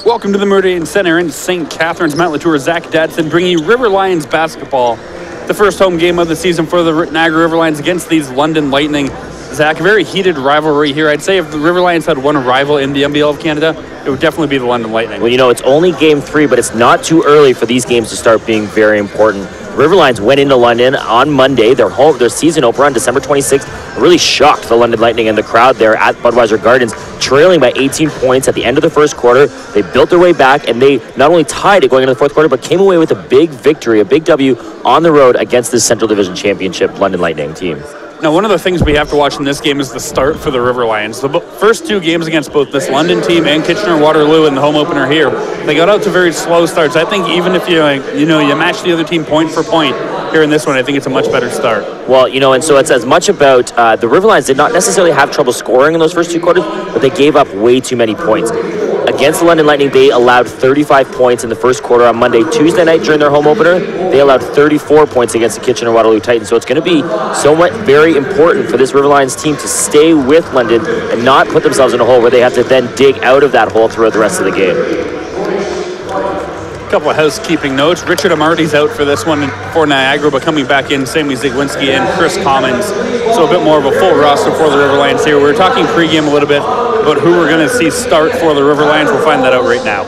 Welcome to the Meridian Center in St. Catharines. Matt Latour, Zach Dadson bringing you River Lions basketball. The first home game of the season for the Niagara River Lions against these London Lightning. Zach, a very heated rivalry here. I'd say if the River Lions had one rival in the NBL of Canada, it would definitely be the London Lightning. Well, you know, it's only game 3, but it's not too early for these games to start being very important. The River Lions went into London on Monday, their season opener on December 26th, really shocked the London Lightning and the crowd there at Budweiser Gardens, trailing by 18 points at the end of the first quarter. They built their way back, and they not only tied it going into the fourth quarter, but came away with a big victory, a big W on the road against this Central Division Championship London Lightning team. Now, one of the things we have to watch in this game is the start for the River Lions. The first 2 games against both this London team and Kitchener-Waterloo in the home opener here, they got out to very slow starts. I think even if you match the other team point for point here in this one, I think it's a much better start. Well, and so it's as much about the River Lions did not necessarily have trouble scoring in those first 2 quarters, but they gave up way too many points. Against the London Lightning, they allowed 35 points in the first quarter on Monday. Tuesday night during their home opener, they allowed 34 points against the Kitchener-Waterloo Titans. So it's going to be somewhat very important for this River Lions team to stay with London and not put themselves in a hole where they have to then dig out of that hole throughout the rest of the game. A couple of housekeeping notes. Richard Amarty's out for this one for Niagara, but coming back in, Sammy Zagwinski and Chris Commons. So a bit more of a full roster for the River Lions here. We were talking pregame a little bit about who we're going to see start for the River Lions. We'll find that out right now.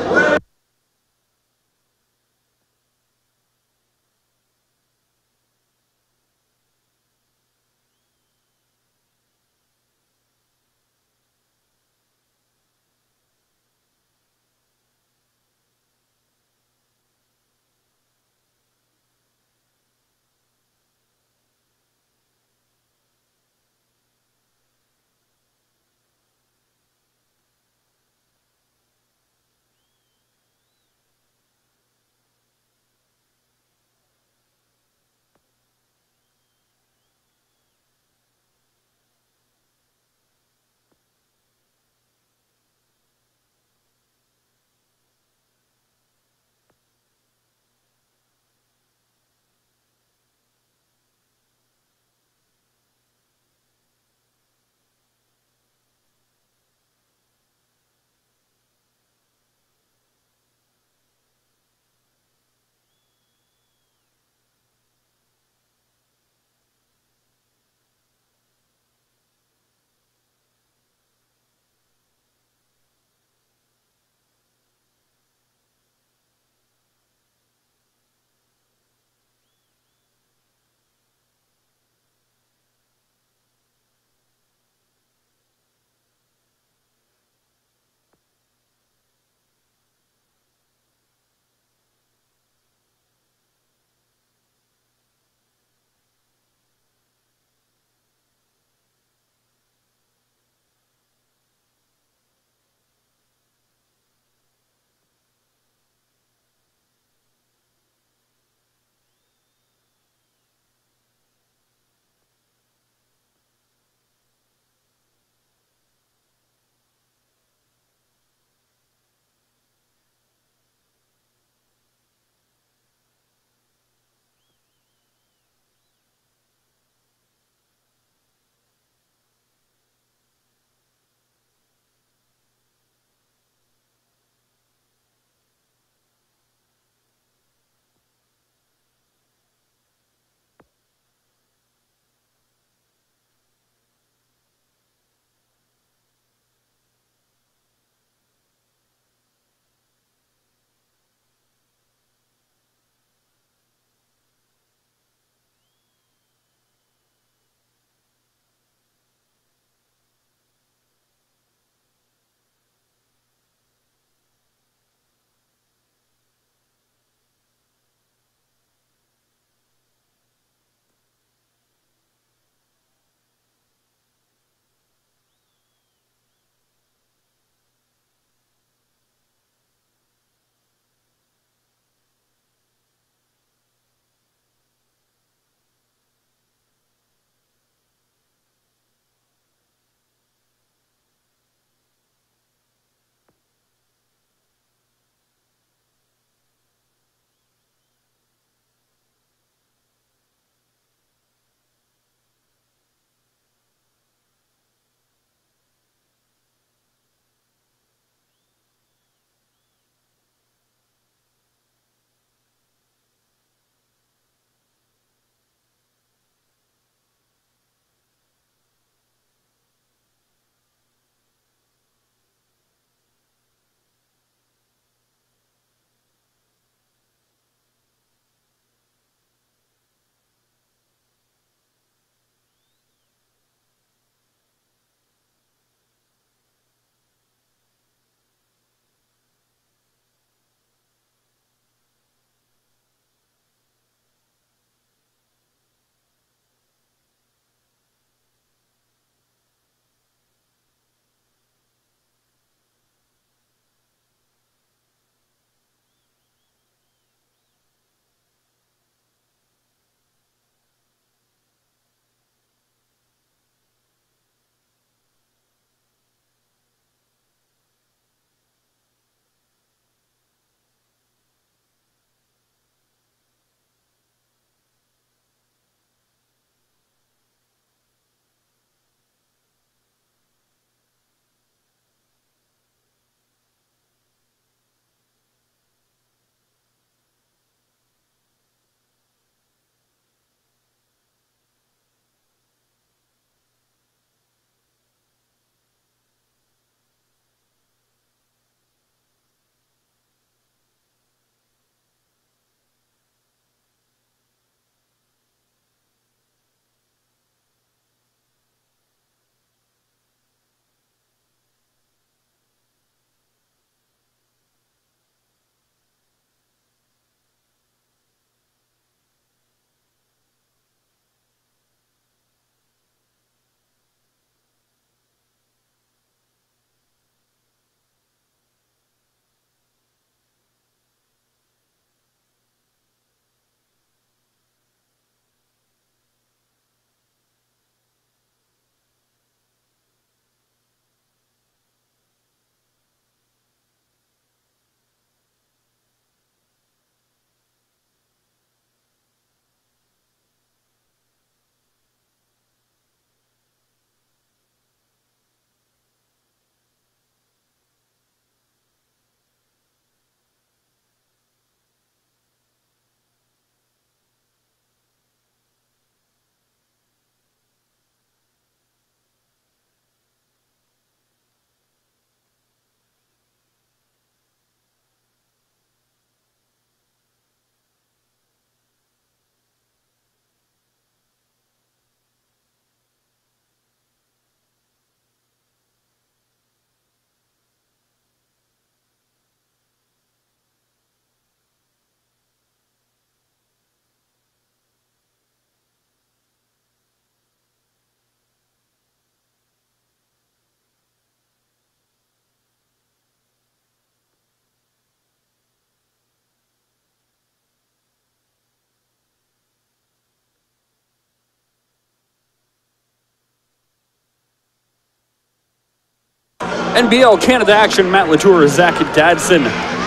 NBL Canada action, Matt Latour, Zach Dadson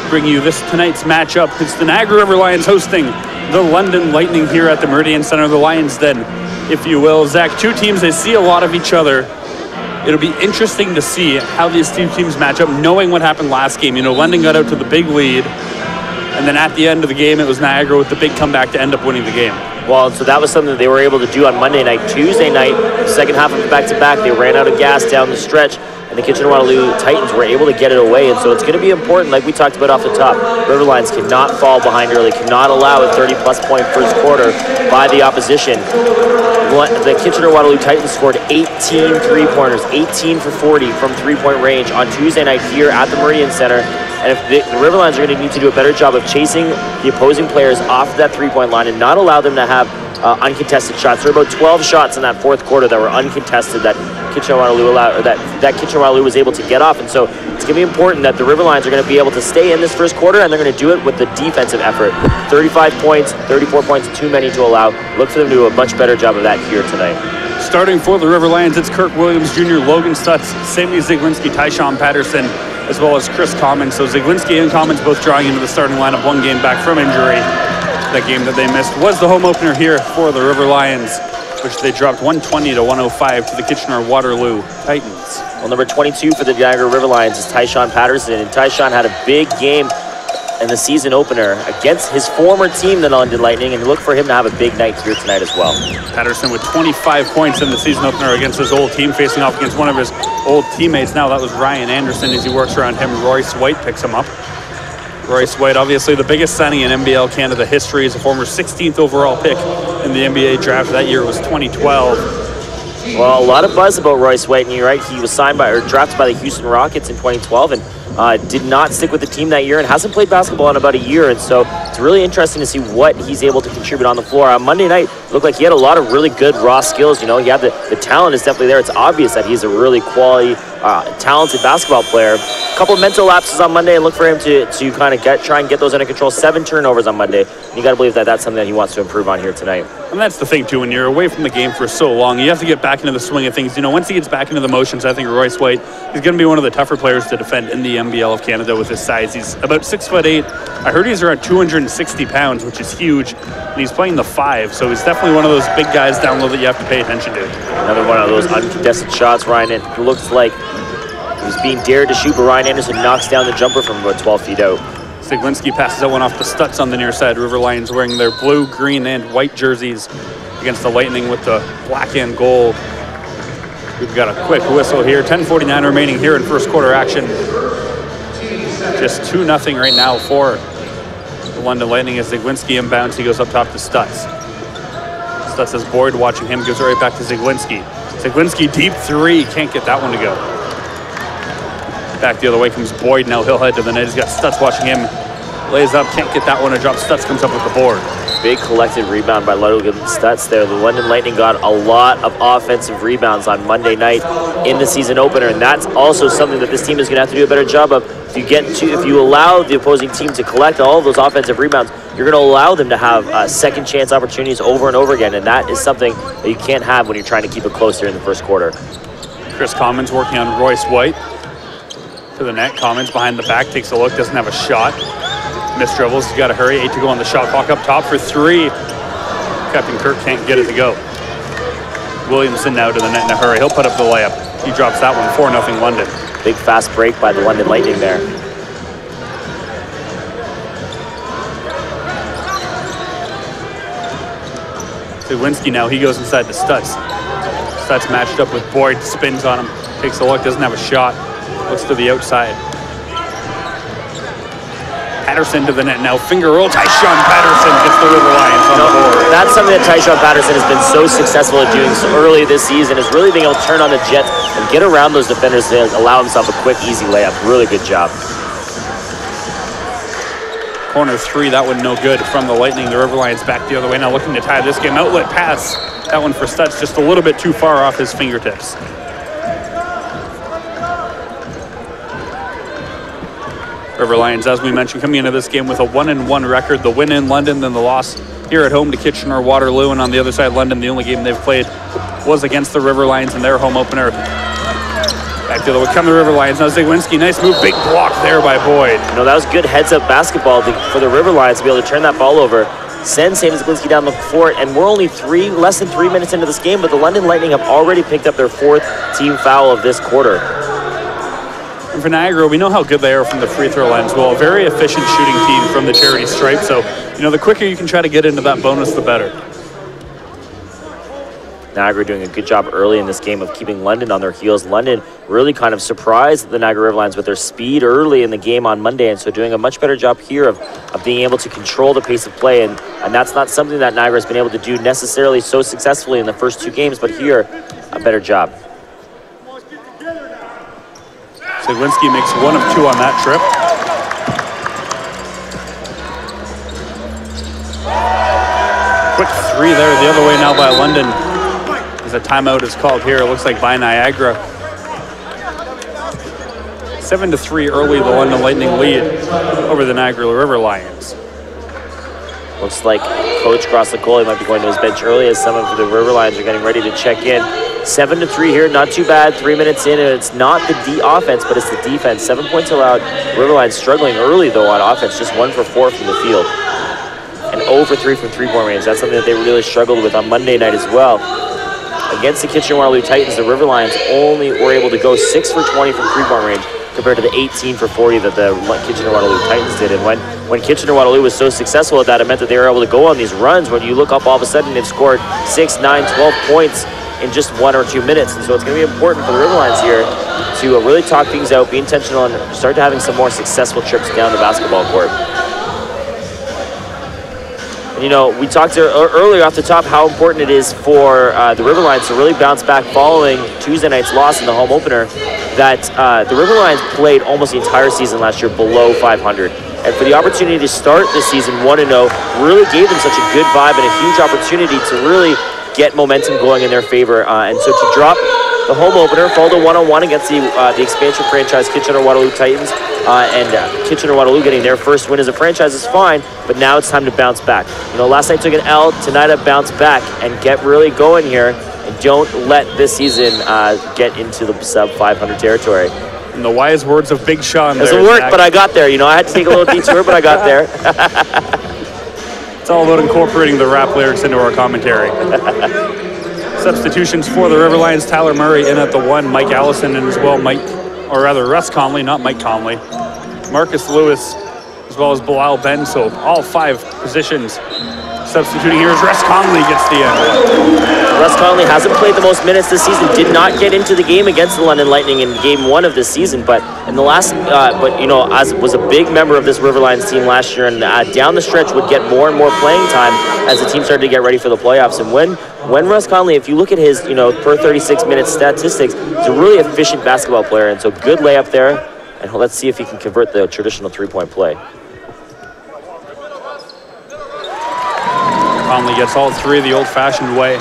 bring you tonight's matchup. It's the Niagara River Lions hosting the London Lightning here at the Meridian Center, the Lions Den, if you will. Zach, two teams, they see a lot of each other. It'll be interesting to see how these two teams match up, knowing what happened last game. You know, London got out to the big lead, and then at the end of the game, it was Niagara with the big comeback to end up winning the game. Well, so that was something that they were able to do on Monday night. Tuesday night, second half of the back-to-back, they ran out of gas down the stretch, and the Kitchener-Waterloo Titans were able to get it away. And so it's going to be important, like we talked about off the top. River Lions cannot fall behind early, cannot allow a 30-plus point first quarter by the opposition. The Kitchener-Waterloo Titans scored 18 three-pointers, 18 for 40 from three-point range on Tuesday night here at the Meridian Center. And if the River Lions are going to need to do a better job of chasing the opposing players off that three-point line and not allow them to have uncontested shots. There were about 12 shots in that fourth quarter that were uncontested that Kitchener-Waterloo allowed, or that Kitchener-Waterloo was able to get off. And so it's going to be important that the River Lions are going to be able to stay in this first quarter, and they're going to do it with the defensive effort. 35 points, 34 points, too many to allow. Look for them to do a much better job of that here tonight. Starting for the River Lions, it's Kirk Williams Jr., Logan Stutz, Sammy Ziglinski, Tyshawn Patterson, as well as Chris Commons. So Ziglinski and Commons both drawing into the starting lineup, one game back from injury. That game that they missed was the home opener here for the River Lions, which they dropped 120 to 105 to the Kitchener-Waterloo Titans. Well, number 22 for the Niagara River Lions is Tyshawn Patterson, and Tyshawn had a big game in the season opener against his former team, the London Lightning, and look for him to have a big night here tonight as well. Patterson with 25 points in the season opener against his old team, facing off against one of his old teammates. Now that was Ryan Anderson. As he works around him, Royce White picks him up. Royce White, obviously the biggest signing in NBL Canada history, is a former 16th overall pick in the NBA draft. That year was 2012. Well, a lot of buzz about Royce White, and you're right, he was signed by or drafted by the Houston Rockets in 2012 and did not stick with the team that year and hasn't played basketball in about a year. And so it's really interesting to see what he's able to contribute on the floor. On Monday night, it looked like he had a lot of really good raw skills. You know, he had the talent is definitely there. It's obvious that he's a really quality, talented basketball player. A couple of mental lapses on Monday, and look for him to kind of try and get those under control. 7 turnovers on Monday. You got to believe that that's something that he wants to improve on here tonight. And that's the thing too, when you're away from the game for so long, you have to get back into the swing of things. You know, once he gets back into the motions, I think Royce White is going to be one of the tougher players to defend in the NBL of Canada with his size. He's about 6'8". I heard he's around 260 pounds, which is huge, and he's playing the 5, so he's definitely one of those big guys down low that you have to pay attention to. Another one of those uncontested shots, Ryan. It looks like he was being dared to shoot, but Ryan Anderson knocks down the jumper from about 12 feet out. Ziglinski passes that one off to Stutz on the near side. River Lions wearing their blue, green, and white jerseys against the Lightning with the black and gold. We've got a quick whistle here. 10:49 remaining here in first quarter action. Just 2-0 right now for the London Lightning as Ziglinski inbounds. He goes up top to Stutz. Stutz has Boyd watching him, gives it right back to Ziglinski. Ziglinski deep 3, can't get that one to go. Back the other way comes Boyd. Now he'll head to the net. He's got Stutz watching him. Lays up, can't get that one to drop. Stutz comes up with the board. Big collected rebound by Logan Stutz there. The London Lightning got a lot of offensive rebounds on Monday night in the season opener, and that's also something that this team is going to have to do a better job of. If you allow the opposing team to collect all of those offensive rebounds, you're going to allow them to have second chance opportunities over and over again, and that is something that you can't have when you're trying to keep it close here in the first quarter. Chris Commons working on Royce White. To the net, Commons behind the back, takes a look, doesn't have a shot. Missed dribbles, he's got to hurry. 8 to go on the shot clock, up top for 3. Captain Kirk can't get it to go. Williamson now to the net in a hurry. He'll put up the layup. He drops that one, 4-0 London. Big fast break by the London Lightning there. Ziglinski now, he goes inside to Stutz. Stutz matched up with Boyd, spins on him, takes a look, doesn't have a shot. Looks to the outside. Patterson to the net now. Finger roll. Tyshawn Patterson gets the River Lions on the board. That's something that Tyshawn Patterson has been so successful at doing so early this season, is really being able to turn on the Jets and get around those defenders to allow himself a quick, easy layup. Really good job. Corner 3, that one no good from the Lightning. The River Lions back the other way now, looking to tie this game. Outlet pass. That one for Stutz, just a little bit too far off his fingertips. River Lions, as we mentioned, coming into this game with a 1-1 record. The win in London, then the loss here at home to Kitchener-Waterloo. And on the other side, London, the only game they've played was against the River Lions in their home opener Back to the come the River Lions. Now Zagwinski, nice move, big block there by Boyd. You know, that was good heads-up basketball for the River Lions to be able to turn that ball over, send Sam Zagwinski down the court, and we're only less than 3 minutes into this game, but the London Lightning have already picked up their 4th team foul of this quarter. And for Niagara, we know how good they are from the free throw line as well. A very efficient shooting team from the charity stripe, so you know, the quicker you can try to get into that bonus, the better. Niagara doing a good job early in this game of keeping London on their heels. London really kind of surprised the Niagara River Lions with their speed early in the game on Monday, and so doing a much better job here of being able to control the pace of play, and that's not something that Niagara has been able to do necessarily so successfully in the first 2 games, but here, a better job. Zagwinski makes 1 of 2 on that trip. Quick 3 there the other way now by London. As a timeout is called here, it looks like by Niagara. 7-3 early, the London Lightning lead over the Niagara River Lions. Looks like Coach Gross-Nicole might be going to his bench early as some of the River Lions are getting ready to check in. 7-3 here, not too bad. 3 minutes in, and it's not the offense, but it's the defense. 7 points allowed. River Lions struggling early, though, on offense. Just 1 for 4 from the field. And 0 for 3 from three-point range. That's something that they really struggled with on Monday night as well. Against the Kitchener-Waterloo Titans, the River Lions only were able to go 6 for 20 from three-point range compared to the 18 for 40 that the Kitchener-Waterloo Titans did. And when Kitchener-Waterloo was so successful at that, it meant that they were able to go on these runs. When you look up, all of a sudden, they've scored 6, 9, 12 points in just 1 or 2 minutes. And so it's going to be important for the River Lions here to really talk things out, be intentional, and start to having some more successful trips down the basketball court. You know, we talked earlier off the top how important it is for the River Lions to really bounce back following Tuesday night's loss in the home opener, that the River Lions played almost the entire season last year below 500. And for the opportunity to start this season 1-0 really gave them such a good vibe and a huge opportunity to really get momentum going in their favor. And so to drop the home opener, fall to 1-1 against the expansion franchise Kitchener-Waterloo Titans, and Kitchener-Waterloo getting their first win as a franchise is fine, but now it's time to bounce back. You know, last night took an L, tonight a bounce back and get really going here, and don't let this season get into the sub-500 territory. And the wise words of Big Sean. It doesn't work, but I got there. You know, I had to take a little detour, but I got there. It's all about incorporating the rap lyrics into our commentary. Substitutions for the River Lions: Tyler Murray in at the 1, Mike Allison, and as well Russ Conley, not Mike Conley, Marcus Lewis, as well as Bilal Ben. So all 5 positions substituting here as Russ Conley gets the end. Russ Conley hasn't played the most minutes this season, did not get into the game against the London Lightning in game 1 of this season, but in the last, but you know, as was a big member of this River Lions team last year, and down the stretch would get more and more playing time as the team started to get ready for the playoffs. And when Russ Conley, if you look at his, you know, per 36 minute statistics, he's a really efficient basketball player, and so good layup there, and let's see if he can convert the traditional 3-point play. Conley gets all 3 the old-fashioned way.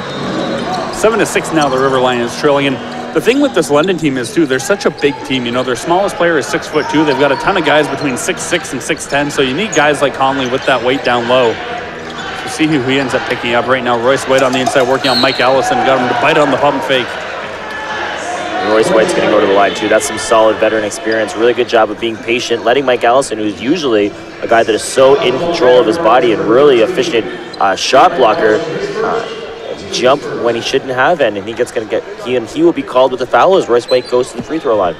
7-6 now, the River Lions trailing. And the thing with this London team is, too, they're such a big team. You know, their smallest player is 6'2". They've got a ton of guys between 6'6" and 6'10", so you need guys like Conley with that weight down low. So see who he ends up picking up right now. Royce White on the inside working on Mike Allison. Got him to bite on the pump fake. And Royce White's going to go to the line, too. That's some solid veteran experience. Really good job of being patient, letting Mike Allison, who's usually a guy that is so in control of his body and really efficient shot blocker, jump when he shouldn't have, and he will be called with a foul as Royce White goes to the free throw line.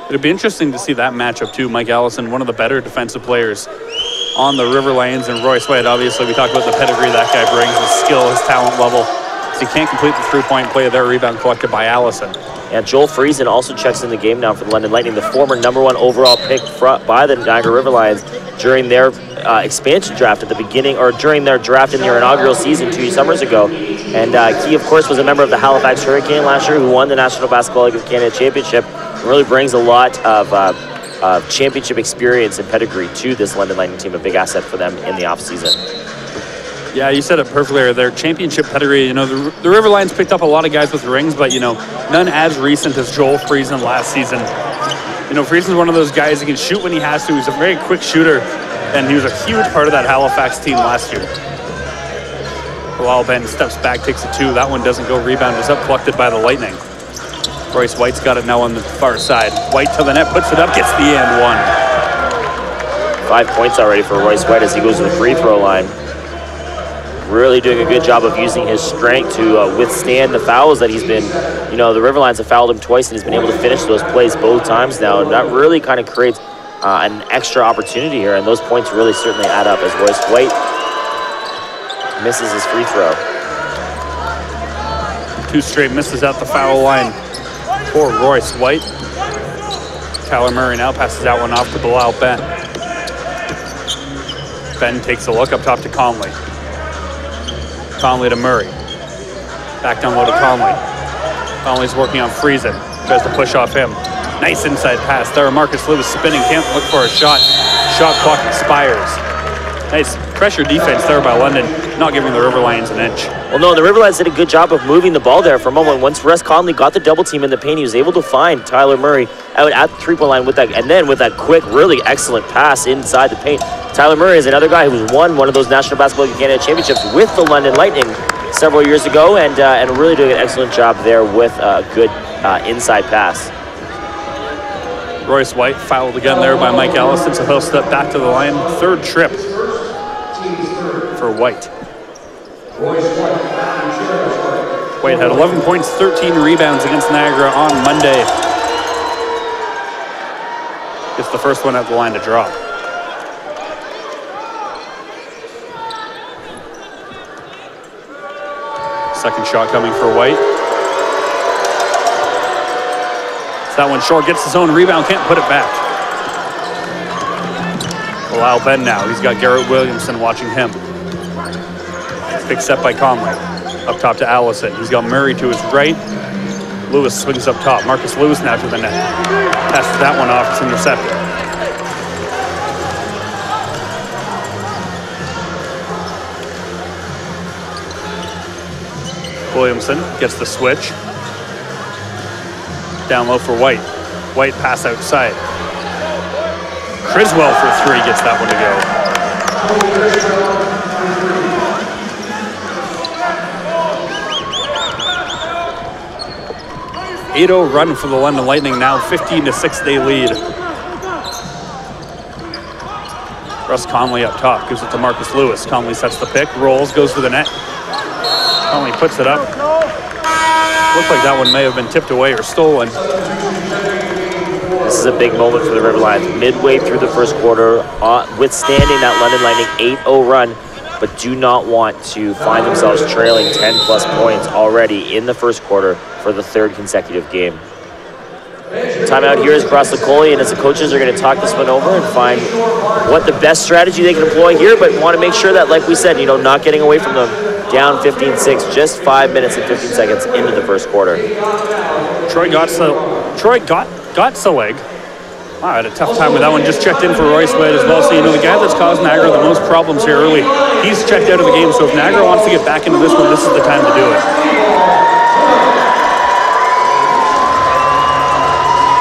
It'd be interesting to see that matchup too. Mike Allison, one of the better defensive players on the River Lions, and Royce White. Obviously, we talked about the pedigree that guy brings, his skill, his talent level. So he can't complete the 3-point play. Their rebound collected by Allison. And Joel Friesen also checks in the game now for the London Lightning, the former #1 overall pick by the Niagara River Lions during their expansion draft at the beginning, or during their draft in their inaugural season 2 summers ago. And he, of course, was a member of the Halifax Hurricane last year, who won the National Basketball League of Canada Championship. And really brings a lot of championship experience and pedigree to this London Lightning team, a big asset for them in the offseason. Yeah, you said it perfectly there. Their championship pedigree, you know, the River Lions picked up a lot of guys with rings, but, you know, none as recent as Joel Friesen last season. You know, Friesen's one of those guys who can shoot when he has to. He's a very quick shooter, and he was a huge part of that Halifax team last year. Bilal Ben steps back, takes a 2. That one doesn't go. Rebound is up, collected by the Lightning. Royce White's got it now on the far side. White to the net, puts it up, gets the and one. 5 points already for Royce White as he goes to the free throw line. Really doing a good job of using his strength to withstand the fouls that he's been, you know, the Riverlions have fouled him twice and he's been able to finish those plays both times now. And that really kind of creates an extra opportunity here, and those points really certainly add up as Royce White misses his free throw. 2 straight misses at the foul line for Royce White. Tyler Murray now passes that one off to Bilal Ben. Ben takes a look up top to Conley. Conley to Murray. Back down low to Conley. Conley's working on Friesen. Tries to push off him. Nice inside pass there. Marcus Lewis spinning, can't look for a shot. Shot clock expires. Nice pressure defense there by London, not giving the Riverlions an inch. Well, no, the Riverlions did a good job of moving the ball there for a moment. Once Russ Conley got the double team in the paint, he was able to find Tyler Murray out at the three-point line with that, and then with that quick, really excellent pass inside the paint. Tyler Murray is another guy who's won one of those National Basketball League Canada championships with the London Lightning several years ago, and really doing an excellent job there with a good inside pass. Royce White fouled again there by Mike Allison, so he'll step back to the line. 3rd trip for White. White had 11 points, 13 rebounds against Niagara on Monday. Gets the first one at the line to drop. Second shot coming for White. That one short, gets his own rebound, can't put it back. Bilal Ben now, he's got Garrett Williamson watching him. Picked up by Conley. Up top to Allison. He's got Murray to his right. Lewis swings up top. Marcus Lewis now to the net. Passes that one off, it's intercepted. Williamson gets the switch. Down low for White. White pass outside. Criswell for 3 gets that one to go. 8-0 run for the London Lightning now, 15-6 they lead. Russ Conley up top, gives it to Marcus Lewis. Conley sets the pick, rolls, goes to the net. Conley puts it up. Looked like that one may have been tipped away or stolen. This is a big moment for the Riverlions. Midway through the first quarter, withstanding that London Lightning 8-0 run, but do not want to find themselves trailing 10-plus points already in the first quarter for the 3rd consecutive game. Timeout here is Groslicoli, and as the coaches are going to talk this one over and find what the best strategy they can employ here, but want to make sure that, like we said, you know, not getting away from them. Down 15-6, just 5 minutes and 15 seconds into the first quarter. Troy Gottselig. Wow, I had a tough time with that one. Just checked in for Royce White as well. So, you know, the guy that's caused Niagara the most problems here early, he's checked out of the game. So if Niagara wants to get back into this one, this is the time to do it.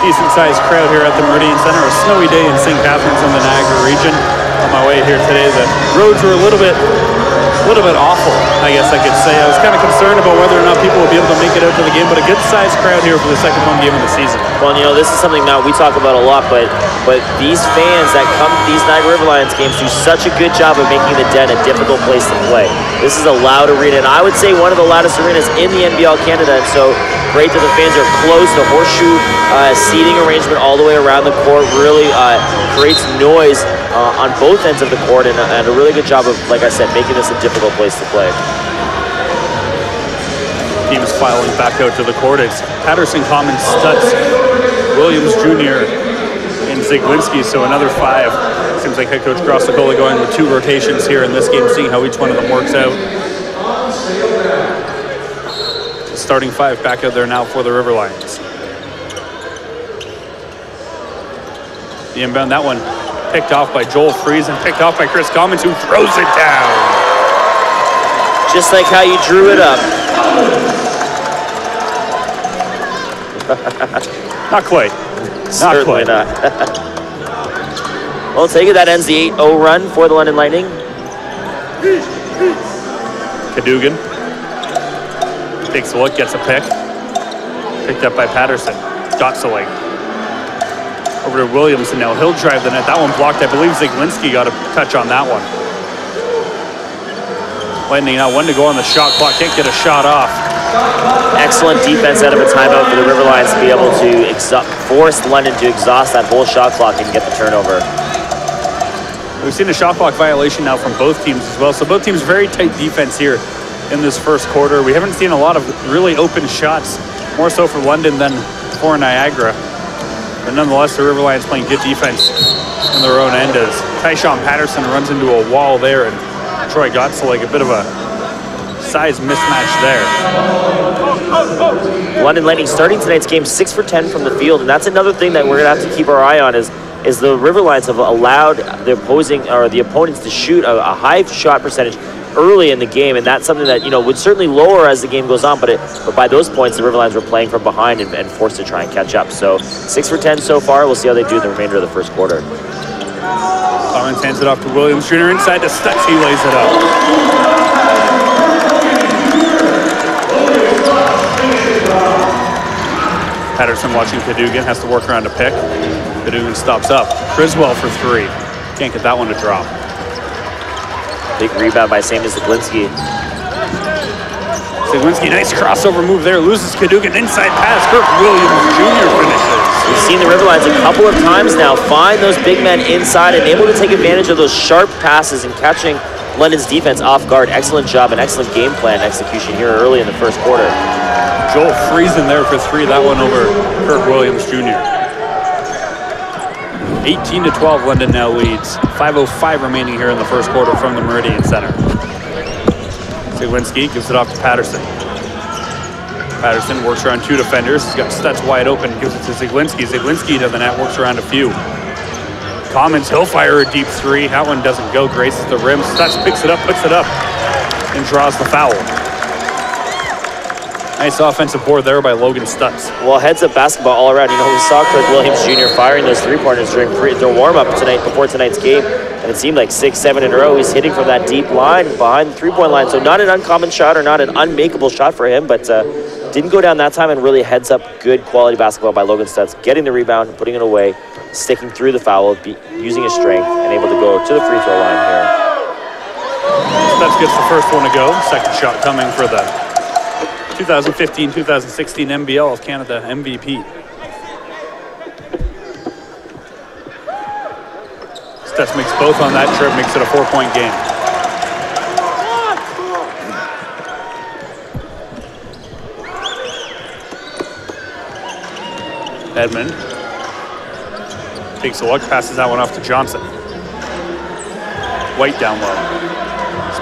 Decent-sized crowd here at the Meridian Center. A snowy day in St. Catharines in the Niagara region. On my way here today, the roads were a little bit awful, I guess I could say. I was kind of concerned about whether or not people would be able to make it out to the game, but a good-sized crowd here for the second home game of the season. Well, you know, this is something that we talk about a lot, but these fans that come to these Niagara Riverlions games do such a good job of making the Den a difficult place to play. This is a loud arena, and I would say one of the loudest arenas in the NBL Canada, and so great that the fans are close. The horseshoe seating arrangement all the way around the court really creates noise on both ends of the court, and a really good job of, like I said, making this a difficult place to play. Teams filing back out to the court. It's Patterson, Commons, Stutz, Williams Jr., and Ziglinski, so another 5. Seems like head coach Groslicoli going with 2 rotations here in this game, seeing how each one of them works out. Starting 5 back out there now for the Riverlions. The inbound, that one picked off by Joel Friesen and picked off by Chris Commons, who throws it down. Just like how you drew it up. Not quite. Certainly not. Well, take it. That ends the 8-0 run for the London Lightning. Cadogan takes a look, gets a pick. Picked up by Patterson. Gotzeling. Over to Williamson now. He'll drive the net. That one blocked. I believe Ziglinski got a touch on that one. Lightning now 1 to go on the shot clock. Can't get a shot off. Excellent defense out of a timeout for the River Lions to be able to force London to exhaust that whole shot clock and get the turnover. We've seen a shot clock violation now from both teams as well. So both teams very tight defense here in this first quarter. We haven't seen a lot of really open shots, more so for London than for Niagara. But nonetheless, the River Lions playing good defense in their own end as Tyshawn Patterson runs into a wall there, and Troy Gotzeling, a bit of a size mismatch there. London Lightning starting tonight's game 6 for 10 from the field, and that's another thing that we're going to have to keep our eye on is the River Lions have allowed the opponents to shoot a high shot percentage early in the game, and that's something that would certainly lower as the game goes on, but by those points the River Lions were playing from behind and forced to try and catch up. So 6 for 10 so far. We'll see how they do in the remainder of the first quarter. Collins hands it off to Williams Jr. inside to Stutz. He lays it up. Patterson watching Cadogan, has to work around a pick. Cadogan stops up. Criswell for 3. Can't get that one to drop. Big rebound by Sammy Ziglinski. Ziglinski, nice crossover move there. Loses Cadogan, inside pass. Kirk Williams Jr. finishes. We've seen the River Lions a couple of times now find those big men inside and able to take advantage of those sharp passes and catching London's defense off guard. Excellent job and excellent game plan execution here early in the first quarter. Joel Friesen there for 3. That one over Kirk Williams Jr. 18-12, London now leads. 5:05 remaining here in the first quarter from the Meridian Center. Ziglinski gives it off to Patterson. Patterson works around 2 defenders. He's got Stutz wide open, gives it to Ziglinski. Ziglinski to the net, works around a few. Commons, he'll fire a deep 3. That one doesn't go, graces the rim. Stutz picks it up, puts it up, and draws the foul. Nice offensive board there by Logan Stutz. Well, heads-up basketball all around. We saw Kirk Williams Jr. firing those 3-pointers during their warm-up before tonight's game, and it seemed like 6-7 in a row. He's hitting from that deep line behind the 3-point line, so not an uncommon shot or not an unmakeable shot for him, but didn't go down that time, and really heads-up good quality basketball by Logan Stutz, getting the rebound, putting it away, sticking through the foul, using his strength, and able to go to the free throw line here. Stutz gets the first one to go. Second shot coming for the 2015-2016 NBL of Canada MVP. Stutz makes both on that trip, makes it a 4-point game. Edmond takes a look, passes that one off to Johnson. White down low.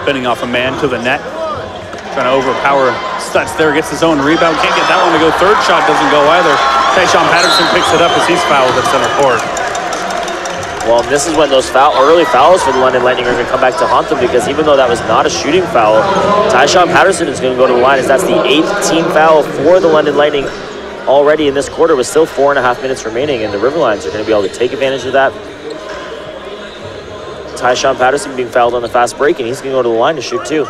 Spinning off a man to the net. Trying to overpower Stutz there, gets his own rebound. Can't get that one to go. Third shot doesn't go either. Tyshawn Patterson picks it up as he's fouled at center court. Well, this is when those early fouls for the London Lightning are going to come back to haunt them, because even though that was not a shooting foul, Tyshawn Patterson is going to go to the line as that's the 8th team foul for the London Lightning already in this quarter, with still 4.5 minutes remaining, and the River Lions are going to be able to take advantage of that. Tyshawn Patterson being fouled on the fast break, and he's going to go to the line to shoot 2.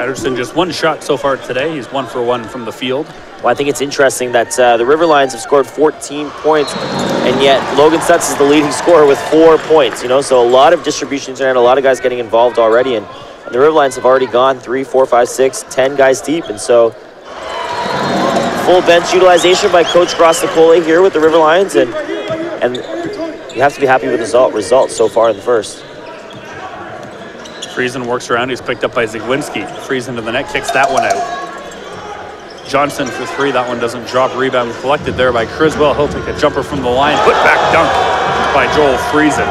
Patterson just 1 shot so far today. He's 1 for 1 from the field. Well, I think it's interesting that the River Lions have scored 14 points, and yet Logan Stutz is the leading scorer with 4 points. So a lot of distribution tonight, a lot of guys getting involved already, and the River Lions have already gone 3, 4, 5, 6, 10 guys deep, and so full bench utilization by Coach Gross-Nicole here with the River Lions, and you have to be happy with the results so far in the first. Friesen works around. He's picked up by Ziglinski. Friesen to the net, kicks that one out. Johnson for 3. That one doesn't drop. Rebound collected there by Criswell. He'll take a jumper from the line. Put back dunk by Joel Friesen.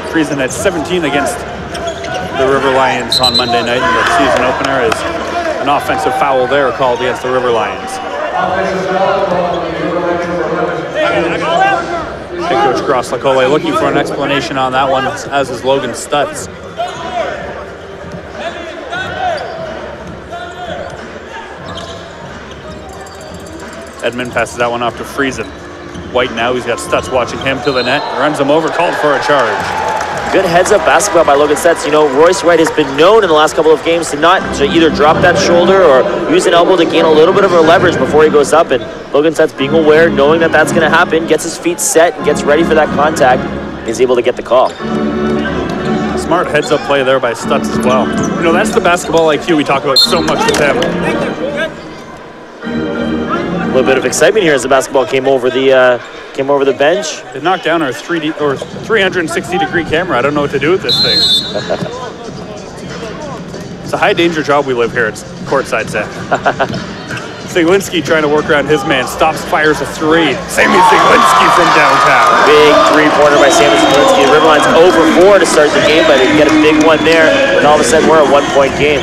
Friesen had 17 against the River Lions on Monday night in the season opener, as an offensive foul there called against the River Lions. Head coach Gross-Nicole looking for an explanation on that one, as is Logan Stutz. Edmond passes that one off to Friesen. White now, he's got Stutz watching him to the net, runs him over, called for a charge. Good heads-up basketball by Logan Setz. You know, Royce Wright has been known in the last couple of games to either drop that shoulder or use an elbow to gain a little bit of a leverage before he goes up. And Logan Setz, being aware, knowing that that's going to happen, gets his feet set and gets ready for that contact, is able to get the call. Smart heads-up play there by Stutz as well. You know, that's the basketball IQ we talk about so much with him. A little bit of excitement here as the basketball came over the bench. They knocked down our 360-degree camera. I don't know what to do with this thing. It's a high-danger job we live here. It's courtside set. Ziglinski trying to work around his man. Stops, fires a three. Sammy Ziglinski from downtown. Big three-pointer by Sammy Ziglinski. The Riverline's over 4 to start the game, but they get a big one there. And all of a sudden, we're a 1-point game.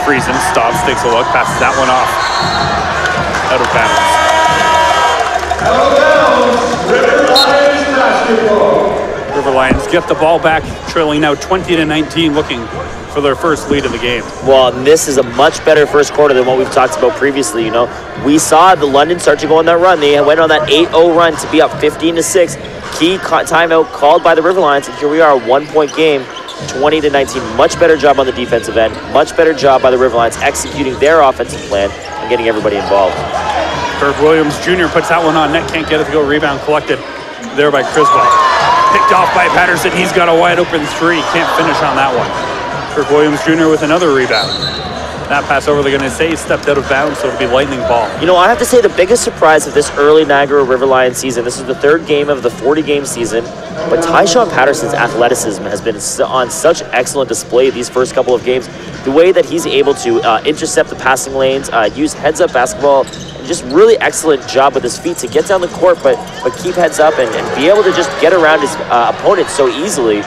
Friesen stops, takes a look, passes that one off. Out of bounds. River Lions get the ball back, trailing now 20-19, looking for their first lead of the game. Well, this is a much better first quarter than what we've talked about previously. You know, we saw the London start to go on that run. They went on that 8-0 run to be up 15-6. Key timeout called by the River Lions, and here we are, a 1-point game. 20-19, much better job on the defensive end, much better job by the River Lions executing their offensive plan and getting everybody involved. Kirk Williams Jr. puts that one on net, can't get it to go. Rebound collected there by Criswell. Picked off by Patterson. He's got a wide open three, can't finish on that one. Kirk Williams Jr. with another rebound. That pass over, they're going to say he stepped out of bounds, so it'll be Lightning ball. You know, I have to say the biggest surprise of this early Niagara River Lions season, this is the 3rd game of the 40-game season, but Tyshawn Patterson's athleticism has been on such excellent display these first couple of games. The way that he's able to intercept the passing lanes, use heads-up basketball, and just really excellent job with his feet to get down the court, but keep heads up and be able to just get around his opponent so easily.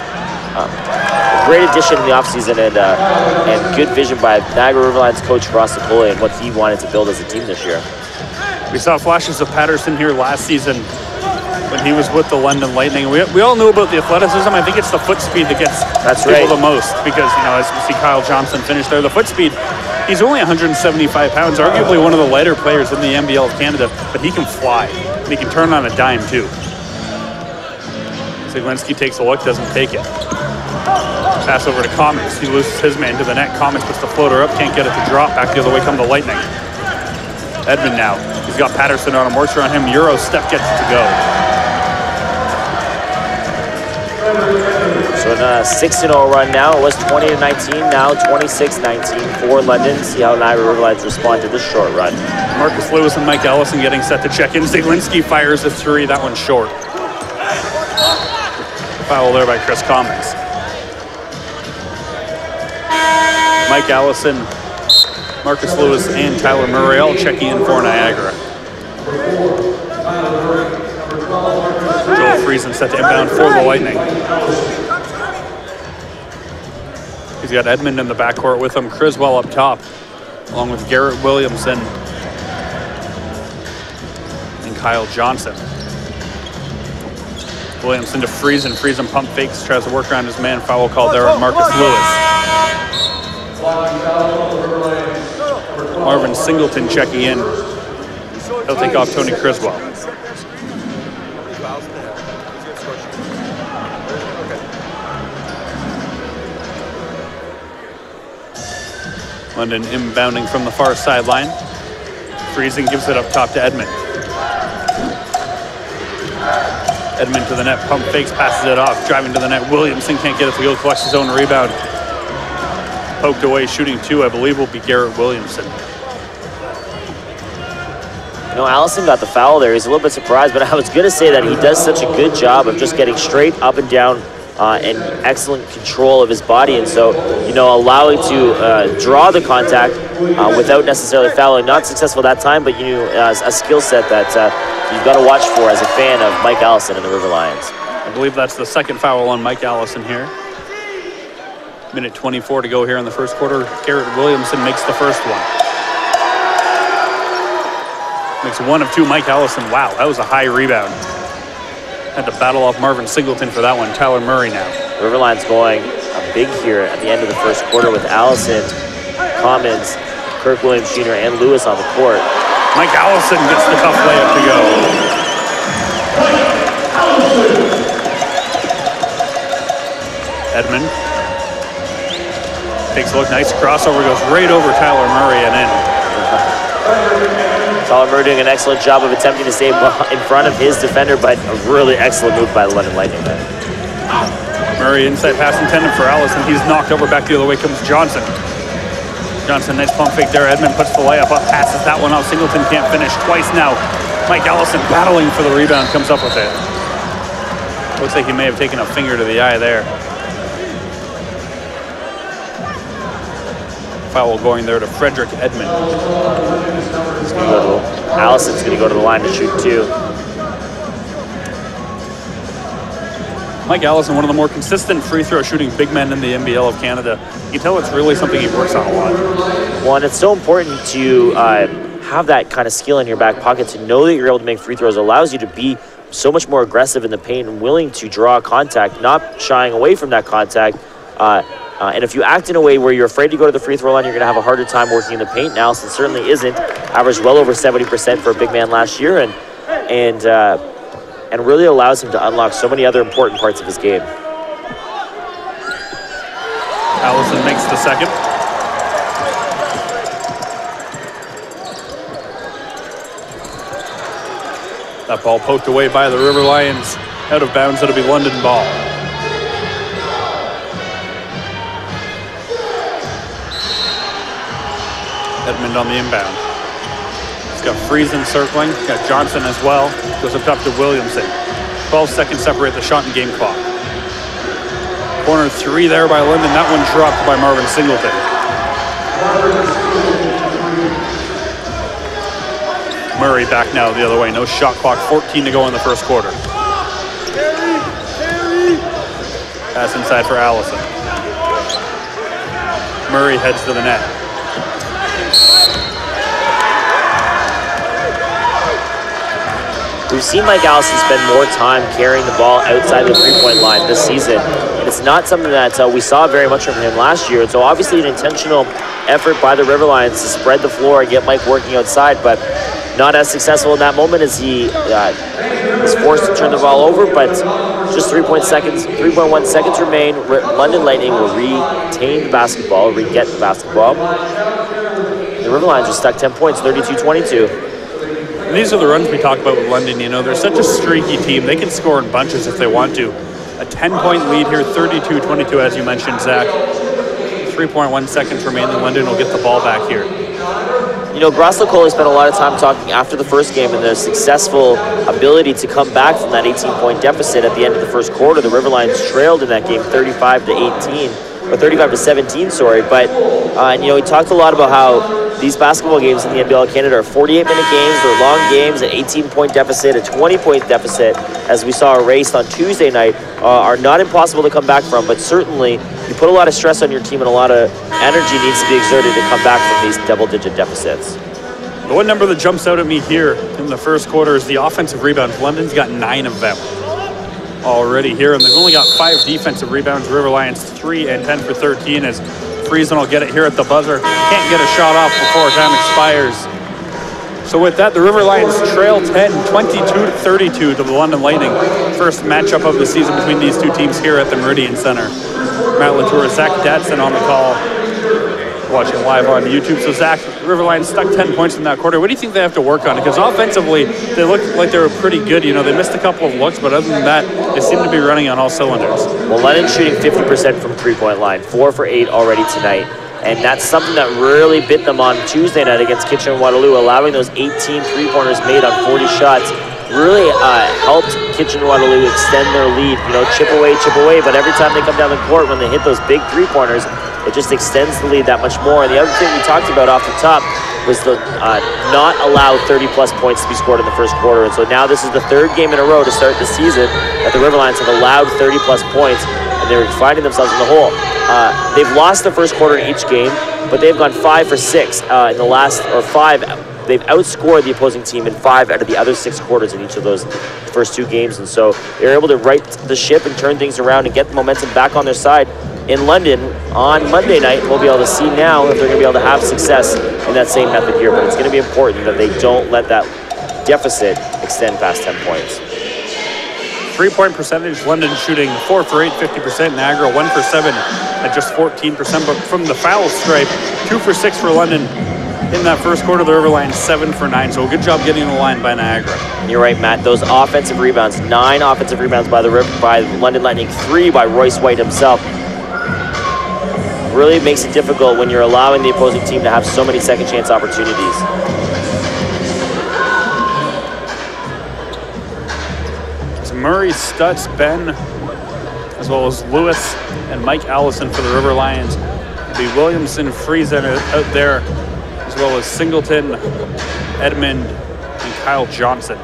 A great addition in the offseason and good vision by Niagara River Lions coach Ross Napoli and what he wanted to build as a team this year. We saw flashes of Patterson here last season when he was with the London Lightning. We all knew about the athleticism. I think it's the foot speed that gets people the most because, you know, as we see Kyle Johnson finish there, the foot speed, he's only 175 pounds, arguably one of the lighter players in the NBL of Canada, but he can fly. And he can turn on a dime, too. Ziglinski takes a look, doesn't take it. Pass over to Comets. He loses his man to the net. Comets puts the floater up, can't get it to drop. Back the other way come the Lightning. Edmond now. He's got Patterson on him, works around him. Euro step gets it to go. So in a 6-0 run now, it was 20-19, now 26-19 for London. See how Niagara River Lions respond to this short run. Marcus Lewis and Mike Allison getting set to check in. Ziglinski fires a three, that one's short. Foul there by Chris Comets. Mike Allison, Marcus Lewis, and Tyler Murray all checking in for Niagara. Joel Friesen set to inbound for the Lightning. He's got Edmond in the backcourt with him, Criswell up top, along with Garrett Williamson and Kyle Johnson. Williamson to Friesen. Friesen pump fakes, tries to work around his man. Foul called there on Marcus Lewis. Marvin Singleton checking in. He'll take off Tony Criswell. London inbounding from the far sideline. Friesen gives it up top to Edmond. Edmond to the net, pump fakes, passes it off, driving to the net. Williamson can't get it to go, collects his own rebound. Poked away, shooting two, I believe will be Garrett Williamson. You know, Allison got the foul there. He's a little bit surprised, but I was going to say that he does such a good job of just getting straight up and down and excellent control of his body. And so, you know, allowing to draw the contact without necessarily fouling. Not successful that time, but, you know, a skill set that you've got to watch for as a fan of Mike Allison and the River Lions. I believe that's the second foul on Mike Allison here. Minute 24 to go here in the first quarter. Garrett Williamson makes the first one. Makes one of two. Mike Allison, wow, that was a high rebound. Had to battle off Marvin Singleton for that one. Tyler Murray now. River Lions going big here at the end of the first quarter with Allison, Commons, Kirk Williams Jr., and Lewis on the court. Mike Allison gets the tough layup to go. Edmund takes a look, nice crossover, goes right over Tyler Murray and in. Tyler Murray doing an excellent job of attempting to stay in front of his defender, but a really excellent move by the London Lightning there. Murray inside pass intended for Allison. He's knocked over, back the other way comes Johnson. Johnson, nice pump fake there. Edmund puts the layup up, passes that one out. Singleton can't finish twice now. Mike Allison battling for the rebound, comes up with it. Looks like he may have taken a finger to the eye there. Foul going there to Frederick Edmund. Allison's going to go to the line to shoot two. Mike Allison, one of the more consistent free throw shooting big men in the NBL of Canada. You can tell it's really something he works on a lot. Well, and it's so important to have that kind of skill in your back pocket, to know that you're able to make free throws. It allows you to be so much more aggressive in the paint and willing to draw contact, not shying away from that contact. And if you act in a way where you're afraid to go to the free throw line, you're going to have a harder time working in the paint. And Allison certainly isn't. Averaged well over 70% for a big man last year, and really allows him to unlock so many other important parts of his game. Allison makes the second. That ball poked away by the River Lions. Out of bounds, it'll be London ball. Edmund on the inbound. He's got Friesen circling. He's got Johnson as well. Goes up top to Williamson. 12 seconds separate the shot and game clock. Corner three there by London. That one dropped by Marvin Singleton. Murray back now the other way. No shot clock. 14 to go in the first quarter. Pass inside for Allison. Murray heads to the net. We've seen Mike Allison spend more time carrying the ball outside the three-point line this season. And it's not something that we saw very much from him last year. And so obviously an intentional effort by the River Lions to spread the floor and get Mike working outside, but not as successful in that moment as he was forced to turn the ball over. But just 3.1 seconds remain. London Lightning will retain the basketball, re-get the basketball. The River Lions are stuck 10 points, 32-22. And these are the runs we talk about with London. You know, they're such a streaky team. They can score in bunches if they want to. A 10-point lead here, 32-22, as you mentioned, Zach. 3.1 seconds remaining. London will get the ball back here. You know, Gross-Locoli spent a lot of time talking after the first game and their successful ability to come back from that 18-point deficit at the end of the first quarter. The River Lions trailed in that game 35-18, or 35-17, sorry. But, and, you know, he talked a lot about how these basketball games in the NBL of Canada are 48-minute games. They're long games, an 18-point deficit, a 20-point deficit, as we saw erased on Tuesday night, are not impossible to come back from, but certainly you put a lot of stress on your team and a lot of energy needs to be exerted to come back from these double-digit deficits. The one number that jumps out at me here in the first quarter is the offensive rebounds. London's got 9 of them already here, and they've only got 5 defensive rebounds. River Lions 3 and 10 for 13 as Friesen will get it here at the buzzer. Can't get a shot off before time expires. So with that, the River Lions trail 10, 22-32 to the London Lightning. First matchup of the season between these two teams here at the Meridian Center. Matt Latour, Zach Dadson on the call, watching live on YouTube. So Zach, the River Lions stuck 10 points in that quarter. What do you think they have to work on? Because offensively, they look like they were pretty good. You know, they missed a couple of looks, but other than that, they seem to be running on all cylinders. Well, London's shooting 50% from three-point line, 4 for 8 already tonight. And that's something that really bit them on Tuesday night against Kitchener-Waterloo, allowing those 18 three-pointers made on 40 shots. Really helped Kitchener-Waterloo extend their lead. You know, chip away, but every time they come down the court, when they hit those big three-pointers, it just extends the lead that much more. And the other thing we talked about off the top was the not allow 30-plus points to be scored in the first quarter. And so now this is the 3rd game in a row to start the season that the River Lions have allowed 30-plus points, and they're finding themselves in the hole. They've lost the first quarter in each game, but they've gone 5 for 6 in the last, or 5. They've outscored the opposing team in 5 out of the other 6 quarters in each of those first 2 games. And so they're able to right the ship and turn things around and get the momentum back on their side in London on Monday night. We'll be able to see now if they're going to be able to have success in that same method here. But it's going to be important that they don't let that deficit extend past 10 points. 3-point percentage, London shooting 4 for 8, 50%. Niagara 1 for 7 at just 14%. But from the foul stripe, 2 for 6 for London in that first quarter. The River Lions 7 for 9. So a good job getting the line by Niagara. You're right, Matt. Those offensive rebounds, 9 offensive rebounds by the London Lightning, 3 by Royce White himself. Really makes it difficult when you're allowing the opposing team to have so many second chance opportunities. It's Murray, Stutz, Ben, as well as Lewis and Mike Allison for the River Lions. It'll be Williamson, Friesen out there, as well as Singleton, Edmund, and Kyle Johnson.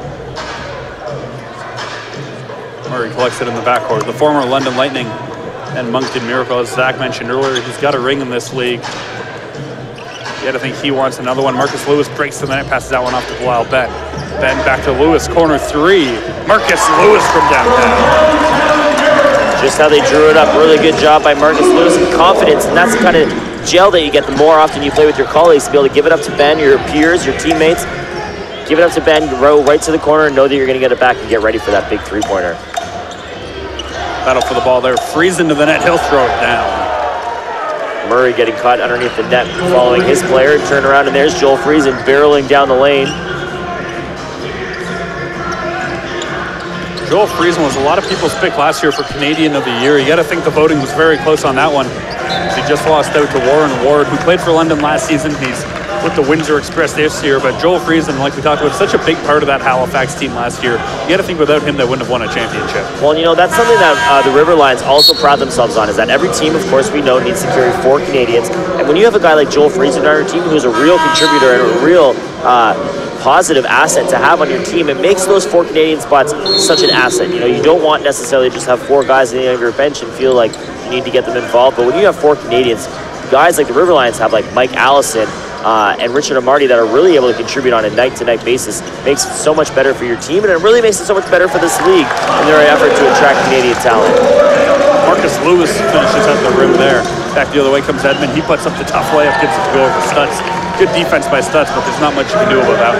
Murray collects it in the backcourt. The former London Lightning and Moncton Miracle, as Zach mentioned earlier, he's got a ring in this league. You got to think he wants another one. Marcus Lewis breaks to the net, passes that one off to Bilal Ben. Ben back to Lewis, corner 3. Marcus Lewis from downtown. Just how they drew it up. Really good job by Marcus Lewis and confidence, and that's the kind of gel that you get the more often you play with your colleagues, to be able to give it up to Ben, your peers, your teammates. Give it up to Ben, row right to the corner, and know that you're going to get it back and get ready for that big 3-pointer. Battle for the ball there. Friesen to the net. He'll throw it down. Murray getting caught underneath the net following his player. Turn around, and there's Joel Friesen barreling down the lane. Joel Friesen was a lot of people's pick last year for Canadian of the Year. You got to think the voting was very close on that one. He just lost out to Warren Ward, who played for London last season. He's with the Windsor Express this year, but Joel Friesen, like we talked about, such a big part of that Halifax team last year. You got to think without him, they wouldn't have won a championship. Well, you know, that's something that the River Lions also pride themselves on, is that every team, of course, we know needs to carry 4 Canadians. And when you have a guy like Joel Friesen on your team, who's a real contributor and a real positive asset to have on your team, it makes those 4 Canadian spots such an asset. You know, you don't want necessarily just have 4 guys on the end of your bench and feel like you need to get them involved. But when you have 4 Canadians, guys like the River Lions have, like Mike Allison, and Richard Amarty, that are really able to contribute on a night-to-night basis, makes it so much better for your team, and it really makes it so much better for this league in their effort to attract Canadian talent. Marcus Lewis finishes at the rim there. Back the other way comes Edmund. He puts up the tough layup, gets it to go over Stutz. Good defense by Stutz, but there's not much you can do about that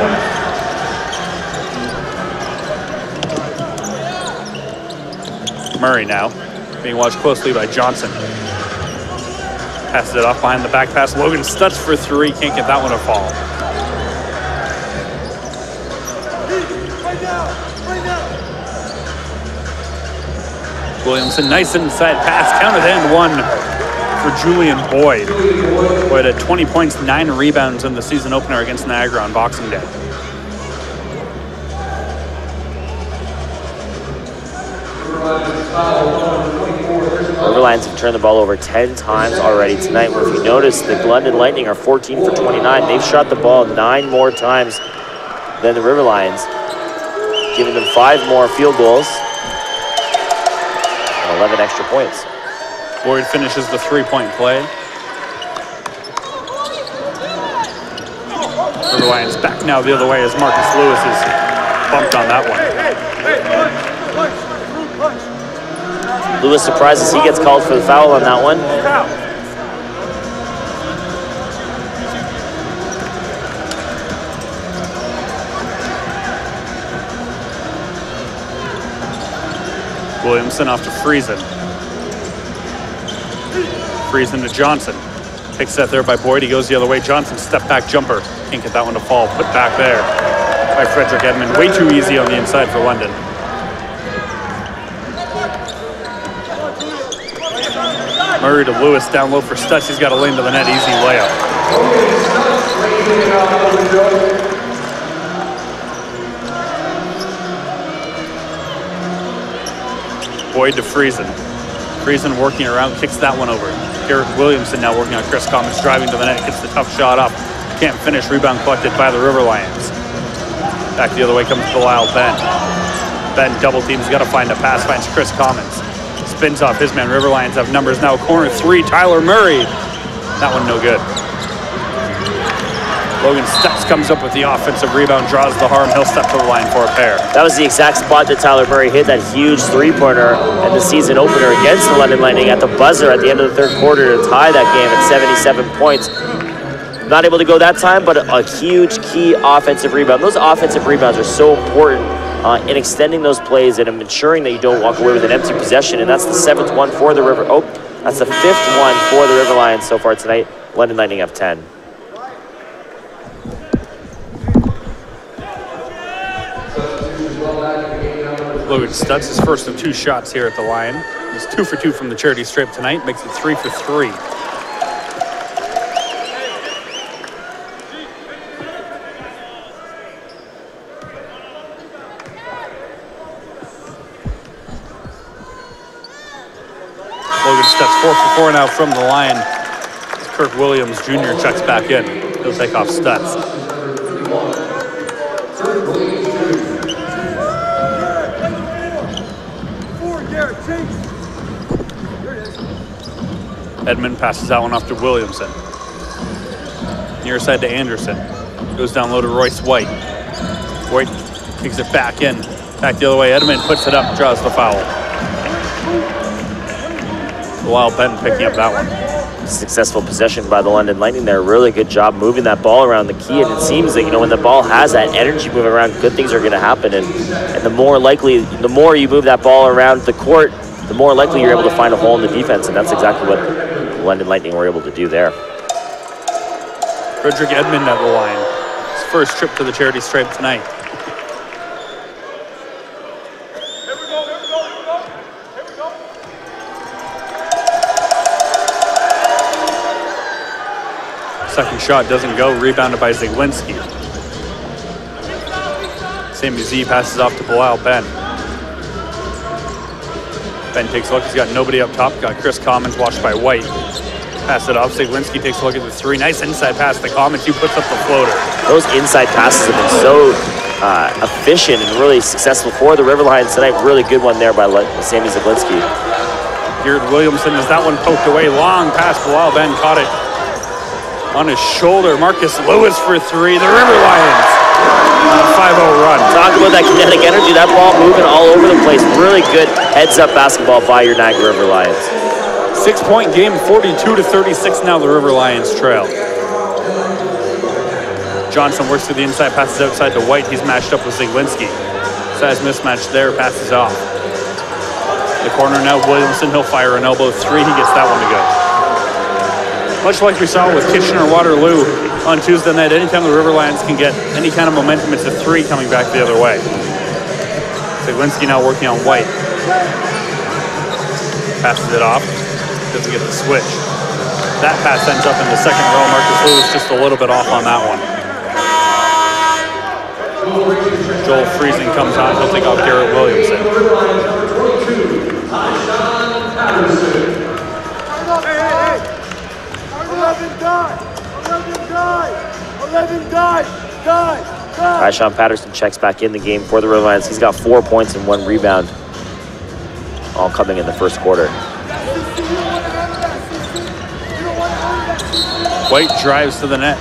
one. Murray now, being watched closely by Johnson. Passes it off behind the back pass. Logan Stutz for 3. Can't get that one to fall. Williamson, nice inside pass. Counted and 1 for Julian Boyd. Boyd had 20 points, 9 rebounds in the season opener against Niagara on Boxing Day. River Lions have turned the ball over 10 times already tonight, where if you notice, the London Lightning are 14 for 29. They've shot the ball 9 more times than the River Lions, giving them 5 more field goals and 11 extra points. Boyd finishes the 3-point play. River Lions back now the other way as Marcus Lewis is bumped on that one. Lewis surprises he gets called for the foul on that one. Williamson off to Friesen. Friesen to Johnson. Picks that there by Boyd. He goes the other way. Johnson step back jumper. Can't get that one to fall. Put back there by Frederick Edmund. Way too easy on the inside for London. Murray to Lewis, down low for Stutz. He's got a lane to the net, easy layup. Boyd to Friesen. Friesen working around, kicks that one over. Garrett Williamson now working on Chris Commons, driving to the net, gets the tough shot up. Can't finish, rebound collected by the River Lions. Back the other way comes Bilal Ben. Ben double teams, got to find a pass, finds Chris Commons. Spins off his man. River Lions have numbers now. Corner 3, Tyler Murray. That one no good. Logan Stutz comes up with the offensive rebound, draws the harm. He'll step to the line for a pair. That was the exact spot that Tyler Murray hit that huge 3-pointer in the season opener against the London Lightning at the buzzer at the end of the 3rd quarter to tie that game at 77 points. Not able to go that time, but a huge key offensive rebound. Those offensive rebounds are so important in extending those plays and ensuring that you don't walk away with an empty possession. And that's the 7th one for the River. Oh, that's the 5th one for the River Lions so far tonight. London Lightning have 10. Logan Stutz his first of 2 shots here at the line. He's 2 for 2 from the charity stripe tonight, makes it 3 for 3. Logan Stutz 4 for 4 now from the line. As Kirk Williams Jr. checks back in. He'll take off Stutz. Edmund passes that one off to Williamson. Near side to Anderson. Goes down low to Royce White. White kicks it back in. Back the other way. Edmund puts it up, draws the foul. Lyle Benton picking up that one. Successful possession by the London Lightning there. Really good job moving that ball around the key. And it seems that, when the ball has that energy moving around, good things are going to happen. And the more you move that ball around the court, the more likely you're able to find a hole in the defense. And that's exactly what the London Lightning were able to do there. Frederick Edmund at the line. His first trip to the charity stripe tonight. Second shot doesn't go, rebounded by Zaglinski. Sammy Z passes off to Bilal Ben. Ben takes a look, he's got nobody up top, got Chris Commons watched by White. Pass it off, Zaglinski takes a look at the 3. Nice inside pass to Commons, he puts up the floater. Those inside passes have been so efficient and really successful for the River Lions tonight. Really good one there by Sammy Zaglinski. Jared Williamson as that one poked away, long pass, Bilal Ben caught it on his shoulder. Marcus Lewis for 3. The River Lions on a 5-0 run. Talk about that kinetic energy. That ball moving all over the place. Really good heads-up basketball by your Niagara River Lions. 6-point game, 42-36 now the River Lions trail. Johnson works to the inside, passes outside to White. He's matched up with Zaglinski. Size mismatch there, passes off. The corner now, Williamson. He'll fire an elbow 3. He gets that one to go. Much like we saw with Kitchener-Waterloo on Tuesday night, anytime the River Lions can get any kind of momentum, it's a 3 coming back the other way. Zaglinski now working on White. Passes it off, doesn't get the switch. That pass ends up in the second row. Marcus Lewis just a little bit off on that one. Joel Friesen comes on, he'll take off Garrett Williamson. Tyshawn Patterson checks back in the game for the River Lions. He's got 4 points and 1 rebound, all coming in the first quarter. White drives to the net.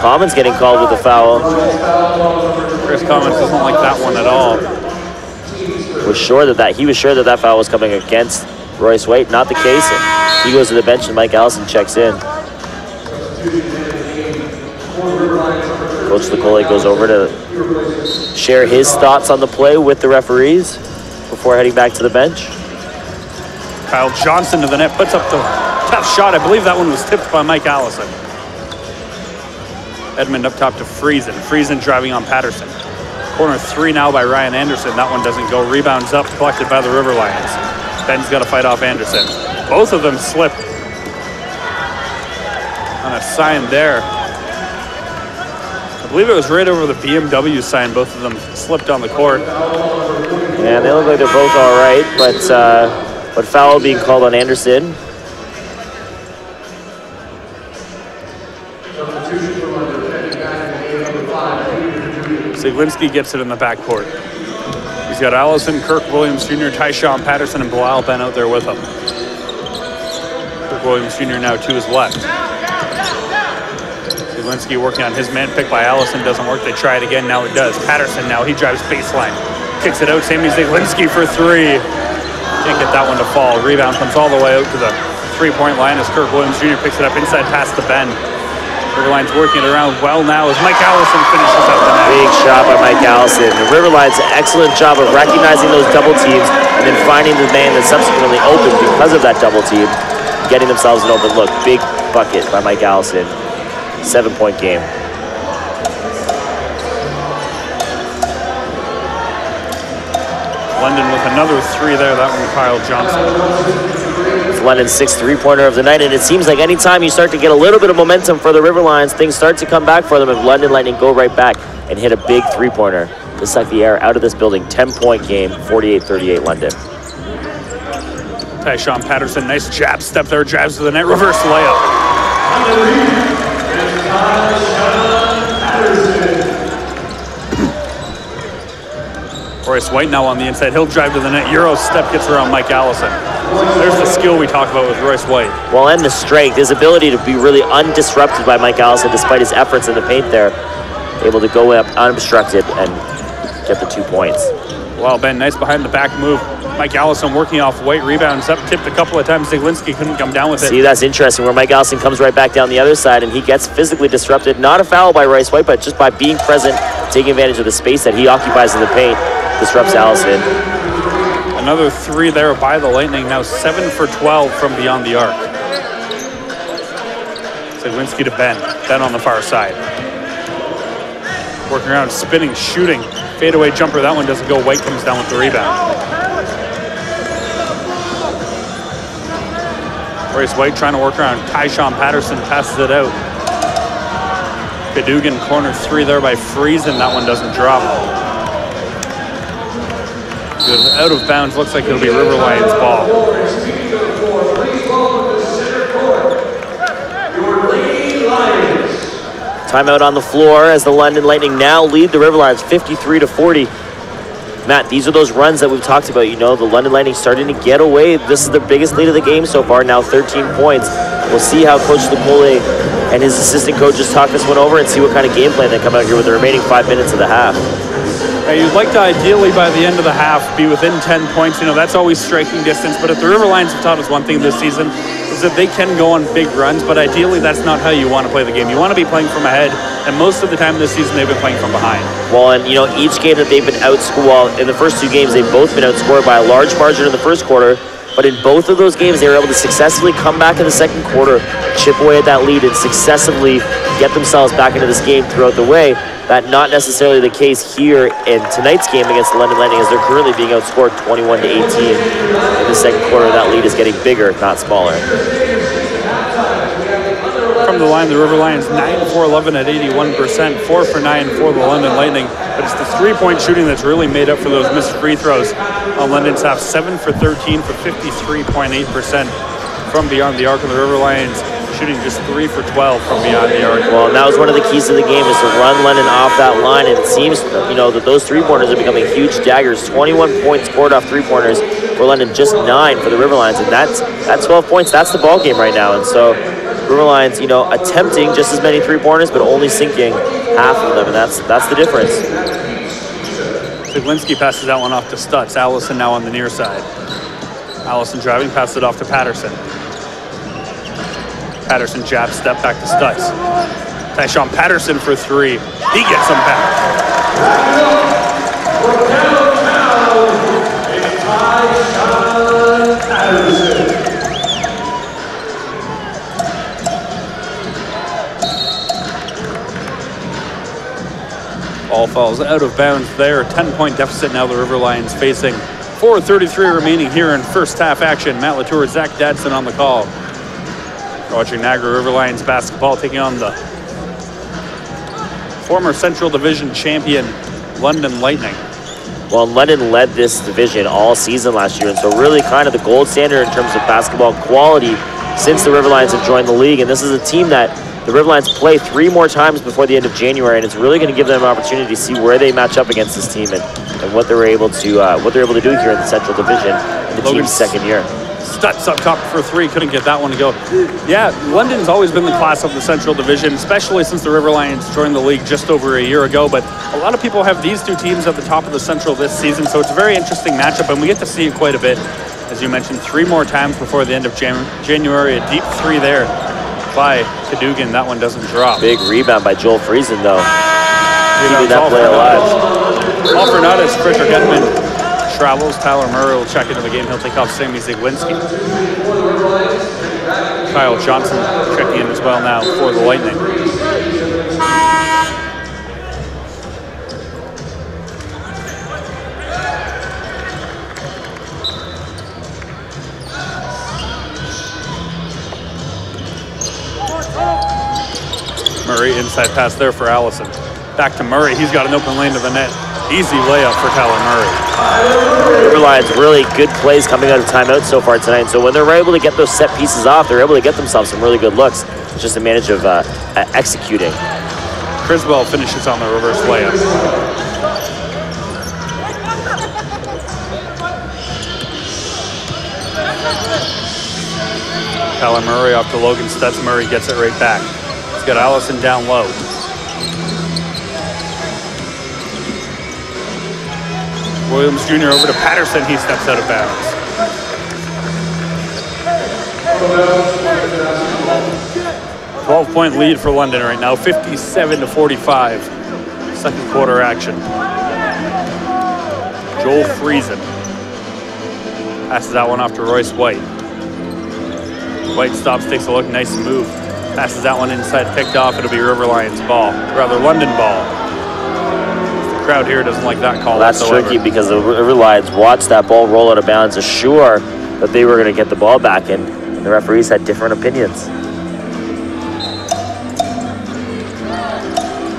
Commons getting called with the foul. Chris Commons doesn't like that one at all. He was sure that foul was coming against Royce White. Not the case. He goes to the bench and Mike Allison checks in. Coach Lecole goes over to share his thoughts on the play with the referees before heading back to the bench. Kyle Johnson to the net, puts up the tough shot. I believe that one was tipped by Mike Allison. Edmund up top to Friesen. Friesen driving on Patterson. Corner 3 now by Ryan Anderson. That one doesn't go. Rebounds up, collected by the River Lions. Ben's got to fight off Anderson. Both of them slip on a sign there. I believe it was right over the BMW sign. Both of them slipped on the court. Yeah, they look like they're both all right, but foul being called on Anderson. Zaglinski gets it in the backcourt. He's got Allison, Kirk Williams Jr., Tyshawn Patterson, and Bilal Ben out there with him. Kirk Williams Jr. now to his left. Zaglinski working on his man pick by Allison. Doesn't work. They try it again. Now it does. Patterson now. He drives baseline. Kicks it out. Sammy Zaglinski for 3. Can't get that one to fall. Rebound comes all the way out to the 3-point line as Kirk Williams Jr. picks it up inside past the Ben. Riverline's working it around well now as Mike Allison finishes up the net. Big shot by Mike Allison. The Riverline's an excellent job of recognizing those double teams and then finding the man that subsequently opened because of that double team, getting themselves an open look. Big bucket by Mike Allison. 7-point game. London with another three there, that one Kyle Johnson. It's London's 6th three-pointer of the night, and it seems like anytime you start to get a little bit of momentum for the Riverlions, things start to come back for them, and London Lightning go right back and hit a big three-pointer to suck the air out of this building. 10-point game, 48-38 London. Tyshawn Patterson, nice jab step there, jabs to the net, reverse layup. Royce White now on the inside. He'll drive to the net. Euro step gets around Mike Allison. There's the skill we talk about with Royce White. Well, and the strength, his ability to be really undisrupted by Mike Allison despite his efforts in the paint there. Able to go up unobstructed and get the 2 points. Well, Ben, nice behind the back move. Mike Allison working off White, rebounds up, tipped a couple of times. Zaglinski couldn't come down with it. See, that's interesting where Mike Allison comes right back down the other side and he gets physically disrupted. Not a foul by Royce White, but just by being present, taking advantage of the space that he occupies in the paint, disrupts Allison. Another three there by the Lightning, now 7 for 12 from beyond the arc. Zaglinski to Ben. Ben on the far side. Working around, spinning, shooting. Fadeaway jumper, that one doesn't go. White comes down with the rebound. Royce White trying to work around. Tyshawn Patterson passes it out. Cadogan corner three there by Friesen. That one doesn't drop. Good. Out of bounds. Looks like it'll be Riverlions ball. Timeout on the floor as the London Lightning now lead the Riverlions 53-40. Matt, these are those runs that we've talked about. You know, the London Lightning starting to get away. This is their biggest lead of the game so far, now 13 points. We'll see how Coach Lepole and his assistant coaches talk this one over and see what kind of game plan they come out here with the remaining 5 minutes of the half. You'd like to ideally by the end of the half be within 10 points. You know, that's always striking distance. But if the Riverlions have taught us one thing this season, is that they can go on big runs, but ideally that's not how you want to play the game. You want to be playing from ahead, and most of the time this season they've been playing from behind. Well, and you know, each game that they've been outscored, well, in the first two games, they've both been outscored by a large margin in the first quarter, but in both of those games, they were able to successfully come back in the second quarter, chip away at that lead, and successively get themselves back into this game throughout the way. That not necessarily the case here in tonight's game against the London Lightning, as they're currently being outscored 21-18 in the second quarter. That lead is getting bigger, not smaller. From the line, the Riverlions 9 for 11 at 81%, 4 for 9 for the London Lightning. But it's the three-point shooting that's really made up for those missed free throws. On London's half, 7 for 13 for 53.8% from beyond the arc of the Riverlions, shooting just 3 for 12 from beyond the arc. Well, and that was one of the keys to the game, is to run London off that line. And it seems, you know, that those three-pointers are becoming huge daggers. 21 points scored off three-pointers for London, just 9 for the Riverlions. And that's 12 points. That's the ball game right now. And so Riverlions, you know, attempting just as many three-pointers, but only sinking half of them. And that's the difference. Zaglinski passes that one off to Stutz. Allison now on the near side. Allison driving, passes it off to Patterson. Patterson jab step back to Stutz. Tyshawn Patterson for three. He gets him back. Ball falls out of bounds there. 10-point deficit now the Riverlions facing. 4:33 remaining here in first half action. Matt Latour, Zach Dadson on the call. Watching Niagara Riverlions basketball taking on the former Central Division champion London Lightning. Well, London led this division all season last year, and so really kind of the gold standard in terms of basketball quality since the Riverlions have joined the league. And this is a team that the Riverlions play 3 more times before the end of January, and it's really going to give them an opportunity to see where they match up against this team and what they're able to do here in the Central Division in the team's second year. Stutz up top for three, couldn't get that one to go. Yeah, London's always been the class of the Central Division, especially since the Riverlions joined the league just over a year ago. But a lot of people have these two teams at the top of the Central this season, so it's a very interesting matchup, and we get to see it quite a bit. As you mentioned, 3 more times before the end of January, a deep 3 there. by Cadogan. That one doesn't drop. Big rebound by Joel Friesen, though. Keeping that all play alive. All for naught as Frederick Edmond travels. Tyler Murray will check into the game. He'll take off Sammy Zagwinski. Kyle Johnson checking in as well now for the Lightning. Murray, inside pass there for Allison. Back to Murray. He's got an open lane to the net. Easy layup for Tyler Murray. River Lions really good plays coming out of timeout so far tonight. So when they're able to get those set pieces off, they're able to get themselves some really good looks. It's just a manage of executing. Criswell finishes on the reverse layup. Tyler Murray off to Logan Stutz. Murray gets it right back. He's got Allison down low. Williams Jr. over to Patterson. He steps out of bounds. A 12-point lead for London right now, 57-45. Second quarter action. Joel Friesen passes that one off to Royce White. White stops, takes a look, nice move. Passes that one inside, picked off. It'll be River Lions ball, rather London ball. The crowd here doesn't like that call. That's tricky because the River Lions watched that ball roll out of bounds, assure that they were going to get the ball back, and the referees had different opinions.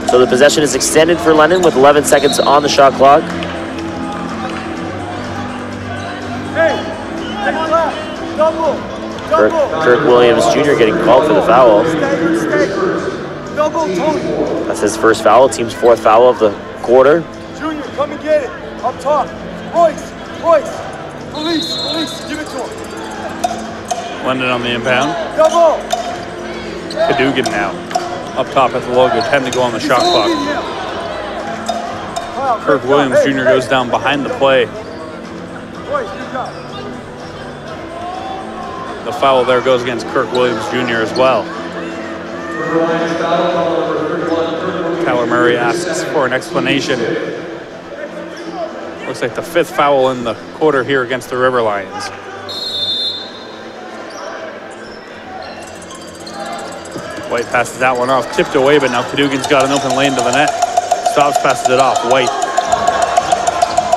So the possession is extended for London with 11 seconds on the shot clock. Kirk Williams Jr. getting called for the foul. That's his first foul, team's fourth foul of the quarter. Junior, come and get it. Up top. Royce, police, give it to him. London on the inbound. Double. Cadogan now. Up top at the logo, 10 to go on the shot clock. Kirk Williams Jr. goes down behind the play. The foul there goes against Kirk Williams Jr. as well. Tyler Murray asks for an explanation. Looks like the fifth foul in the quarter here against the River Lions. White passes that one off, tipped away, but now Cadogan's got an open lane to the net. Stops, passes it off. White.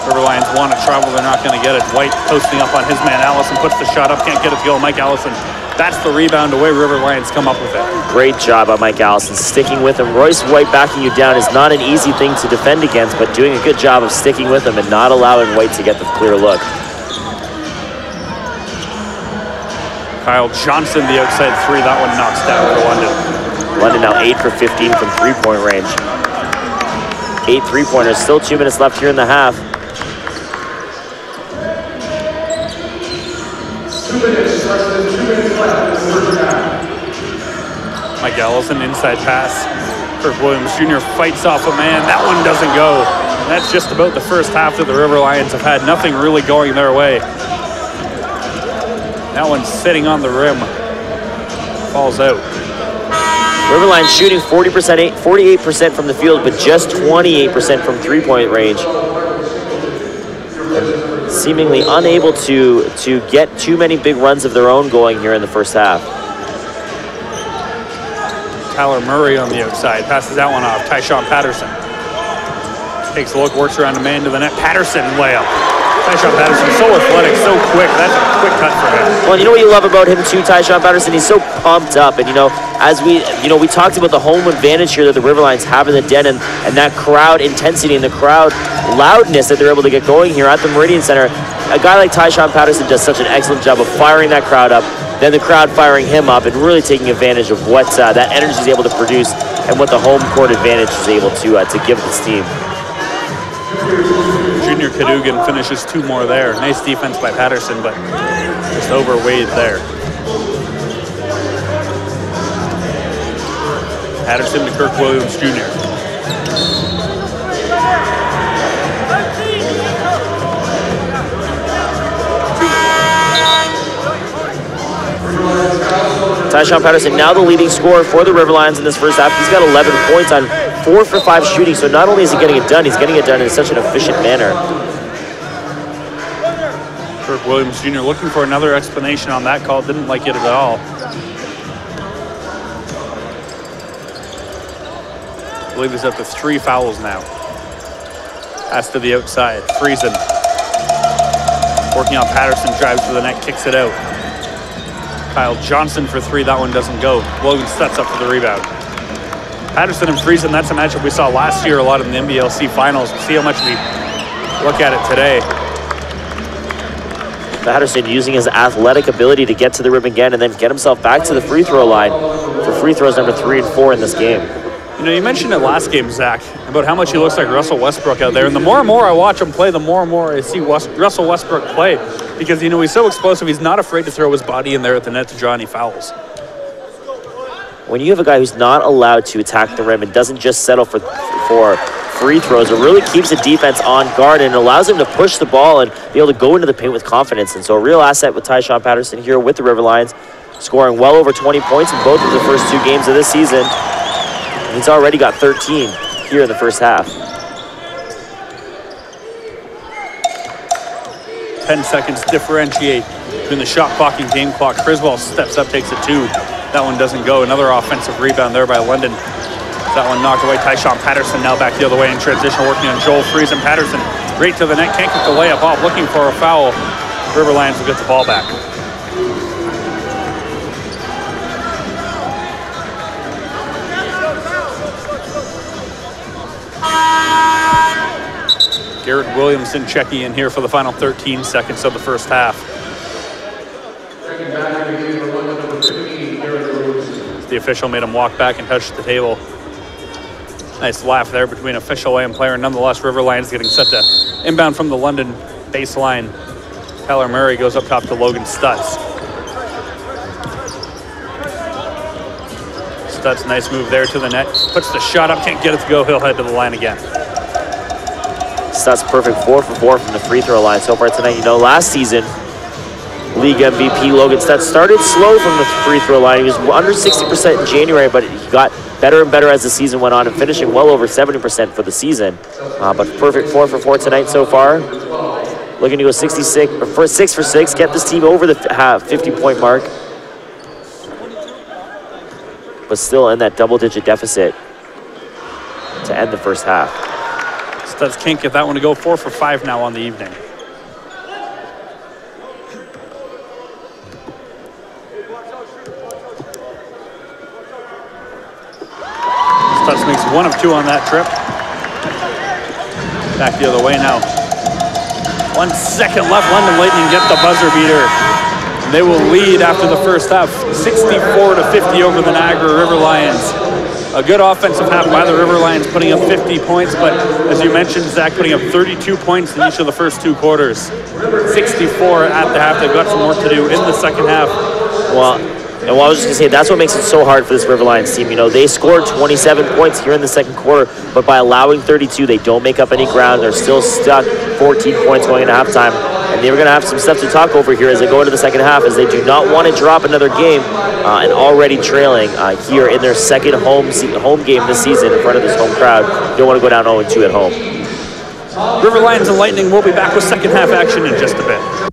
River Lions want to travel, they're not going to get it. White posting up on his man. Allison puts the shot up, can't get it to go. Mike Allison, that's the rebound away. River Lions come up with it. Great job by Mike Allison, sticking with him. Royce White backing you down is not an easy thing to defend against, but doing a good job of sticking with him and not allowing White to get the clear look. Kyle Johnson, the outside three, that one knocks down for London. London now 8 for 15 from three-point range. 8 three-pointers, still 2 minutes left here in the half. Mike Allison, inside pass. Kirk Williams Jr. fights off a man. That one doesn't go. And that's just about the first half that the River Lions have had. Nothing really going their way. That one's sitting on the rim. Falls out. River Lions shooting 48% from the field, but just 28% from three-point range. And seemingly unable to get too many big runs of their own going here in the first half. Tyler Murray on the outside, passes that one off. Tyshawn Patterson takes a look, works around a man to the net. Patterson layup. Tyshawn Patterson, so athletic, so quick. That's a quick cut for him. Well, you know what you love about him too, Tyshawn Patterson? He's so pumped up, and as we talked about the home advantage here that the River Lions have in the den, and that crowd intensity and the crowd loudness that they're able to get going here at the Meridian Center. A guy like Tyshawn Patterson does such an excellent job of firing that crowd up, then the crowd firing him up, and really taking advantage of what that energy is able to produce and what the home court advantage is able to give this team. Junior Cadogan finishes 2 more there. Nice defense by Patterson, but just overweighted there. Patterson to Kirk Williams Jr. Tyshawn Patterson, now the leading scorer for the River Lions in this first half. He's got 11 points on 4 for 5 shooting, so not only is he getting it done, he's getting it done in such an efficient manner. Kirk Williams Jr. looking for another explanation on that call. Didn't like it at all. I believe he's up to 3 fouls now. Pass to the outside. Friesen working on Patterson, drives to the net, kicks it out. Kyle Johnson for 3. That one doesn't go. Logan Stutz up for the rebound. Patterson and Friesen, that's a matchup we saw last year a lot in the NBLC finals. We'll see how much we look at it today. Patterson using his athletic ability to get to the rim again and then get himself back to the free throw line for free throws number 3 and 4 in this game. You know, you mentioned it last game, Zach, about how much he looks like Russell Westbrook out there. And the more and more I watch him play, the more and more I see Russell Westbrook play. Because, you know, he's so explosive, he's not afraid to throw his body in there at the net to draw any fouls. When you have a guy who's not allowed to attack the rim and doesn't just settle for free throws, it really keeps the defense on guard and allows him to push the ball and be able to go into the paint with confidence. And so a real asset with Tyshawn Patterson here with the River Lions, scoring well over 20 points in both of the first 2 games of this season. And he's already got 13 here in the first half. 10 seconds differentiate between the shot clock and game clock. Criswell steps up, takes a 2. That one doesn't go. Another offensive rebound there by London. That one knocked away. Tyshawn Patterson now back the other way in transition, working on Joel Friesen. Patterson right to the net, can't get the layup off, looking for a foul. River Lions will get the ball back. Garrett Williamson checking in here for the final 13 seconds of the first half. The official made him walk back and touch the table. Nice laugh there between official and player. Nonetheless, River Lions getting set to inbound from the London baseline. Tyler Murray goes up top to Logan Stutz. Stutz, nice move there to the net. Puts the shot up, can't get it to go. He'll head to the line again. Stutz perfect 4 for 4 from the free throw line so far tonight. You know, last season, league MVP Logan Stutz started slow from the free throw line. He was under 60% in January, but he got better and better as the season went on and finishing well over 70% for the season. But perfect 4 for 4 tonight so far. Looking to go 66 or 6 for 6, get this team over the 50-point mark. But still in that double-digit deficit to end the first half. Stutz can't get that one to go. 4 for 5 now on the evening. Stutz makes 1 of 2 on that trip. Back the other way now. 1 second left. London Lightning get the buzzer beater. And they will lead after the first half, 64-50 over the Niagara River Lions. A good offensive half by the River Lions, putting up 50 points, but as you mentioned, Zach, putting up 32 points in each of the first 2 quarters. 64 at the half. They've got some work to do in the second half. Well, and what I was just going to say, that's what makes it so hard for this River Lions team. You know, they scored 27 points here in the second quarter, but by allowing 32, they don't make up any ground. They're still stuck 14 points going into halftime. And they're going to have some stuff to talk over here as they go into the second half, as they do not want to drop another game and already trailing here in their second home game this season in front of this home crowd. Don't want to go down 0-2 at home. River Lions and Lightning will be back with second half action in just a bit.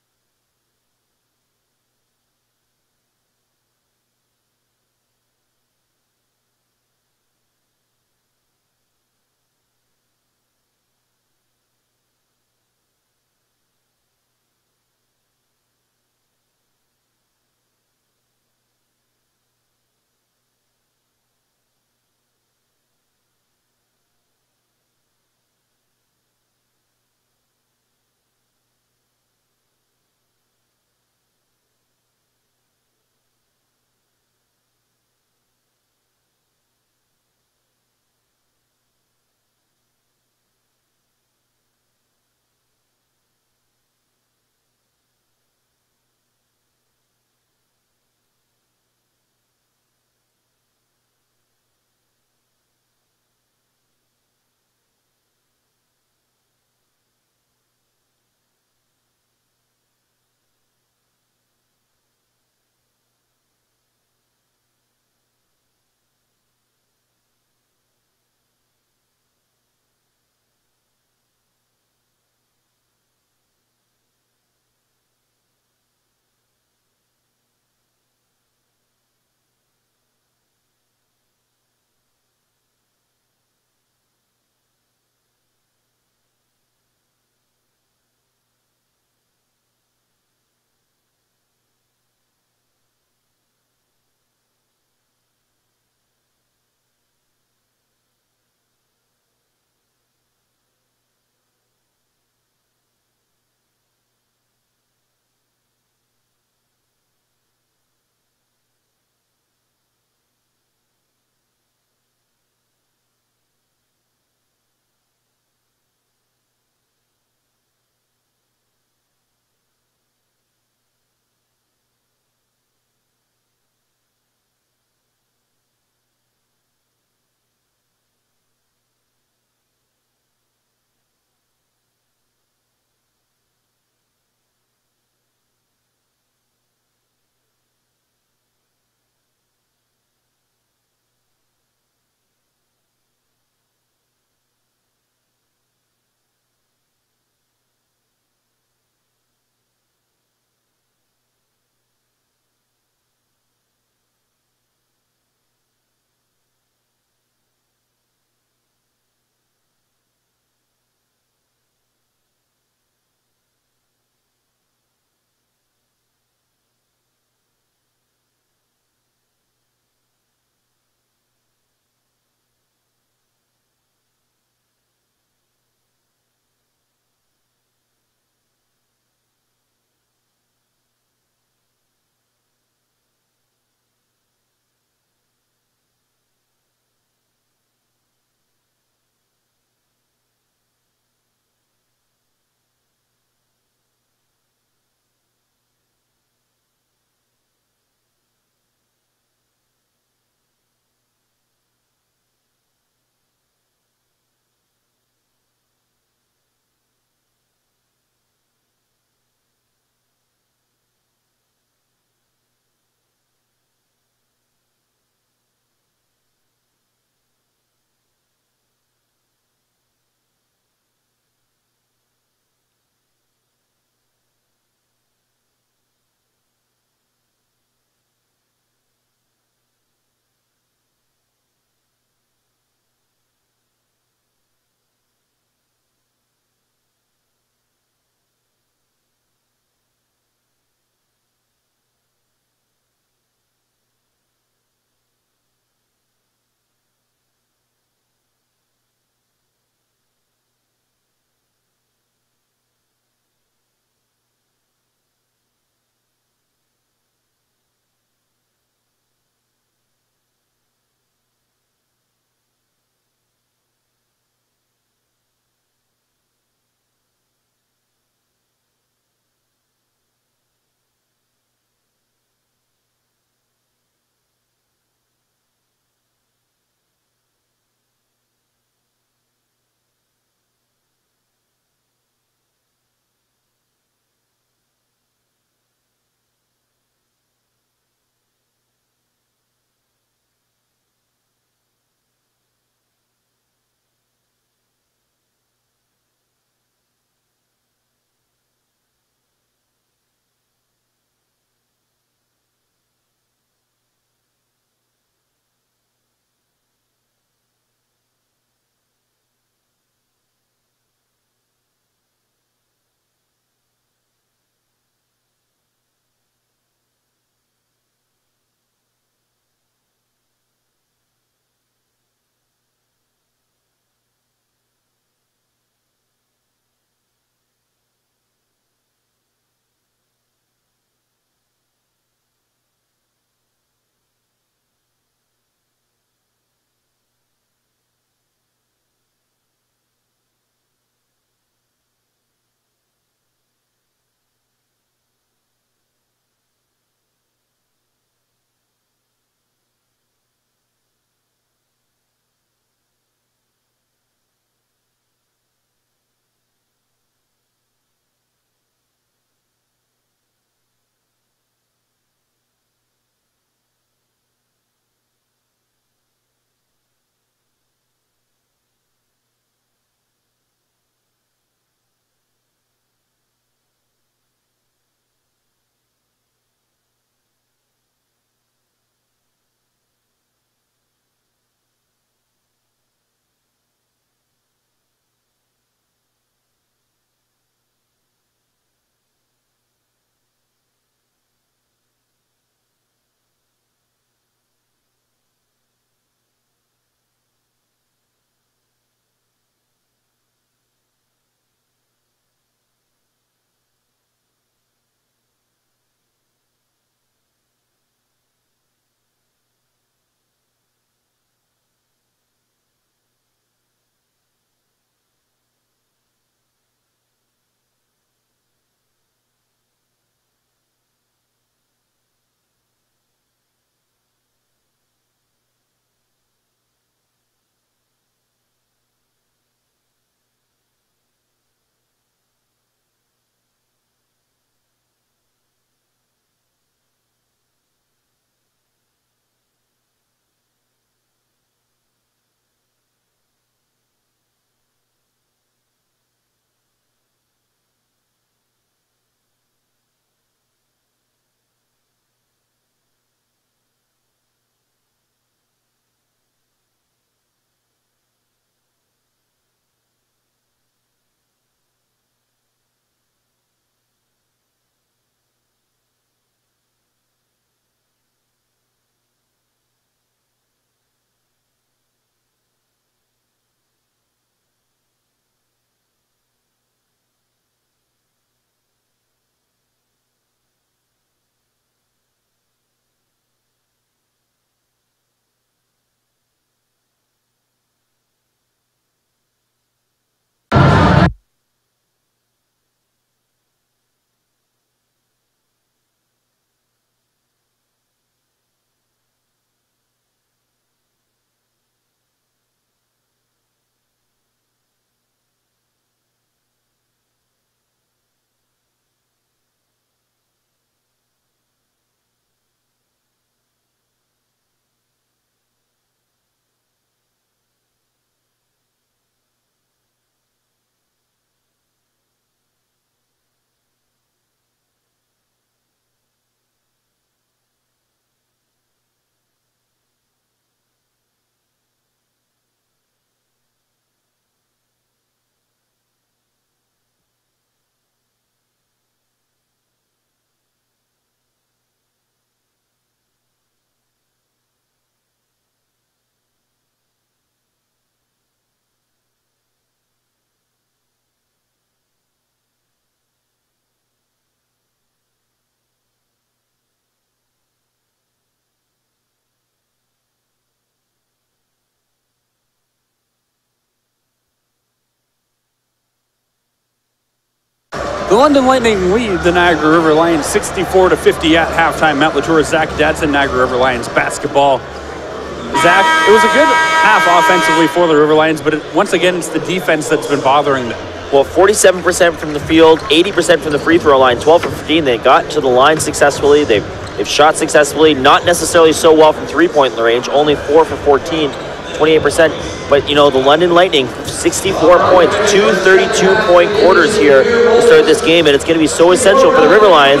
The London Lightning lead the Niagara River Lions 64-50 at halftime. Matt Latour, Zach Dadson, Niagara River Lions basketball. Zach, it was a good half offensively for the River Lions, but once again, it's the defense that's been bothering them. Well, 47% from the field, 80% from the free throw line, 12 for 15. They got to the line successfully. They've shot successfully, not necessarily so well from three-point range, only 4 for 14, 28%. But, you know, the London Lightning, 64 points, 2 32-point quarters here to start this game, and it's going to be so essential for the River Lions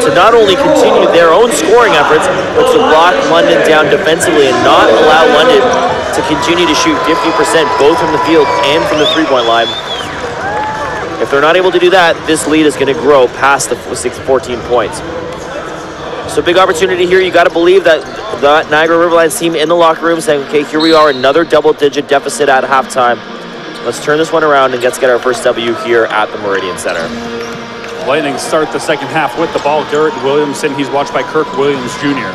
to not only continue their own scoring efforts, but to lock London down defensively and not allow London to continue to shoot 50% both from the field and from the three-point line. If they're not able to do that, this lead is going to grow past the 14 points. So big opportunity here. You got to believe that the Niagara River Lions team in the locker room saying, okay, here we are, another double-digit deficit at halftime. Let's turn this one around and let's get our first W here at the Meridian Center. Lightning start the second half with the ball. Garrett Williamson, he's watched by Kirk Williams Jr.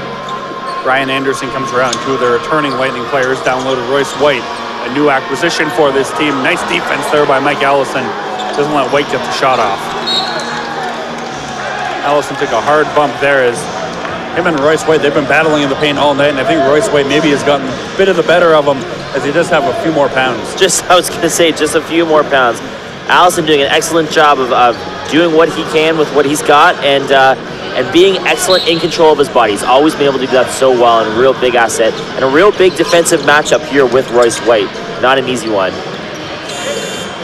Ryan Anderson comes around. Two of the returning Lightning players downloaded Royce White, a new acquisition for this team. Nice defense there by Mike Allison. Doesn't let White get the shot off. Allison took a hard bump there as him and Royce White, they've been battling in the paint all night, and I think Royce White maybe has gotten a bit of the better of him as he does have a few more pounds. I was going to say, just a few more pounds. Allison doing an excellent job of doing what he can with what he's got and being excellent in control of his body. He's always been able to do that so well, and a real big asset and a real big defensive matchup here with Royce White. Not an easy one.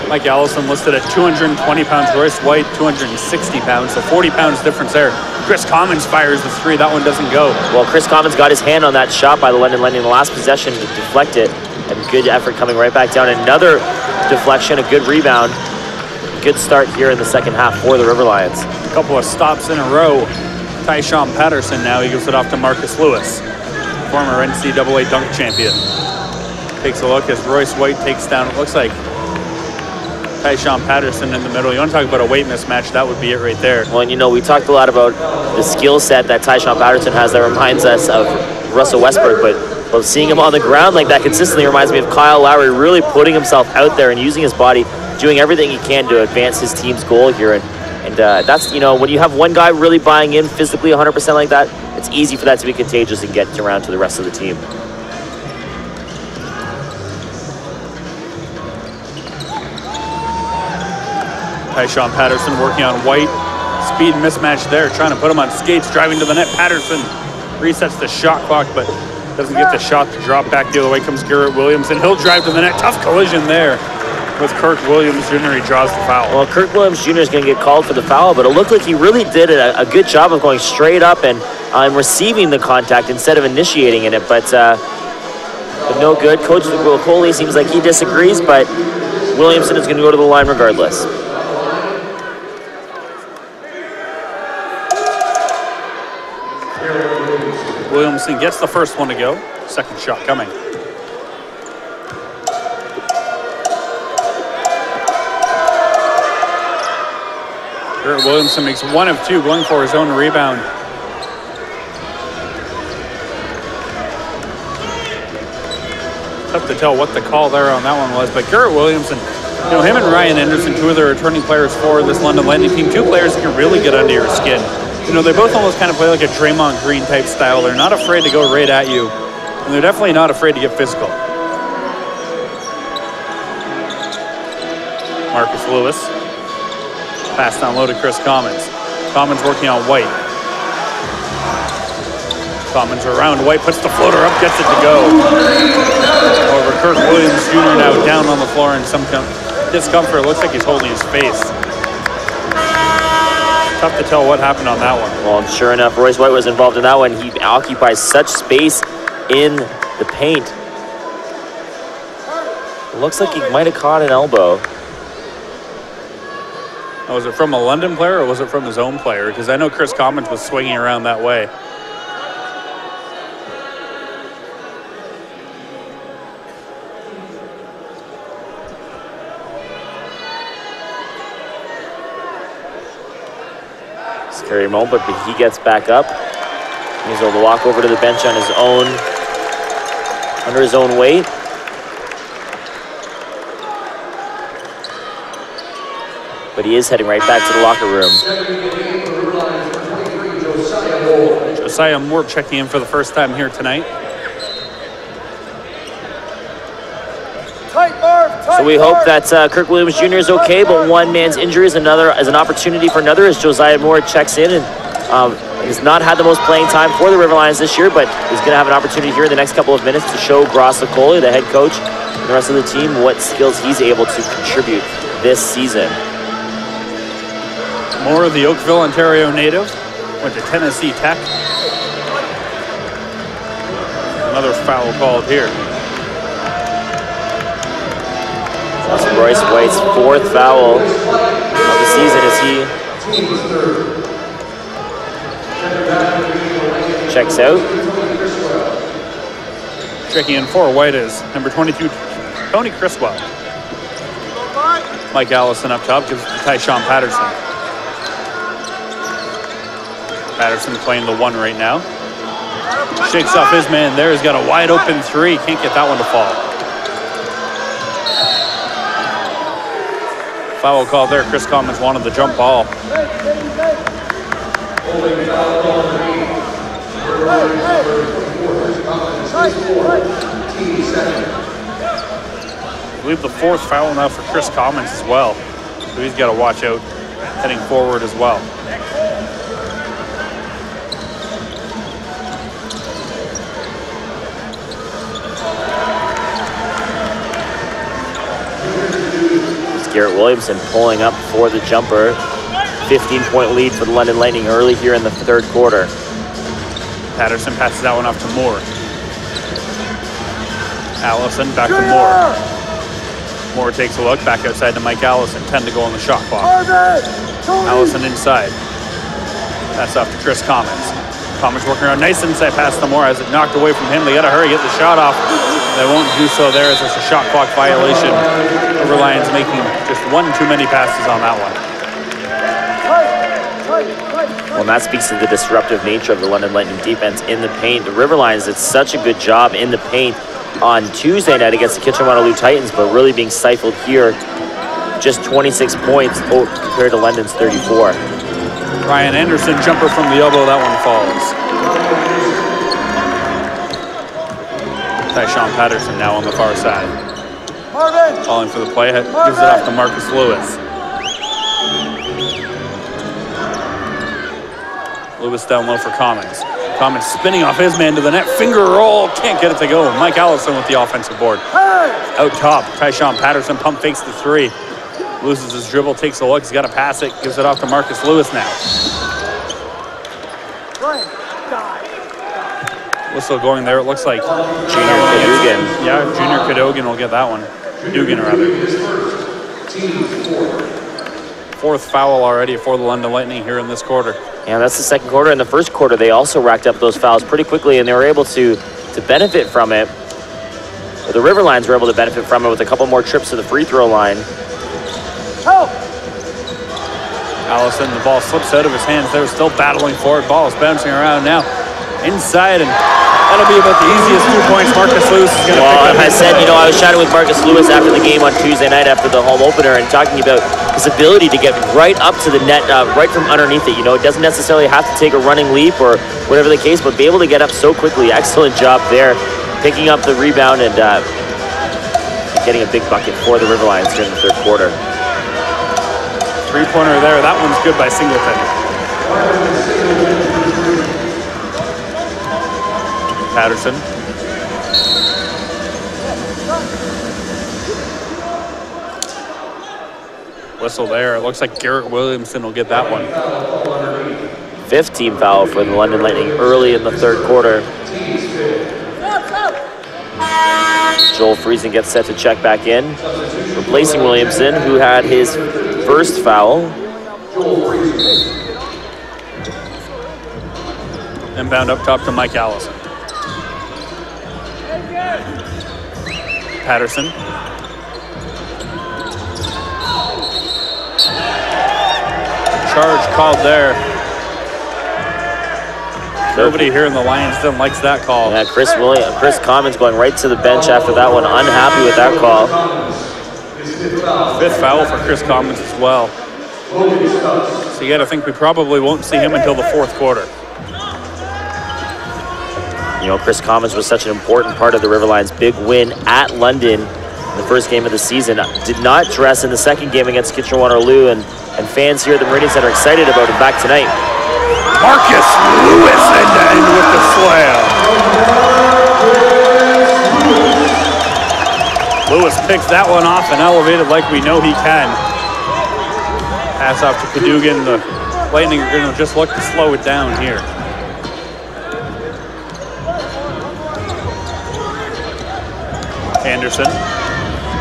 Mike Allison listed at 220 pounds, Royce White 260 pounds, so 40 pounds difference there. Chris Commons fires the three, that one doesn't go. Well, Chris Commons got his hand on that shot by the London Lightning in the last possession to deflect it, and good effort coming right back down. Another deflection, a good rebound. Good start here in the second half for the River Lions. A couple of stops in a row. Tyshawn Patterson now, he gives it off to Marcus Lewis, former NCAA dunk champion. Takes a look as Royce White takes down, it looks like Tyshawn Patterson in the middle. You want to talk about a weight mismatch, that would be it right there. Well, and you know, we talked a lot about the skill set that Tyshawn Patterson has that reminds us of Russell Westbrook, but seeing him on the ground like that consistently reminds me of Kyle Lowry, really putting himself out there and using his body, doing everything he can to advance his team's goal here. And that's, you know, when you have one guy really buying in physically 100% like that, it's easy for that to be contagious and get around to the rest of the team. Tyshawn Patterson working on White. Speed mismatch there, trying to put him on skates, driving to the net. Patterson resets the shot clock, but doesn't get the shot to drop back the other way. Comes Garrett Williamson. He'll drive to the net. Tough collision there with Kirk Williams Jr. He draws the foul. Well, Kirk Williams Jr. is going to get called for the foul, but it looked like he really did a good job of going straight up and receiving the contact instead of initiating it. But no good. Coach Coley seems like he disagrees, but Williamson is going to go to the line regardless. Williamson gets the first one to go. Second shot coming. Garrett Williamson makes one of two, going for his own rebound. Tough to tell what the call there on that one was, but Garrett Williamson, you know, him and Ryan Anderson, two of the returning players for this London Lightning team, two players that can really get under your skin. You know, they both almost kind of play like a Draymond Green type style. They're not afraid to go right at you, and they're definitely not afraid to get physical. Marcus Lewis. Pass down low to Chris Commons. Commons working on White. Commons around White, puts the floater up, gets it to go. However, Kirk Williams Jr. now down on the floor in some discomfort. It looks like he's holding his face. Tough to tell what happened on that one. Well, sure enough, Royce White was involved in that one. He occupies such space in the paint. It looks like he might have caught an elbow. Oh, was it from a London player or was it from his own player? Because I know Chris Commons was swinging around that way. Scary moment, but he gets back up. He's able to walk over to the bench on his own, under his own weight. but he is heading right back to the locker room. Josiah Moore checking in for the first time here tonight. So we hope that Kirk Williams Jr. is okay, but one man's injury is an opportunity for another as Josiah Moore checks in and has not had the most playing time for the River Lions this year, but he's going to have an opportunity here in the next couple of minutes to show Grosicoli, the head coach, and the rest of the team what skills he's able to contribute this season. Moore, the Oakville, Ontario native, went to Tennessee Tech. Another foul called here. That's Royce White's 4th foul of the season as he checks out. Checking in for White is number 22, Tony Criswell. Mike Allison up top gives it to Tyshawn Patterson. Patterson playing the 1 right now. Shakes off his man there. He's got a wide open 3. Can't get that one to fall. Foul call there. Chris Commons wanted the jump ball. I believe the 4th foul now for Chris Commons as well. So he's got to watch out heading forward as well. Garrett Williamson pulling up for the jumper. 15-point lead for the London Lightning early here in the 3rd quarter. Patterson passes that one off to Moore. Allison back to Moore. Moore takes a look, back outside to Mike Allison. 10 to go on the shot clock. Allison inside. Pass off to Chris Commons. Commons working around nice inside pass to Moore. As it knocked away from him, they got to hurry, get the shot off. They won't do so there as there's a shot clock violation. River Lions making just 1 too many passes on that one. Well, and that speaks to the disruptive nature of the London Lightning defense in the paint. The River Lions did such a good job in the paint on Tuesday night against the Kitchener-Waterloo Titans, but really being stifled here. Just 26 points compared to London's 34. Ryan Anderson, jumper from the elbow, that one falls. Tyshawn Patterson now on the far side. Calling for the play, gives it off to Marcus Lewis. Lewis down low for Commons. Commons spinning off his man to the net. Finger roll, can't get it to go. Mike Allison with the offensive board. Out top, Tyshawn Patterson pump fakes the 3. Loses his dribble, takes a look, he's got to pass it, gives it off to Marcus Lewis now. Whistle going there, it looks like Junior Cadogan. Yeah, Junior Cadogan will get that one. Dugan, rather. 4th foul already for the London Lightning here in this quarter. Yeah, that's the 2nd quarter. In the 1st quarter, they also racked up those fouls pretty quickly, and they were able to benefit from it. But the River Lions were able to benefit from it with a couple more trips to the free throw line. Allison, the ball slips out of his hands. They're still battling for it. Ball is bouncing around now. Inside, and that'll be about the easiest 2 points Marcus Lewis is going to pick up. I said, you know, I was chatting with Marcus Lewis after the game on Tuesday night after the home opener and talking about his ability to get right up to the net, right from underneath it. You know, it doesn't necessarily have to take a running leap or whatever the case, but be able to get up so quickly. Excellent job there, picking up the rebound and getting a big bucket for the River Lions here in the 3rd quarter. 3-pointer there. That one's good by Singleton. Patterson. Whistle there. It looks like Garrett Williamson will get that one. 5th team foul for the London Lightning early in the 3rd quarter. Joel Friesen gets set to check back in, replacing Williamson, who had his 1st foul. Inbound up top to Mike Allison. Patterson. Charge called there. Nobody here in the Lions Den likes that call. Yeah, Chris Commons going right to the bench after that one, unhappy with that call. 5th foul for Chris Commons as well. So you got to think we probably won't see him until the fourth quarter. You know, Chris Commons was such an important part of the River Lions' big win at London in the first game of the season. Did not dress in the second game against Kitchener-Waterloo, and fans here at the Meridian Center are excited about him back tonight. Marcus Lewis end-to-end with the slam. Lewis picks that one off and elevated like we know he can. Pass off to Cadogan. The Lightning are going to just look to slow it down here. Anderson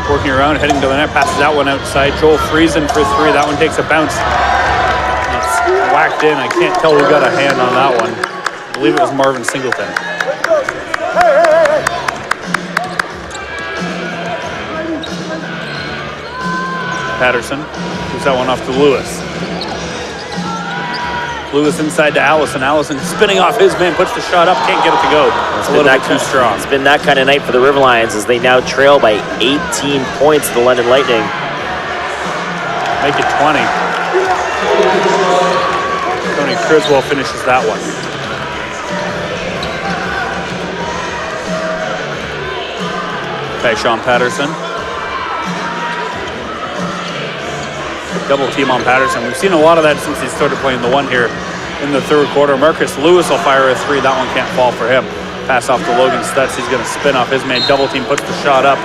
working around, heading to the net, passes that one outside. Joel Friesen for three. That one takes a bounce. It's whacked in. I can't tell who got a hand on that one. I believe it was Marvin Singleton. Patterson moves that one off to Lewis. Lewis inside to Allison. Allison spinning off his man, puts the shot up, can't get it to go. It's a little bit too strong. It's been that kind of night for the River Lions as they now trail by 18 points to the London Lightning. Make it 20. Tony Criswell finishes that one. Okay, Sean Patterson. Double team on Patterson. We've seen a lot of that since he started playing the one here in the third quarter. Marcus Lewis will fire a three. That one can't fall for him. Pass off to Logan Stutz. He's going to spin off his man. Double team, puts the shot up.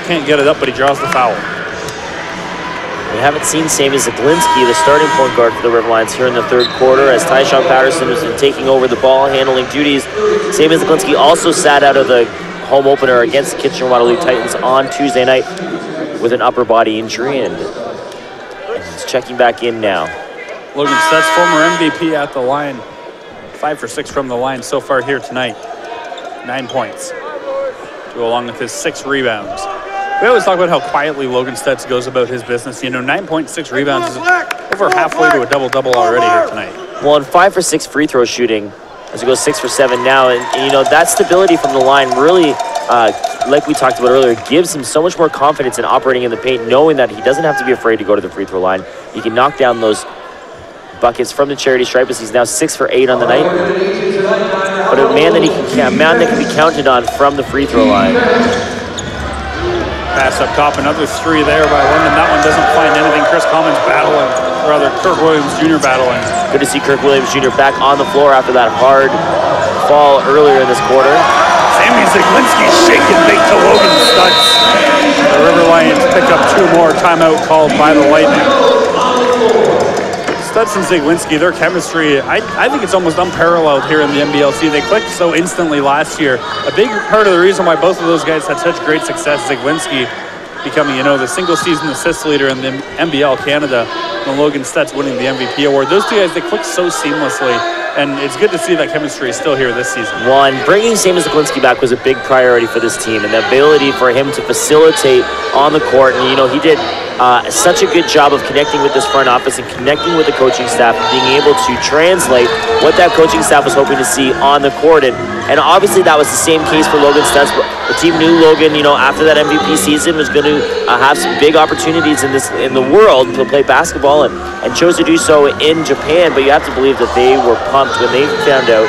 Can't get it up, but he draws the foul. We haven't seen Sammy Zaglinski, the starting point guard for the River Lions, here in the third quarter, as Tyshawn Patterson has been taking over the ball handling duties. Sammy Zaglinski also sat out of the home opener against the Kitchener-Waterloo Titans on Tuesday night with an upper body injury, and he's checking back in now. Logan Stutz, former MVP at the line. 5 for 6 from the line so far here tonight. 9 points. To go along with his 6 rebounds. We always talk about how quietly Logan Stutz goes about his business. You know, 9.6 rebounds is over halfway to a double-double already here tonight. Well, and 5 for 6 free throw shooting as he goes 6 for 7 now. And you know, that stability from the line really, like we talked about earlier, gives him so much more confidence in operating in the paint, knowing that he doesn't have to be afraid to go to the free throw line. He can knock down those buckets from the charity stripe as he's now 6 for 8 on the night. But a man that can be counted on from the free throw line. Pass up top, another three there by London. That one doesn't find anything. Chris Commons battling, or rather Kirk Williams Jr. battling. Good to see Kirk Williams Jr. back on the floor after that hard fall earlier in this quarter. Sammy Zaglinski shaking big to Logan Stutz. The River Lions pick up 2 more. Timeout called by the Lightning. Stutz and Zaglinski, their chemistry, I think it's almost unparalleled here in the NBLC. They clicked so instantly last year. A big part of the reason why both of those guys had such great success, Zaglinski becoming, you know, the single season assist leader in the NBL Canada, and Logan Stutz winning the MVP award. Those two guys, they clicked so seamlessly, and it's good to see that chemistry is still here this season. One, bringing Sammy Zaglinski back was a big priority for this team, and the ability for him to facilitate on the court, and you know, he did such a good job of connecting with this front office and connecting with the coaching staff, and being able to translate what that coaching staff was hoping to see on the court. And obviously that was the same case for Logan Stutz. The team knew Logan, you know, after that MVP season was going to have some big opportunities in the world to play basketball, and chose to do so in Japan. But you have to believe that they were pumped when they found out,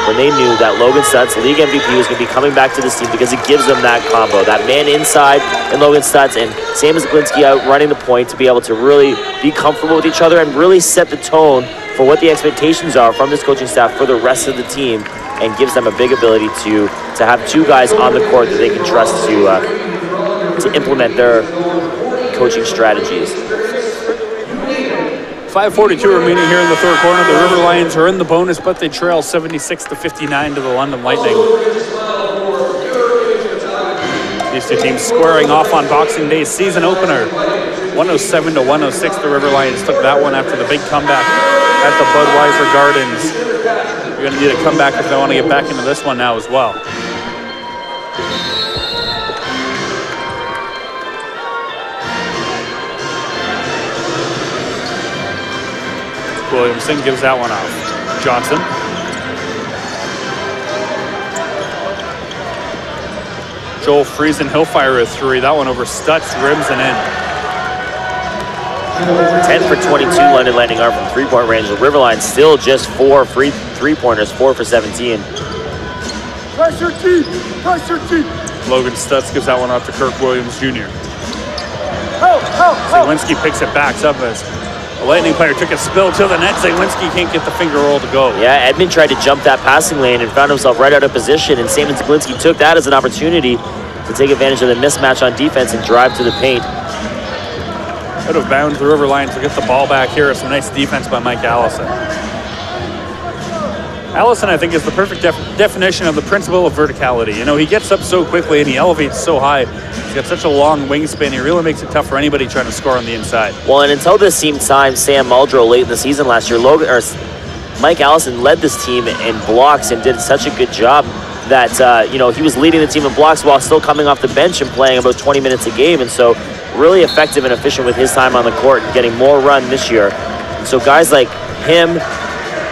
when they knew that Logan Stutz, the league MVP, was going to be coming back to this team, because it gives them that combo, that man inside and Logan Stutz, and Sam Zaglinski out running the point to be able to really be comfortable with each other and really set the tone for what the expectations are from this coaching staff for the rest of the team, and gives them a big ability to have 2 guys on the court that they can trust to implement their coaching strategies. 5:42 remaining here in the third quarter. The River Lions are in the bonus, but they trail 76-59 to the London Lightning. These two teams squaring off on Boxing Day's season opener. 107-106, the River Lions took that one after the big comeback at the Budweiser Gardens. You're going to need a comeback if they want to get back into this one now as well. Williamson gives that one off. Johnson. Joel Friesen, he'll fire a three. That one over Stutz, rims and in. 10 for 22 London Lightning are from three-point range. The River Lions still just 4 free three-pointers, 4 for 17. Pressure deep! Pressure deep! Logan Stutz gives that one off to Kirk Williams Jr. Help! Help! Help! Zaglinski picks it back up as the Lightning player took a spill to the net. Zaglinski can't get the finger roll to go. Yeah, Edmund tried to jump that passing lane and found himself right out of position, and Simon Zaglinski took that as an opportunity to take advantage of the mismatch on defense and drive to the paint. Out of bounds, the River Lions will get the ball back here. Some nice defense by Mike Allison. Allison, I think, is the perfect definition of the principle of verticality. You know, he gets up so quickly and he elevates so high. He's got such a long wingspan. He really makes it tough for anybody trying to score on the inside. Well, and until this seemed time, Sam Muldrow late in the season last year, Mike Allison led this team in blocks and did such a good job that, you know, he was leading the team in blocks while still coming off the bench and playing about 20 minutes a game. And so really effective and efficient with his time on the court and getting more run this year. And so guys like him,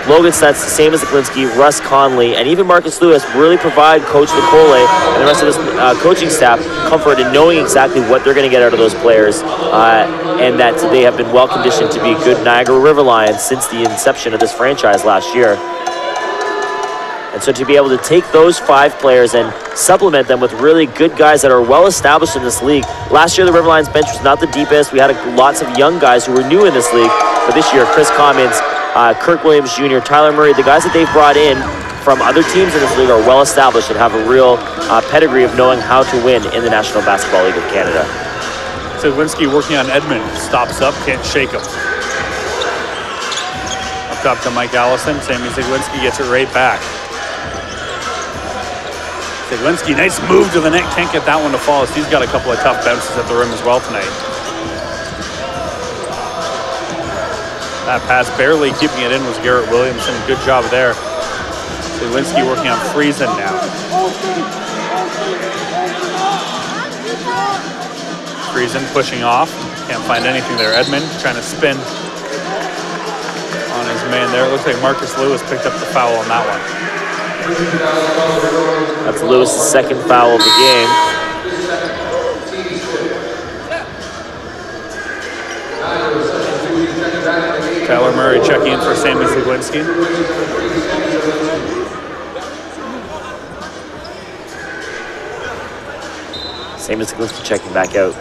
Logan Stutz, same as Zaglinski, Russ Conley, and even Marcus Lewis really provide Coach Nicole and the rest of this coaching staff comfort in knowing exactly what they're going to get out of those players, and that they have been well conditioned to be good Niagara River Lions since the inception of this franchise last year. And so to be able to take those 5 players and supplement them with really good guys that are well established in this league. Last year, the River Lions bench was not the deepest. We had lots of young guys who were new in this league. But this year, Chris Commons, Kirk Williams Jr., Tyler Murray, the guys that they've brought in from other teams in this league are well established and have a real pedigree of knowing how to win in the National Basketball League of Canada. Zaglinski working on Edmund. Stops up, can't shake him. Up top to Mike Allison. Sammy Zaglinski gets it right back. Zaglinski, nice move to the net. Can't get that one to fall as he's got a couple of tough bounces at the rim as well tonight. That pass barely keeping it in was Garrett Williamson. Good job there. Zaglinski working on Friesen now. Friesen pushing off. Can't find anything there. Edmund trying to spin on his man there. It looks like Marcus Lewis picked up the foul on that one. That's Lewis' second foul of the game. Tyler Murray checking in for Sammy Zaglinski. Sammy Zaglinski checking back out.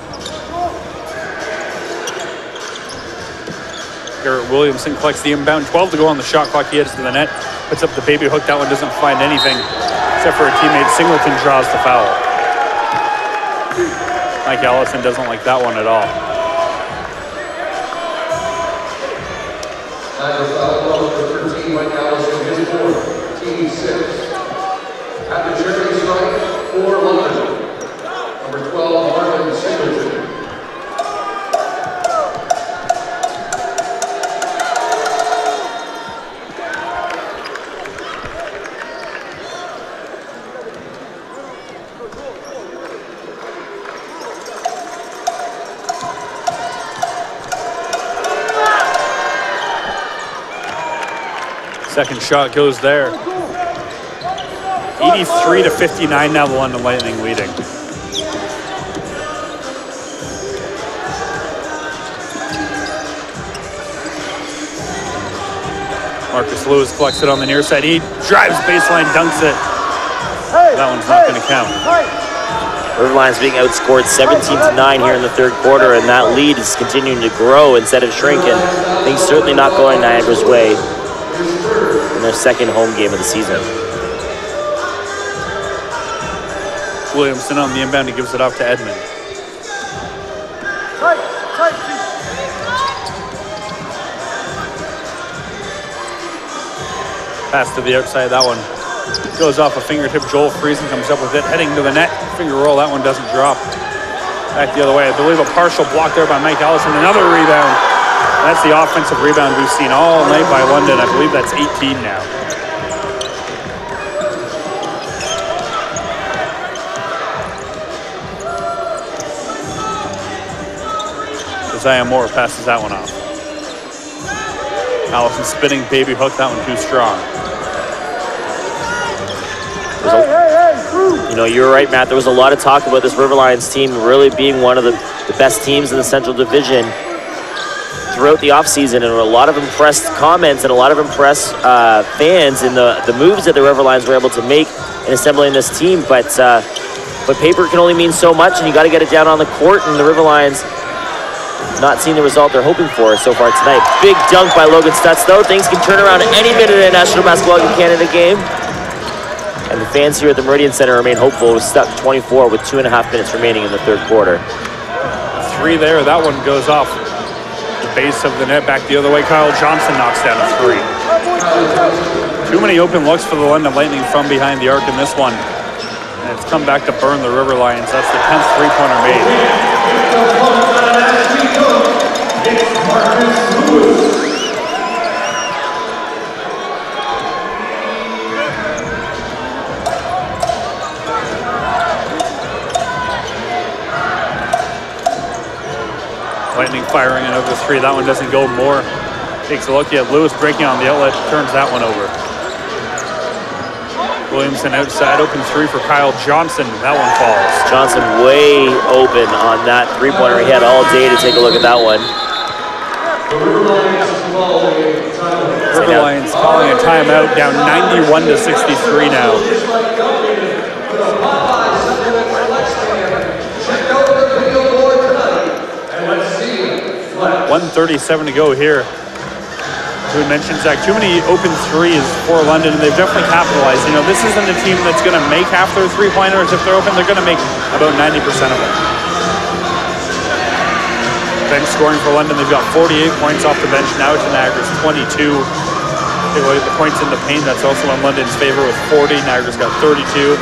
Garrett Williamson collects the inbound. 12 to go on the shot clock. He heads to the net. Puts up the baby hook. That one doesn't find anything except for a teammate. Singleton draws the foul. Mike Allison doesn't like that one at all. Mike Allison, his fourth, team 6. At the charity strike, 4 London. Number 12, Marvin Singleton. Second shot goes there. 83-59 now, the London Lightning leading. Marcus Lewis collects it on the near side. He drives baseline, dunks it. That one's not going to count. River Lions being outscored 17-9 here in the third quarter, and that lead is continuing to grow instead of shrinking. Things certainly not going Niagara's way in their second home game of the season. Williamson on the inbound, he gives it off to Edmund. Pass to the outside, that one goes off a fingertip. Joel Friesen comes up with it, heading to the net. Finger roll, that one doesn't drop. Back the other way, I believe a partial block there by Mike Allison. Another rebound. That's the offensive rebound we've seen all night by London. I believe that's 18 now. Isaiah Moore passes that one off. Allison spinning baby hook, that one too strong. You know, you're right, Matt. There was a lot of talk about this River Lions team really being one of the best teams in the Central Division. throughout the offseason, and a lot of impressed comments and a lot of impressed fans in the moves that the River Lions were able to make in assembling this team. But paper can only mean so much, and you got to get it down on the court, and the River Lions not seeing the result they're hoping for so far tonight. Big dunk by Logan Stutz, though. Things can turn around at any minute in a National Basketball League of Canada game. And the fans here at the Meridian Center remain hopeful with Stuck 24 with 2.5 minutes remaining in the third quarter. Three there. That one goes off the base of the net. Back the other way. Kyle Johnson knocks down a three. Too many open looks for the London Lightning from behind the arc in this one. And it's come back to burn the River Lions. That's the 10th three-pointer made. Lightning firing another three. That one doesn't go. Moore takes a look at Lewis breaking on the outlet, turns that one over. Williamson outside, open three for Kyle Johnson. That one falls. Johnson way open on that three-pointer. He had all day to take a look at that one. River Lions calling a timeout, down 91-63 now. 1:37 to go here. We mentioned, Zach, too many open threes for London, and they've definitely capitalized. You know, this isn't a team that's going to make half their three-pointers. If they're open, they're going to make about 90% of them. Bench scoring for London, they've got 48 points off the bench. Now to Niagara's 22. Take a look at the points in the paint. That's also in London's favor with 40. Niagara's got 32.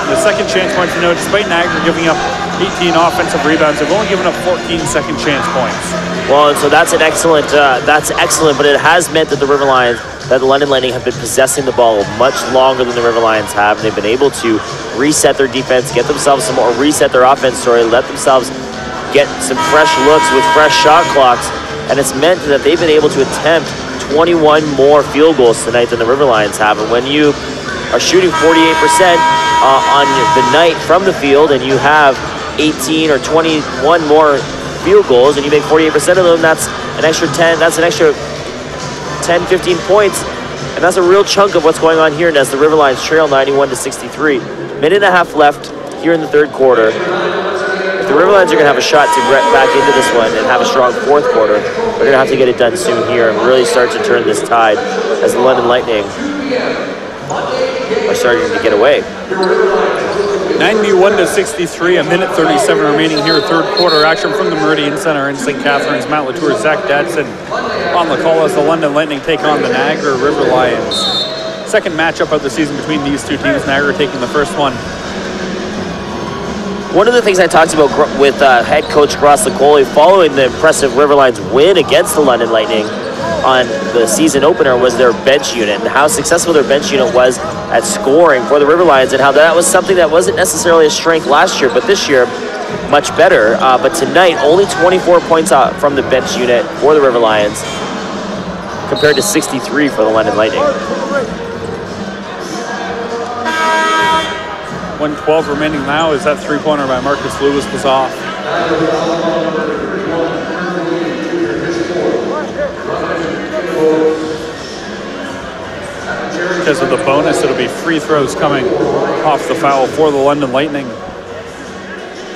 The second chance points, you know, despite Niagara giving up 18 offensive rebounds, they've only given up 14 second chance points. Well, and so that's an excellent, but it has meant that the River Lions, that the London Lightning have been possessing the ball much longer than the River Lions have. They've been able to reset their defense, get themselves some more, reset their offense story, let themselves get some fresh looks with fresh shot clocks, and it's meant that they've been able to attempt 21 more field goals tonight than the River Lions have. And when you are shooting 48% on the night from the field, and you have 18 or 21 more field goals, and you make 48% of them, that's an extra 10. That's an extra 10, 15 points, and that's a real chunk of what's going on here. And as the River Lions trail 91-63, minute and a half left here in the third quarter. If the River Lions are going to have a shot to get back into this one and have a strong fourth quarter, they're going to have to get it done soon here and really start to turn this tide as the London Lightning are starting to get away. 91-63, a minute 37 remaining here, third quarter action from the Meridian Center in St. Catharines. Matt Latour, Zach Dadson on the call as the London Lightning take on the Niagara River Lions. Second matchup of the season between these two teams, Niagara taking the first one. One of the things I talked about with head coach Gross Lecole following the impressive River Lions win against the London Lightning on the season opener was their bench unit, and how successful their bench unit was at scoring for the River Lions, and how that was something that wasn't necessarily a strength last year, but this year much better. But tonight, only 24 points out from the bench unit for the River Lions compared to 63 for the London Lightning. 1:12 remaining now as that three-pointer by Marcus Lewis was off. Because of the bonus, it'll be free throws coming off the foul for the London Lightning.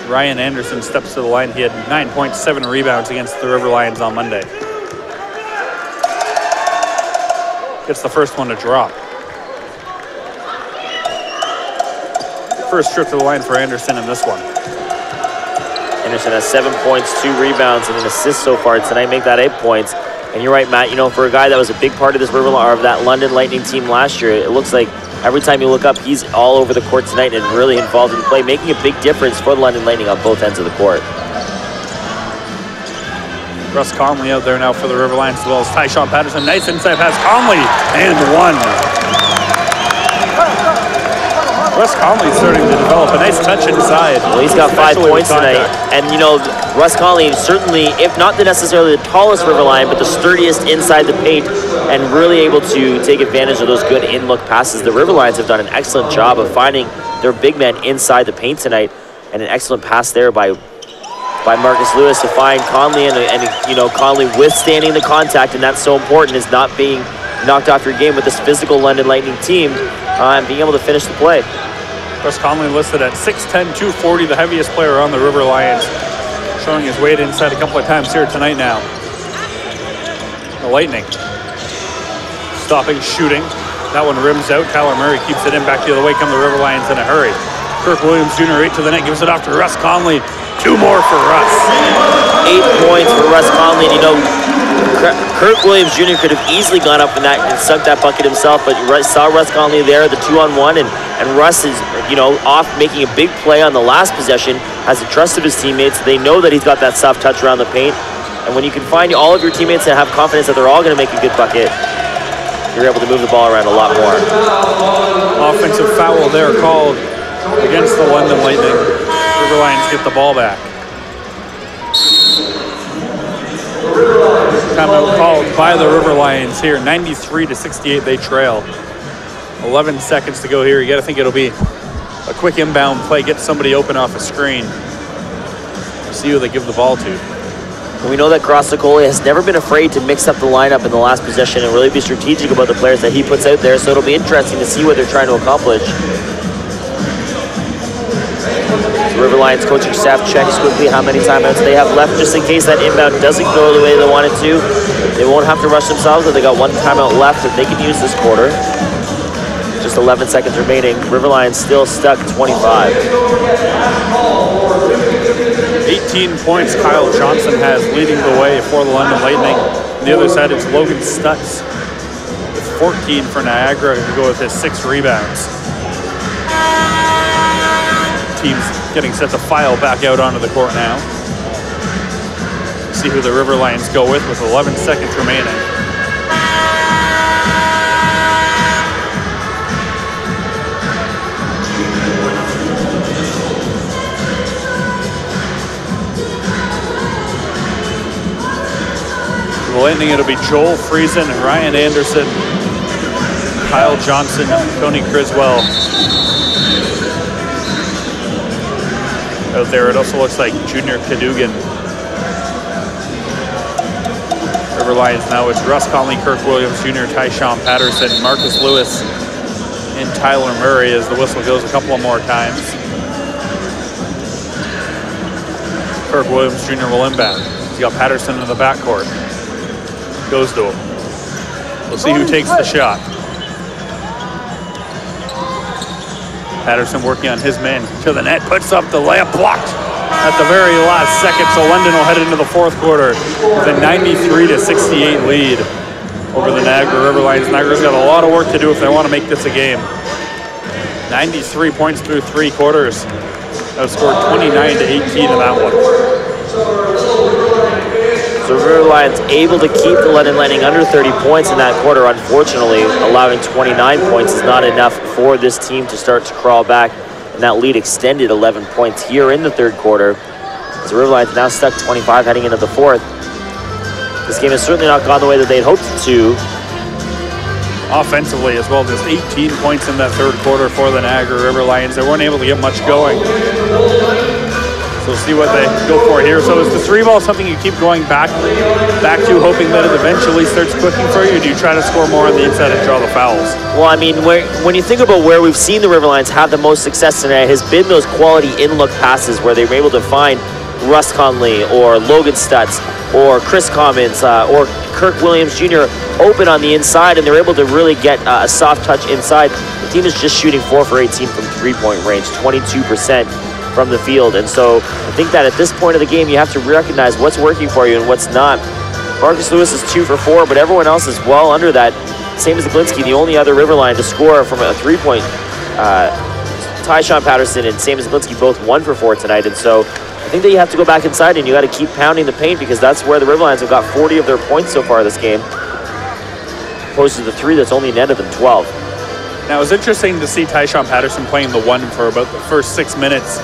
Ryan Anderson steps to the line. He had 9 points, 7 rebounds against the River Lions on Monday. Gets the first one to drop. First trip to the line for Anderson in this one. Anderson has 7 points, 2 rebounds, and an assist so far tonight. Make that 8 points. And you're right, Matt. You know, for a guy that was a big part of this that London Lightning team last year, it looks like every time you look up, he's all over the court tonight and really involved in play, making a big difference for the London Lightning on both ends of the court. Russ Conley out there now for the River Lions, as well as Tyshawn Patterson. Nice inside pass, Conley, and one. Russ Conley starting to develop a nice touch inside. Well, he's got 5 points tonight. And, you know, Russ Conley certainly, if not necessarily the tallest River Lion, but the sturdiest inside the paint and really able to take advantage of those good in-look passes. The River Lions have done an excellent job of finding their big man inside the paint tonight, and an excellent pass there by by Marcus Lewis to find Conley, and you know, Conley withstanding the contact, and that's so important, is not being knocked off your game with this physical London Lightning team, and being able to finish the play. Russ Conley listed at 6'10", 240, the heaviest player on the River Lions, showing his weight inside a couple of times here tonight now. The Lightning stopping shooting. That one rims out. Tyler Murray keeps it in back the other way. Come the River Lions in a hurry. Kirk Williams Jr. 8 to the net, gives it off to Russ Conley. 2 more for Russ. 8 points for Russ Conley. You know, Kirk Williams Jr. could have easily gone up in that and sunk that bucket himself, but you saw Russ Conley there, the 2-on-1, and Russ is, you know, off making a big play on the last possession, has the trust of his teammates. They know that he's got that soft touch around the paint, and when you can find all of your teammates and have confidence that they're all going to make a good bucket, you're able to move the ball around a lot more. Offensive foul there called against the London Lightning. River Lions get the ball back. Timeout called by the River Lions here. 93-68, they trail. 11 seconds to go here. You got to think it'll be a quick inbound play, get somebody open off a screen. See who they give the ball to. And we know that Grosicoli has never been afraid to mix up the lineup in the last possession and really be strategic about the players that he puts out there, so it'll be interesting to see what they're trying to accomplish. The River Lions coaching staff checks quickly how many timeouts they have left, just in case that inbound doesn't go the way they want it to. They won't have to rush themselves, but they got 1 timeout left that they can use this quarter. Just 11 seconds remaining. River Lions still stuck 25. 18 points Kyle Johnson has leading the way for the London Lightning. On the other side, it's Logan Stutz with 14 for Niagara to go with his 6 rebounds. Team's getting set to file back out onto the court now. See who the River Lions go with 11 seconds remaining. The Lightning, it'll be Joel Friesen, Ryan Anderson, Kyle Johnson, Tony Criswell. Out there, it also looks like Junior Cadogan. River Lions now, it's Russ Conley, Kirk Williams Jr., Tyshawn Patterson, Marcus Lewis, and Tyler Murray as the whistle goes a couple more times. Kirk Williams Jr. will inbound. He's got Patterson in the backcourt. Goes to him. We'll see who takes the shot. Patterson working on his man to the net, puts up the layup, blocked at the very last second. So London will head into the 4th quarter with a 93-68 lead over the Niagara River Lions. Niagara's got a lot of work to do if they want to make this a game. 93 points through 3 quarters. Outscored 29-18 in that one. So River Lions able to keep the London Lightning under 30 points in that quarter. Unfortunately, allowing 29 points is not enough for this team to start to crawl back. And that lead extended 11 points here in the 3rd quarter. So River Lions now stuck 25 heading into the 4th. This game has certainly not gone the way that they'd hoped to. Offensively as well, just 18 points in that 3rd quarter for the Niagara River Lions. They weren't able to get much going. So we'll see what they go for here. So is the 3-ball something you keep going back to, hoping that it eventually starts clicking for you? Or do you try to score more on the inside and draw the fouls? Well, I mean, when you think about where we've seen the River Lions have the most success tonight, has been those quality in-look passes where they were able to find Russ Conley or Logan Stutz or Chris Commons or Kirk Williams Jr. open on the inside, and they're able to really get a soft touch inside. The team is just shooting 4 for 18 from 3-point range, 22% from the field. And so I think that at this point of the game, you have to recognize what's working for you and what's not. Marcus Lewis is 2 for 4, but everyone else is well under that. Same as Zaglinski, the only other River Lion to score from a 3-point. Tyshawn Patterson and Sam Zaglinski both 1 for 4 tonight. And so I think that you have to go back inside and you got to keep pounding the paint, because that's where the River Lions have got 40 of their points so far this game, opposed to the 3 that's only netted them 12. Now, it was interesting to see Tyshawn Patterson playing the 1 for about the first 6 minutes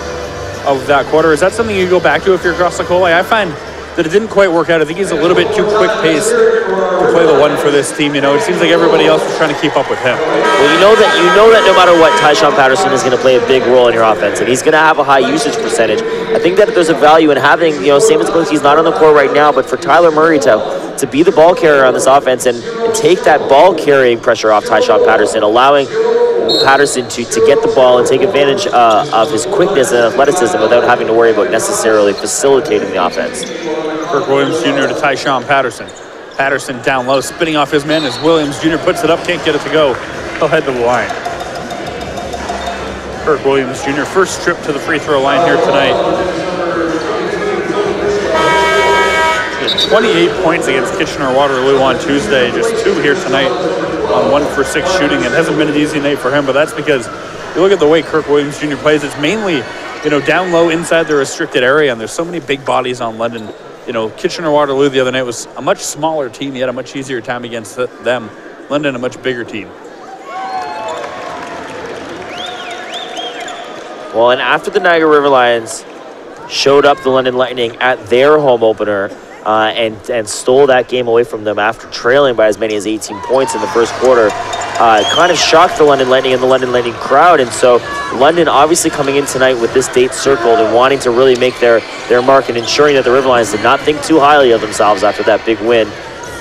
of that quarter. Is that something you go back to if you're Grosicoli? I find that it didn't quite work out. I think he's a little bit too quick paced to play the one for this team. You know, it seems like everybody else was trying to keep up with him. Well, you know that no matter what, Tyshawn Patterson is going to play a big role in your offense, and he's going to have a high usage percentage. I think that there's a value in having, you know, Simmons, he's not on the court right now, but for Tyler Murray to be the ball carrier on this offense and take that ball carrying pressure off Tyshawn Patterson, allowing Patterson to get the ball and take advantage of his quickness and athleticism without having to worry about necessarily facilitating the offense. Kirk Williams Jr. to Tyshawn Patterson. Patterson down low, spinning off his man as Williams Jr. puts it up, can't get it to go. He'll head to the line. Kirk Williams Jr. first trip to the free throw line here tonight. He had 28 points against Kitchener-Waterloo on Tuesday, just 2 here tonight on 1 for 6 shooting. It hasn't been an easy night for him, but that's because you look at the way Kirk Williams Jr. plays, it's mainly, you know, down low inside the restricted area, and there's so many big bodies on London. You know, Kitchener-Waterloo the other night was a much smaller team. He had a much easier time against them. London, a much bigger team. Well, and after the Niagara River Lions showed up the London Lightning at their home opener and stole that game away from them after trailing by as many as 18 points in the first quarter, kind of shocked the London Lightning and the London Lightning crowd. And so London obviously coming in tonight with this date circled and wanting to really make their mark and ensuring that the River Lions did not think too highly of themselves after that big win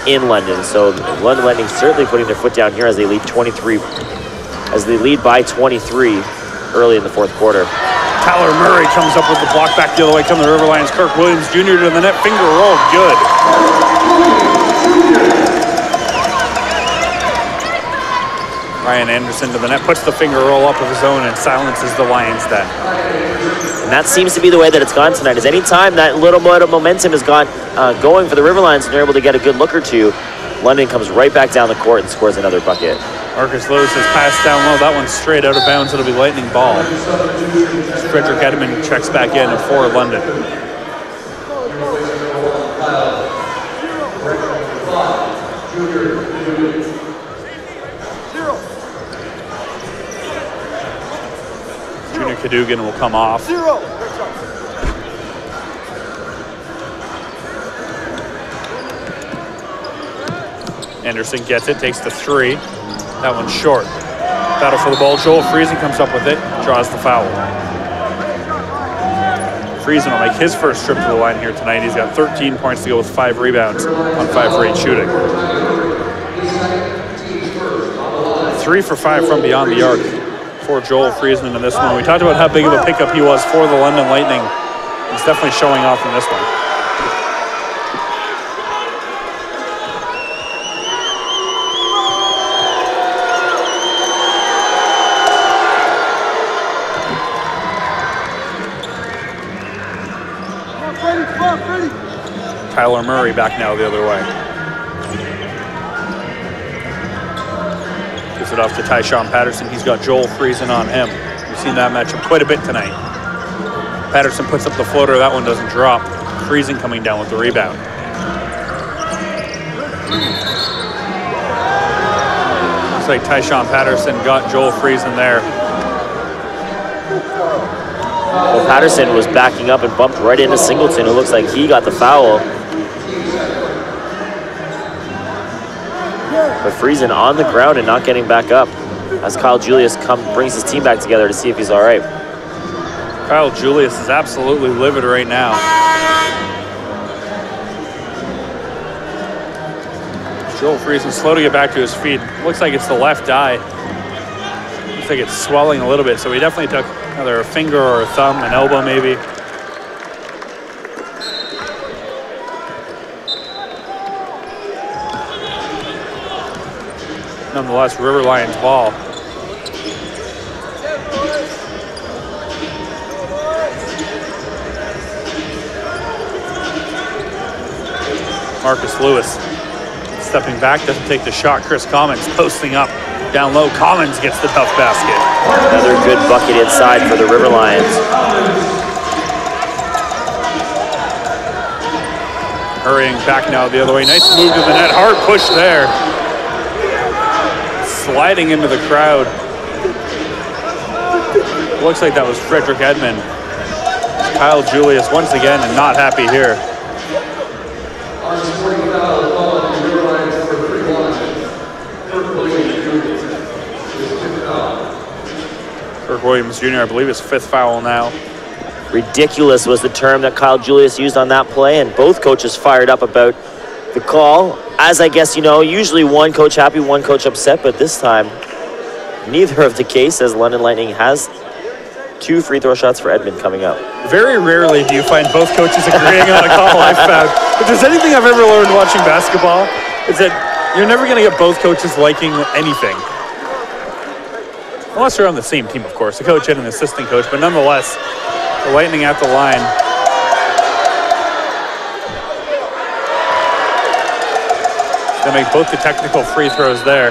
in London. So the London Lightning certainly putting their foot down here as they lead by 23 early in the fourth quarter. Tyler Murray comes up with the block back the other way. Come the River Lions. Kirk Williams Jr. to the net. Finger roll. Good. Ryan Anderson to the net. Puts the finger roll up of his own and silences the Lions then. And that seems to be the way that it's gone tonight. Is any time that little bit of momentum has gone going for the River Lions and they're able to get a good look or two, London comes right back down the court and scores another bucket. Marcus Lewis has passed down low. That one's straight out of bounds. It'll be Lightning ball. Frederick Edmond checks back in for London. Junior Cadogan will come off. Anderson gets it, takes the 3. That one's short. Battle for the ball. Joel Friesen comes up with it, draws the foul. Friesen will make his first trip to the line here tonight. He's got 13 points to go with 5 rebounds on 5 for 8 shooting. 3 for 5 from beyond the arc for Joel Friesen in this one. We talked about how big of a pickup he was for the London Lightning. He's definitely showing off in this one. Tyler Murray back now the other way. Gives it off to Tyshawn Patterson. He's got Joel Friesen on him. We've seen that matchup quite a bit tonight. Patterson puts up the floater. That one doesn't drop. Friesen coming down with the rebound. Looks like Tyshawn Patterson got Joel Friesen there. Well, Patterson was backing up and bumped right into Singleton. It looks like he got the foul. But Friesen on the ground and not getting back up as Kyle Julius brings his team back together to see if he's all right. Kyle Julius is absolutely livid right now. Joel Friesen slow to get back to his feet. Looks like it's the left eye. Looks like it's swelling a little bit, so he definitely took either a finger or a thumb, an elbow maybe. Nonetheless, River Lions ball. Marcus Lewis stepping back, doesn't take the shot. Chris Commons posting up down low. Commons gets the tough basket. Another good bucket inside for the River Lions. Hurrying back now the other way. Nice move to the net. Hard push there. Sliding into the crowd. Looks like that was Frederick Edmond. Kyle Julius once again and not happy here. On a sporting foul, falling to River Lions number 3 Washington. Kirk Williams Jr. His 5th foul. Kirk Williams Jr., I believe, his 5th foul now. Ridiculous was the term that Kyle Julius used on that play, and both coaches fired up about the call. As I guess you know, usually one coach happy, one coach upset, but this time, neither of the case, as London Lightning has 2 free throw shots for Edmond coming up. Very rarely do you find both coaches agreeing on a call, I've found. If there's anything I've ever learned watching basketball, it's that you're never going to get both coaches liking anything. Unless they're on the same team, of course, a coach and an assistant coach, but nonetheless, the Lightning at the line. They make both the technical free throws there.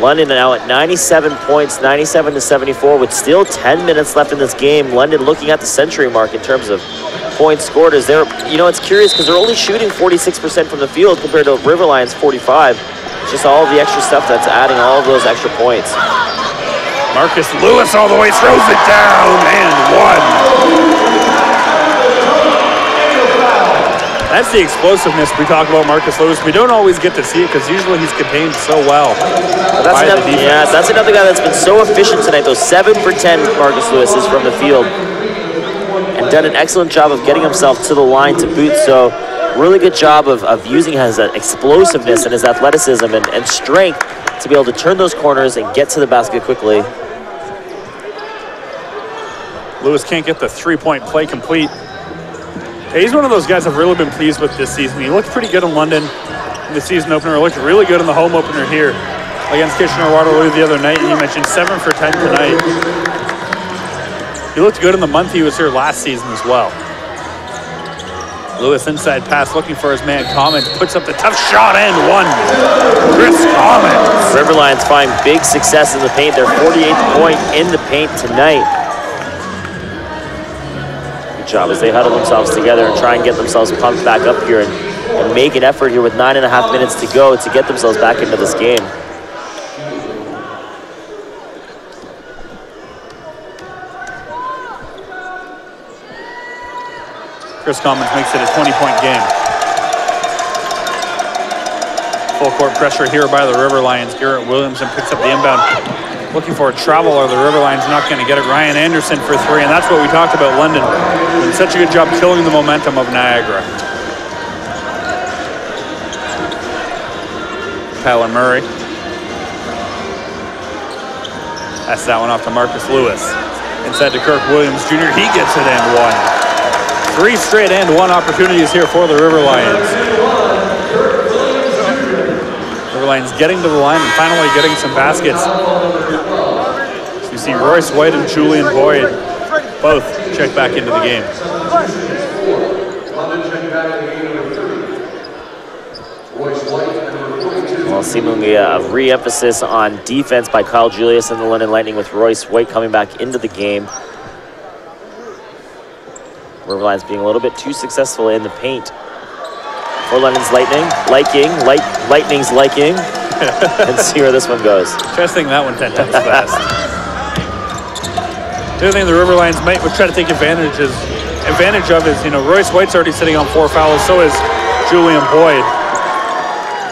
London now at 97 points, 97-74, with still 10 minutes left in this game. London looking at the century mark in terms of points scored. As they're, you know, it's curious because they're only shooting 46% from the field compared to River Lions 45. It's just all of the extra stuff that's adding all of those extra points. Marcus Lewis all the way throws it down and one. That's the explosiveness we talk about Marcus Lewis. We don't always get to see it because usually he's contained so well. That's another guy that's been so efficient tonight. Those 7 for 10 Marcus Lewis is from the field and done an excellent job of getting himself to the line to boot. So really good job of using his explosiveness and his athleticism and strength to be able to turn those corners and get to the basket quickly. Lewis can't get the 3-point play complete. Yeah, he's one of those guys I've really been pleased with this season. He looked pretty good in London in the season opener. Looked really good in the home opener here against Kitchener-Waterloo the other night. And you mentioned 7 for 10 tonight. He looked good in the month he was here last season as well. Lewis inside pass looking for his man Commons. Puts up the tough shot and one. Chris Commons. River Lions find big success in the paint. Their 48th point in the paint tonight. Job as they huddle themselves together and try and get themselves pumped back up here and make an effort here with 9.5 minutes to go to get themselves back into this game. Chris Commons makes it a 20-point game. Full court pressure here by the River Lions. Garrett Williamson picks up the inbound. Looking for a travel, or the River Lions not going to get it. Ryan Anderson for 3, and that's what we talked about London. Doing such a good job killing the momentum of Niagara. Tyler Murray. That's that one off to Marcus Lewis. Inside to Kirk Williams Jr. He gets it and one. 3 straight and one opportunities here for the River Lions. River Lions getting to the line and finally getting some baskets. So you see Royce White and Julian Boyd both check back into the game. Well, seemingly a re-emphasis on defense by Kyle Julius and the London Lightning with Royce White coming back into the game. River Lions being a little bit too successful in the paint. For London's Lightning's liking. And see where this one goes. Testing that one 10 times fast. The other thing the River Lions might try to take advantage of is, you know, Royce White's already sitting on 4 fouls, so is Julian Boyd.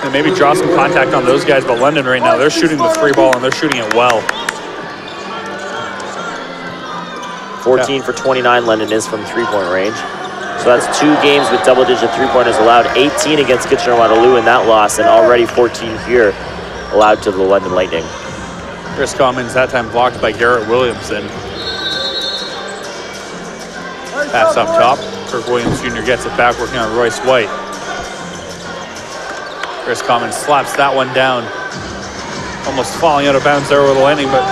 And maybe draw some contact on those guys, but London right now, they're shooting the 3 ball and they're shooting it well. 14 for 29 London is from 3-point range. So that's 2 games with double-digit 3-pointers allowed. 18 against Kitchener-Waterloo in that loss, and already 14 here allowed to the London Lightning. Chris Commons that time blocked by Garrett Williamson. Pass up top. Kirk Williams Jr. gets it back, working on Royce White. Chris Commons slaps that one down. Almost falling out of bounds there with the Lightning, but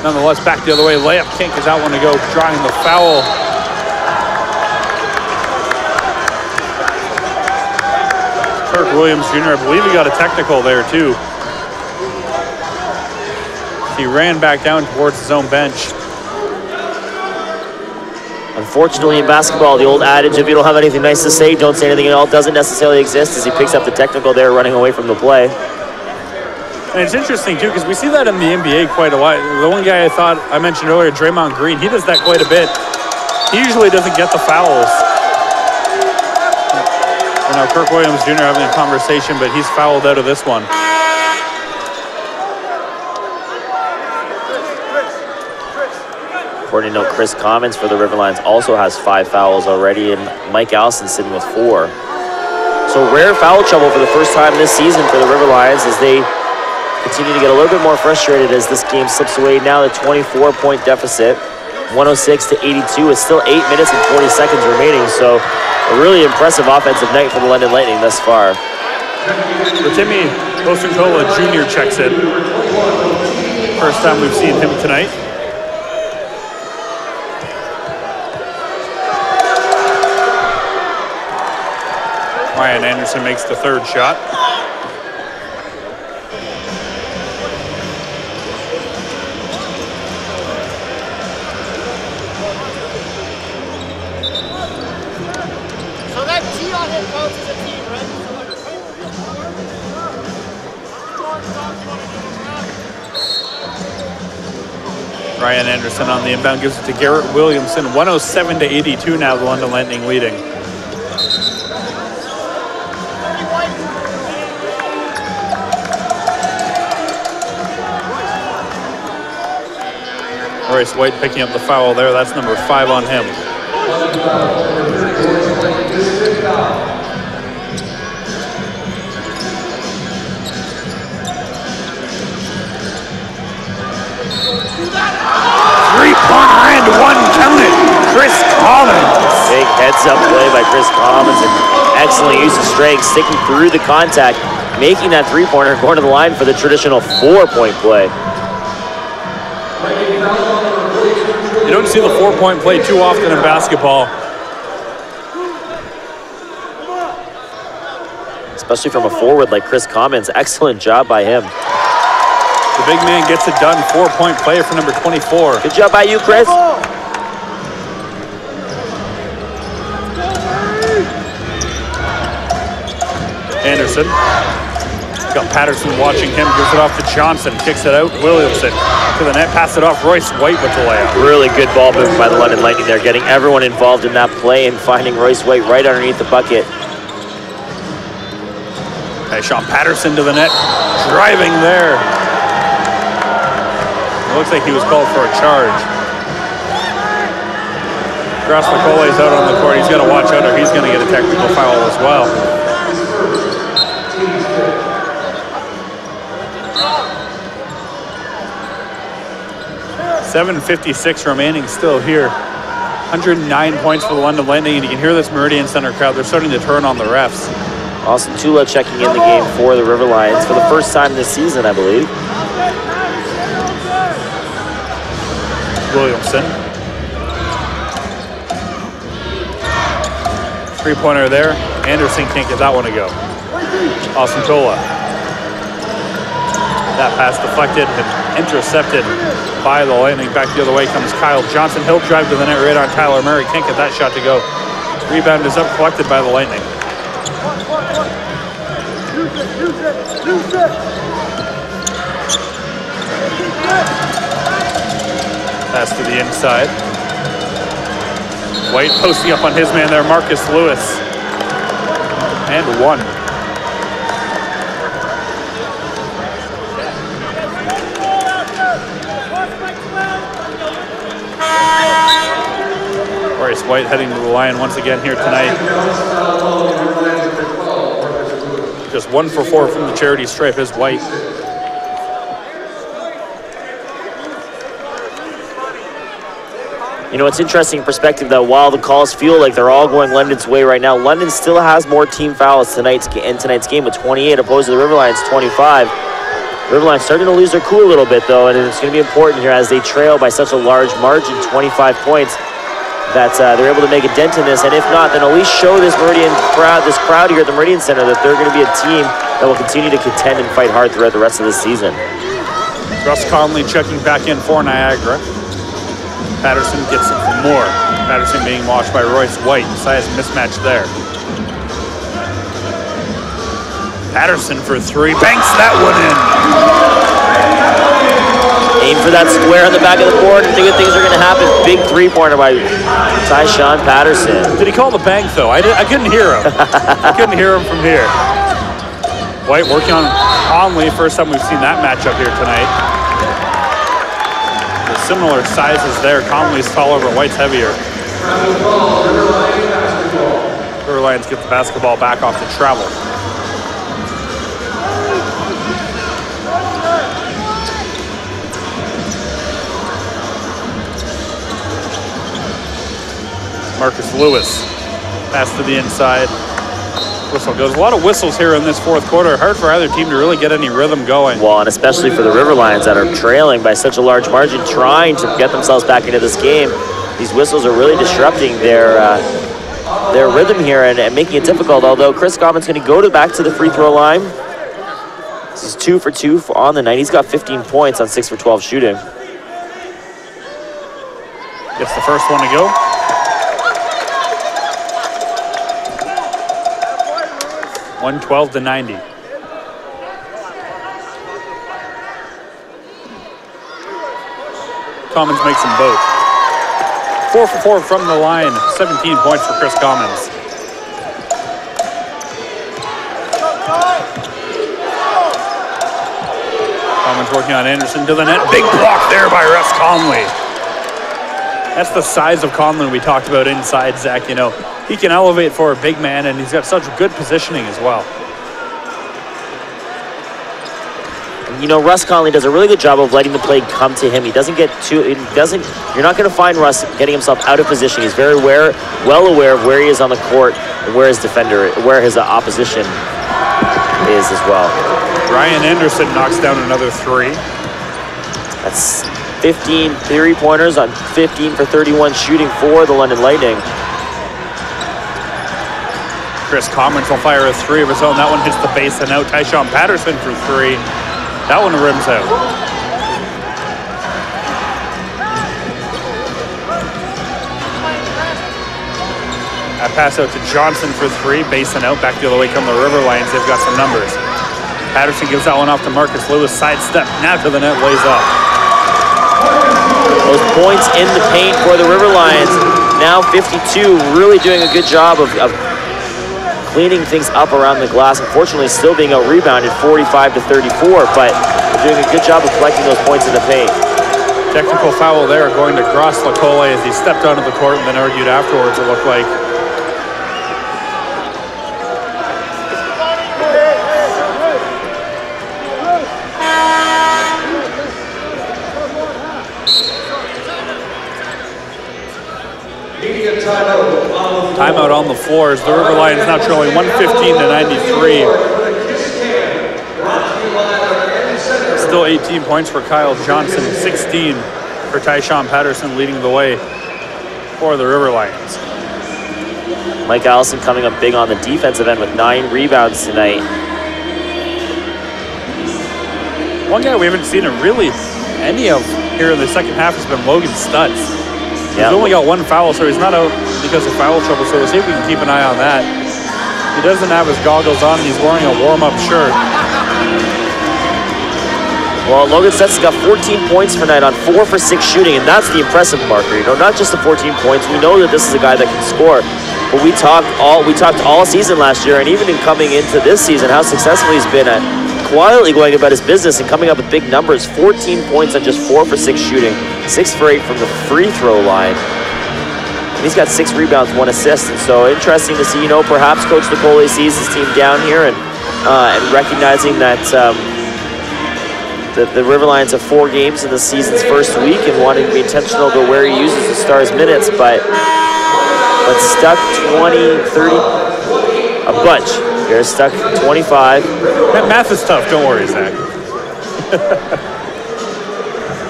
nonetheless back the other way. Layup can't get that one to go, drawing the foul. Kirk Williams Jr., I believe he got a technical there too. He ran back down towards his own bench. Unfortunately in basketball, the old adage, if you don't have anything nice to say, don't say anything at all, doesn't necessarily exist, as he picks up the technical there running away from the play. And it's interesting too, because we see that in the NBA quite a lot. The one guy I mentioned earlier, Draymond Green, he does that quite a bit. He usually doesn't get the fouls. So now Kirk Williams Jr. having a conversation, but he's fouled out of this one. According to Chris Commons for the Riverlions also has 5 fouls already, and Mike Allison sitting with 4. So rare foul trouble for the first time this season for the Riverlions as they continue to get a little bit more frustrated as this game slips away. Now the 24-point deficit, 106-82. It's still 8 minutes and 40 seconds remaining, so a really impressive offensive night for the London Lightning thus far. Timmy Osunkola Jr. checks in. First time we've seen him tonight. Ryan Anderson makes the third shot. So that T on him counts as a team, right? Ryan Anderson on the inbound gives it to Garrett Williamson. 107-82 now, the London Lightning leading. Royce White picking up the foul there. That's number 5 on him. Three-pointer and one counted. Chris Commons. Big heads-up play by Chris Commons and excellent use of strength, sticking through the contact, making that three-pointer, going to the line for the traditional 4-point play. You don't see the 4-point play too often in basketball. Especially from a forward like Chris Commons. Excellent job by him. The big man gets it done. 4-point play for number 24. Good job by you, Chris. Anderson. Got Patterson watching him. Gives it off to Johnson. Kicks it out. Williamson to the net. Pass it off. Royce White with the layup. Really good ball movement by the London Lightning there, getting everyone involved in that play and finding Royce White right underneath the bucket. Hey, Sean Patterson to the net. Driving there. It looks like he was called for a charge. Grasmacole's out on the court. He's got to watch out or he's going to get a technical foul as well. .7:56 remaining still here. 109 points for the London Lightning, and you can hear this Meridian Center crowd. They're starting to turn on the refs. Austin Tula checking in the game for the Riverlions for the first time this season, I believe. Williamson. Three-pointer there. Anderson can't get that one to go. Austin Tula. That pass deflected and intercepted by the Lightning. Back the other way comes Kyle Johnson. He'll drive to the net right on Tyler Murray. Can't get that shot to go. Rebound is up, collected by the Lightning. Pass to the inside. White posting up on his man there, Marcus Lewis. And one. Royce White heading to the line once again here tonight. Just 1 for 4 from the charity stripe is White. You know, it's interesting perspective that while the calls feel like they're all going London's way right now, London still has more team fouls in tonight's game with 28 opposed to the Riverlions 25. Riverlions starting to lose their cool a little bit though, and it's going to be important here as they trail by such a large margin, 25 points, that they're able to make a dent in this, and if not, then at least show this crowd here at the Meridian Center that they're going to be a team that will continue to contend and fight hard throughout the rest of the season. Russ Conley checking back in for Niagara. Patterson gets it for more. Patterson being watched by Royce White. Size mismatch there. Patterson for 3, banks that one in. Aim for that square on the back of the board, and good things are going to happen. Big three-pointer by Tyshawn Patterson. Did he call the bank, though? I couldn't hear him. I couldn't hear him from here. White working on Conley. First time we've seen that matchup here tonight. The similar sizes there. Conley's taller, but White's heavier. River Lions get the basketball back off the travel. Marcus Lewis, pass to the inside. Whistle goes. A lot of whistles here in this fourth quarter. Hard for either team to really get any rhythm going. Well, and especially for the River Lions that are trailing by such a large margin, trying to get themselves back into this game. These whistles are really disrupting their rhythm here and making it difficult. Although Chris Goblin's going to go back to the free throw line. This is 2 for 2 on the night. He's got 15 points on 6 for 12 shooting. Gets the first one to go. $112-90. Commons makes them both. 4 for 4 from the line. 17 points for Chris Commons. Commons working on Anderson to the net. Big block there by Russ Conley. That's the size of Conley we talked about inside, Zach. You know, he can elevate for a big man, and he's got such good positioning as well. You know, Russ Conley does a really good job of letting the play come to him. He doesn't get too, you're not going to find Russ getting himself out of position. He's very well aware of where he is on the court and where his opposition is as well. Ryan Anderson knocks down another 3. That's 15 three-pointers on 15 for 31 shooting for the London Lightning. Chris Commons will fire a 3 of his own. That one hits the base and out. Tyshawn Patterson for 3. That one rims out. I pass out to Johnson for 3. Base and out. Back the other way come the River Lions. They've got some numbers. Patterson gives that one off to Marcus Lewis. Sidestep. Now to the net. Lays up. Those points in the paint for the River Lions. Now 52, really doing a good job of cleaning things up around the glass. Unfortunately, still being out-rebounded 45-34, but they're doing a good job of collecting those points in the paint. Technical foul there going to Gross Lacole as he stepped onto the court and then argued afterwards, it looked like. Timeout on the floor as the River Lions now trailing 115-93. Still 18 points for Kyle Johnson, 16 for Tyshawn Patterson, leading the way for the River Lions. Mike Allison coming up big on the defensive end with 9 rebounds tonight. One guy we haven't seen really any of here in the second half has been Logan Stutz. He's only got 1 foul, so he's not out because of foul trouble, so we'll see if we can keep an eye on that. He doesn't have his goggles on, and he's wearing a warm-up shirt. Well, Logan Stutz got 14 points for tonight on 4 for 6 shooting, and that's the impressive marker. You know, not just the 14 points. We know that this is a guy that can score, but we talked all season last year, and even in coming into this season, how successful he's been at quietly going about his business and coming up with big numbers. 14 points on just 4 for 6 shooting, 6 for 8 from the free throw line. And he's got 6 rebounds, 1 assist, and so interesting to see. You know, perhaps Coach Lacole sees his team down here and recognizing that the River Lions have 4 games in the season's first week and wanting to be intentional about where he uses the Stars' minutes, but stuck 20, 30, a bunch. Here, stuck 25. That math is tough, don't worry, Zach.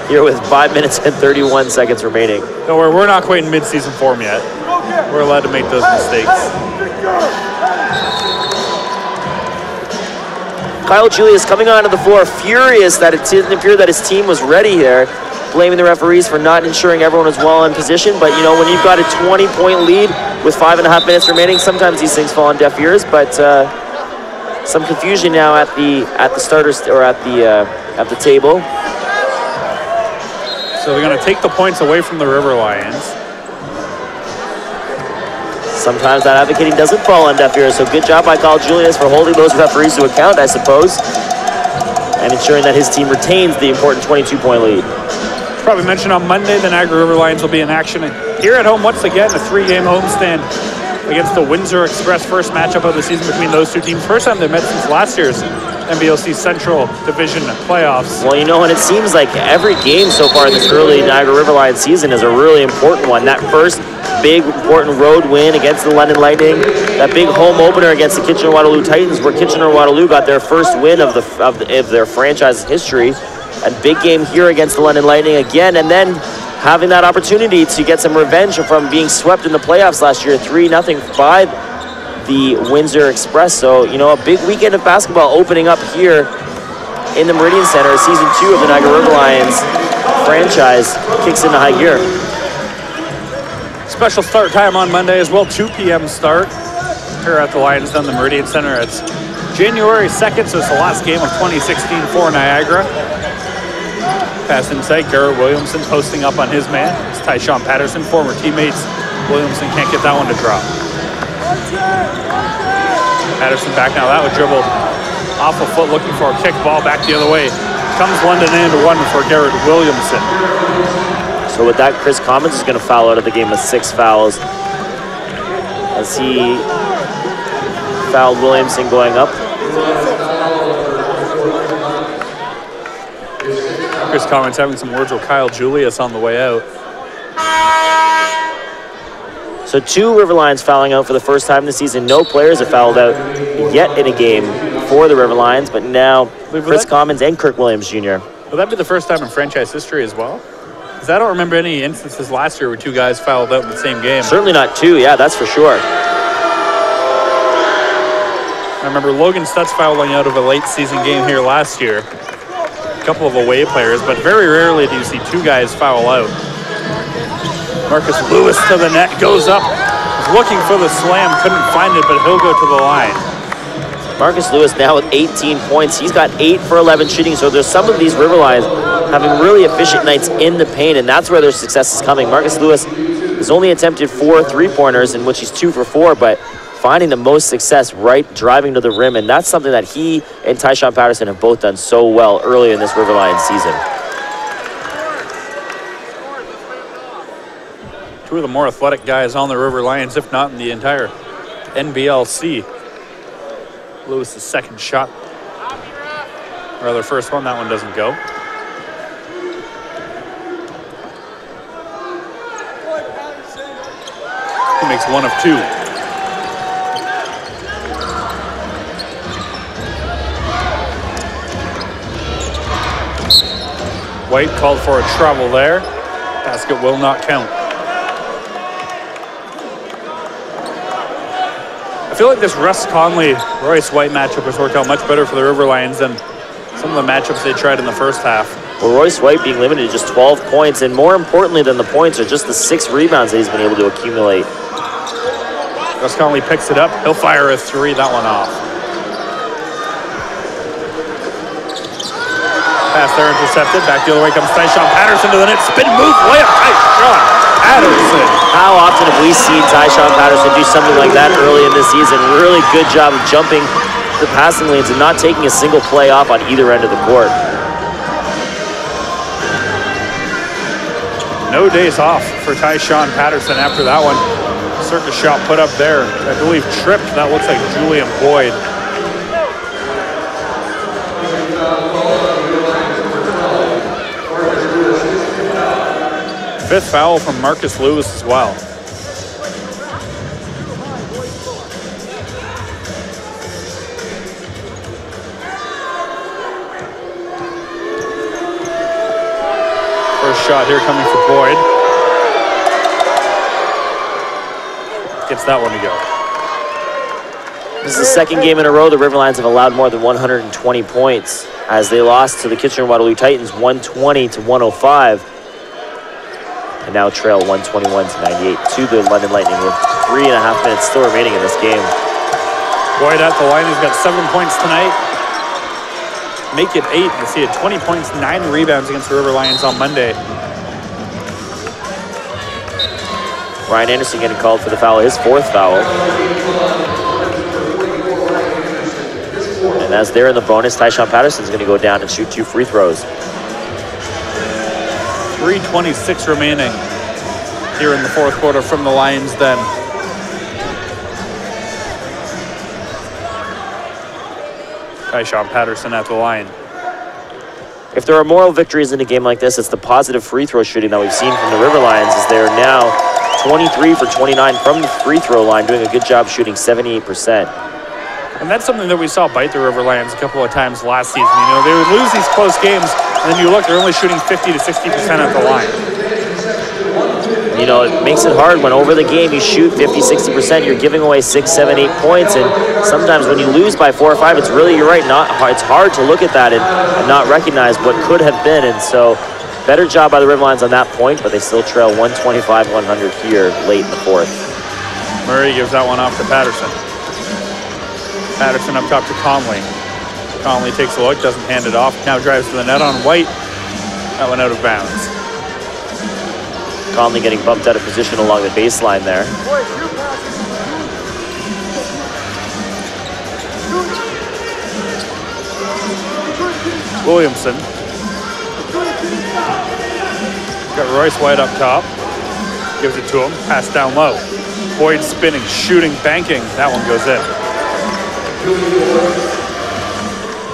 Here with 5 minutes and 31 seconds remaining. Don't worry, we're not quite in mid-season form yet. We're allowed to make those mistakes. Kyle Julius coming onto the floor, furious that it didn't appear that his team was ready here, blaming the referees for not ensuring everyone was well in position. But you know, when you've got a 20-point lead with 5.5 minutes remaining, sometimes these things fall on deaf ears. But some confusion now at the starters or at the table. So they're going to take the points away from the River Lions. Sometimes that advocating doesn't fall on deaf ears, so good job by Kyle Julius for holding those referees to account, I suppose, and ensuring that his team retains the important 22-point lead. Probably mentioned on Monday, the Niagara River Lions will be in action here at home once again, a 3-game homestand against the Windsor Express, first matchup of the season between those two teams. First time they met since last year's NBLC Central Division playoffs. Well, you know, and it seems like every game so far in this early Niagara River Lions season is a really important one. That first big important road win against the London Lightning, that big home opener against the Kitchener-Waterloo Titans, where Kitchener-Waterloo got their first win of their franchise history, and big game here against the London Lightning again, and then having that opportunity to get some revenge from being swept in the playoffs last year, 3-0 by the Windsor Express. So, you know, a big weekend of basketball opening up here in the Meridian Center. Season 2 of the Niagara River Lions franchise kicks into high gear. Special start time on Monday as well, 2 p.m. start here at the Lions Den, the Meridian Center. It's January 2nd, so it's the last game of 2016 for Niagara. Pass inside, Garrett Williamson posting up on his man. It's Tyshawn Patterson, former teammates. Williamson can't get that one to drop. Patterson back now, that would dribble off a foot, looking for a kick ball back the other way. Comes London and one for Garrett Williamson. So with that, Chris Commons is going to foul out of the game with 6 fouls as he fouled Williamson going up. Chris Commons having some words with Kyle Julius on the way out. So 2 River Lions fouling out for the first time this season. No players have fouled out yet in a game for the River Lions, but now Chris Commons and Kirk Williams Jr. Will that be the first time in franchise history as well? Because I don't remember any instances last year where 2 guys fouled out in the same game. Certainly not 2, yeah, that's for sure. I remember Logan Stutz fouling out of a late season game here last year. A couple of away players, but very rarely do you see 2 guys foul out. Marcus Lewis to the net, goes up, was looking for the slam, couldn't find it, but he'll go to the line. Marcus Lewis now with 18 points. He's got 8 for 11 shooting, so there's some of these River Lions having really efficient nights in the paint, and that's where their success is coming. Marcus Lewis has only attempted 4 3-pointers, in which he's 2 for 4, but finding the most success right driving to the rim, and that's something that he and Tyshawn Patterson have both done so well early in this River Lions season. 2 of the more athletic guys on the River Lions, if not in the entire NBLC. Lewis's second shot, or rather first one, that one doesn't go. He makes 1 of 2. White called for a travel there. Basket will not count. I feel like this Russ Conley-Royce White matchup has worked out much better for the River Lions than some of the matchups they tried in the first half. Well, Royce White being limited to just 12 points, and more importantly than the points are just the 6 rebounds that he's been able to accumulate. Russ Conley picks it up. He'll fire a 3, that one off. Pass there intercepted. Back the other way comes Tyshawn Patterson to the net. Spin move, layup. Tyshawn Patterson. How often have we seen Tyshawn Patterson do something like that early in this season? Really good job of jumping the passing lanes and not taking a single play off on either end of the court. No days off for Tyshawn Patterson after that one. Circus shot put up there. I believe tripped. That looks like Julian Boyd. Fifth foul from Marcus Lewis as well. First shot here coming for Boyd. Gets that one to go. This is the second game in a row the River Lions have allowed more than 120 points as they lost to the Kitchener-Waterloo Titans 120-105. And now trail 121-98 to the London Lightning with 3.5 minutes still remaining in this game. Boyd at the line, he's got 7 points tonight. Make it 8. Let's see it, 20 points, 9 rebounds against the River Lions on Monday. Ryan Anderson getting called for the foul, his 4th foul. And as they're in the bonus, Tyshawn Patterson's going to go down and shoot 2 free throws. 3:26 remaining here in the 4th quarter from the Lions then. Tyshawn Patterson at the line. If there are moral victories in a game like this, it's the positive free throw shooting that we've seen from the River Lions, as they're now 23 for 29 from the free throw line, doing a good job shooting 78%. And that's something that we saw bite the River Lions a couple of times last season. You know, they would lose these close games, and then you look, they're only shooting 50 to 60% at the line. You know, it makes it hard when over the game you shoot 50, 60%, you're giving away 6, 7, 8 points, and sometimes when you lose by 4 or 5, it's really, you're right, it's hard to look at that and not recognize what could have been. And so, better job by the River Lions on that point, but they still trail 125-100 here late in the 4th. Murray gives that one off to Patterson. Patterson up top to Conley. Conley takes a look, doesn't hand it off, now drives to the net on White. That one out of bounds. Conley getting bumped out of position along the baseline there. Williamson. Got Royce White up top. Gives it to him. Pass down low. Boyd spinning, shooting, banking. That one goes in.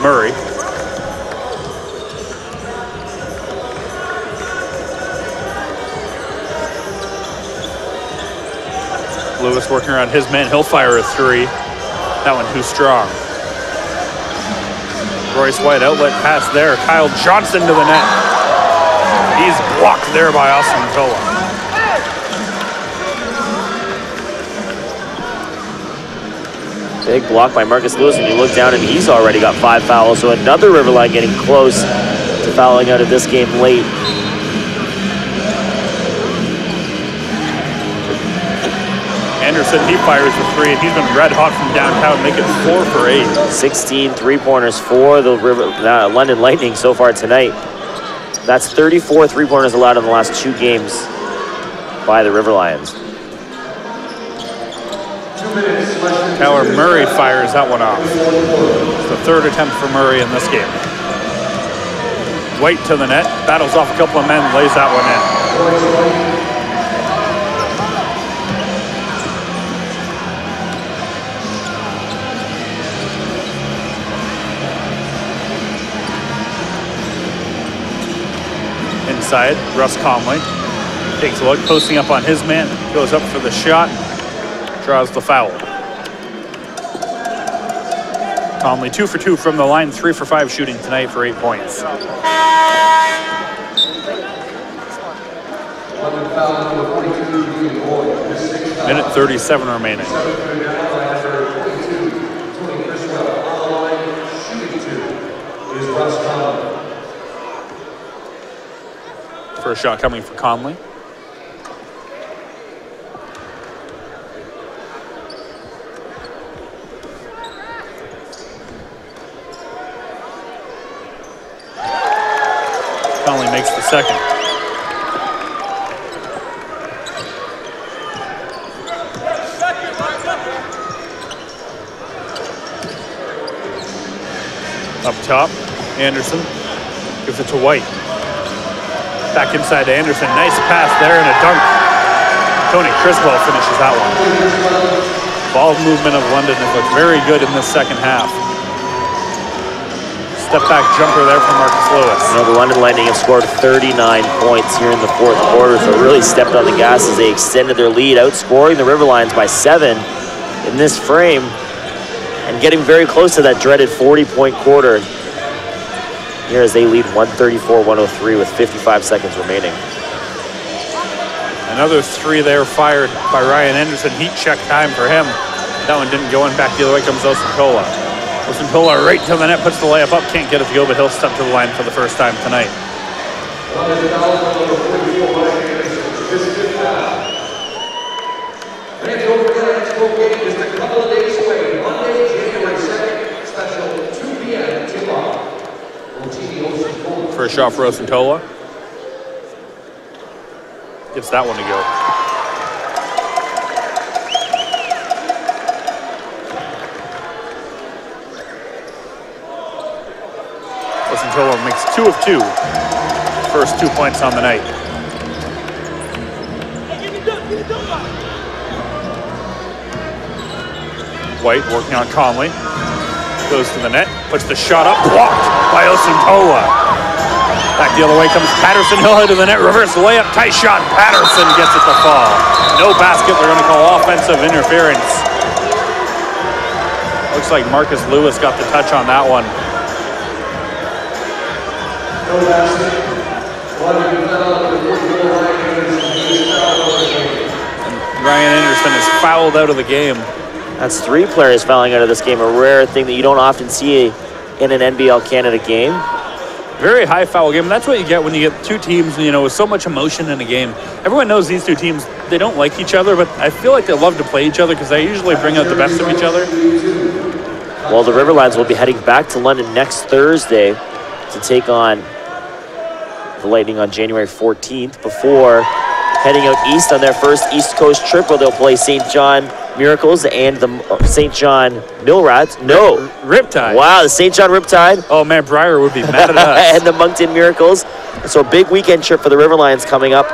Murray. Lewis working around his man. He'll fire a 3. That one too strong. Royce White outlet pass there. Kyle Johnson to the net. He's blocked there by Austin Tola. Big block by Marcus Lewis, and you look down and he's already got 5 fouls. So another River Line getting close to fouling out of this game late. Anderson, he fires the 3, and he's been red hot from downtown, make it 4 for 8. 16 3-pointers for the London Lightning so far tonight. That's 34 3-pointers allowed in the last 2 games by the River Lions. Tyler Murray fires that one off. It's the 3rd attempt for Murray in this game. White to the net, battles off a couple of men, lays that one in. Inside, Russ Conley takes a look, posting up on his man, goes up for the shot, draws the foul. Conley 2 for 2 from the line, 3 for 5 shooting tonight for 8 points. Minute 37 remaining. First shot coming for Conley. Conley makes the second. Up top, Anderson gives it to White. Back inside to Anderson. Nice pass there and a dunk. Tony Criswell finishes that one. Ball movement of London has looked very good in this second half. Step back jumper there from Marcus Lewis. You know, the London Lightning have scored 39 points here in the 4th quarter, so really stepped on the gas as they extended their lead, outscoring the River Lions by 7 in this frame and getting very close to that dreaded 40-point quarter here as they lead 134-103 with 55 seconds remaining. Another 3 there fired by Ryan Anderson. Heat check time for him. That one didn't go in. Back the other way comes Osuntola. Osuntola right to the net, puts the layup up. Can't get it to go, but he'll step to the line for the first time tonight. First shot for Osuntola. Gets that one to go. Angelo makes 2 of 2. First 2 points on the night. White working on Conley. Goes to the net, puts the shot up, blocked by Osuntola. Back the other way comes Patterson. He'll head to the net, reverse layup, tight shot. Patterson gets it to fall. No basket, they're going to call offensive interference. Looks like Marcus Lewis got the touch on that one. And Ryan Anderson is fouled out of the game. That's 3 players fouling out of this game, a rare thing that you don't often see in an NBL Canada game. Very high foul game. That's what you get when you get 2 teams, you know, with so much emotion in a game. Everyone knows these 2 teams, they don't like each other, but I feel like they love to play each other because they usually bring out the best of each other. Well, the Riverlions will be heading back to London next Thursday to take on the Lightning on January 14th before heading out east on their first East Coast trip, where they'll play St. John Miracles and the St. John Millrats. No. Riptide. Wow, the St. John Riptide. Oh, man, Breyer would be mad at us. And the Moncton Miracles. So a big weekend trip for the Riverlions coming up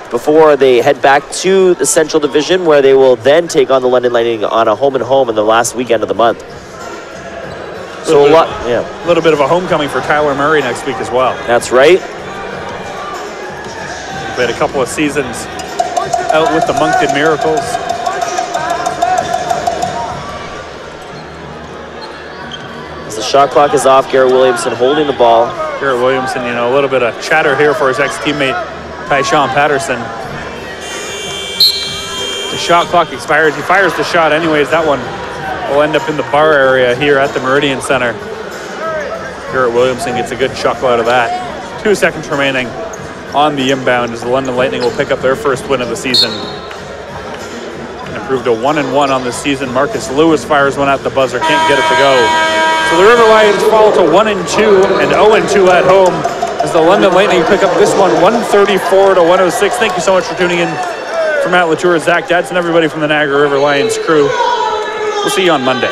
before they head back to the Central Division, where they will then take on the London Lightning on a home-and-home in the last weekend of the month. So a little bit of a homecoming for Tyler Murray next week as well. That's right. Played a couple of seasons out with the Moncton Miracles. As the shot clock is off, Garrett Williamson holding the ball. Garrett Williamson, you know, a little bit of chatter here for his ex-teammate Tyshawn Patterson. The shot clock expires. He fires the shot anyways. That one will end up in the bar area here at the Meridian Center. Garrett Williamson gets a good chuckle out of that. 2 seconds remaining on the inbound as the London Lightning will pick up their first win of the season. And improved to 1-1 on the season. Marcus Lewis fires one at the buzzer, can't get it to go. So the River Lions fall to 1-2 and 0-2 at home as the London Lightning pick up this one 134-106. Thank you so much for tuning in. For Matt Latour, Zach Dadson, everybody from the Niagara River Lions crew. We'll see you on Monday.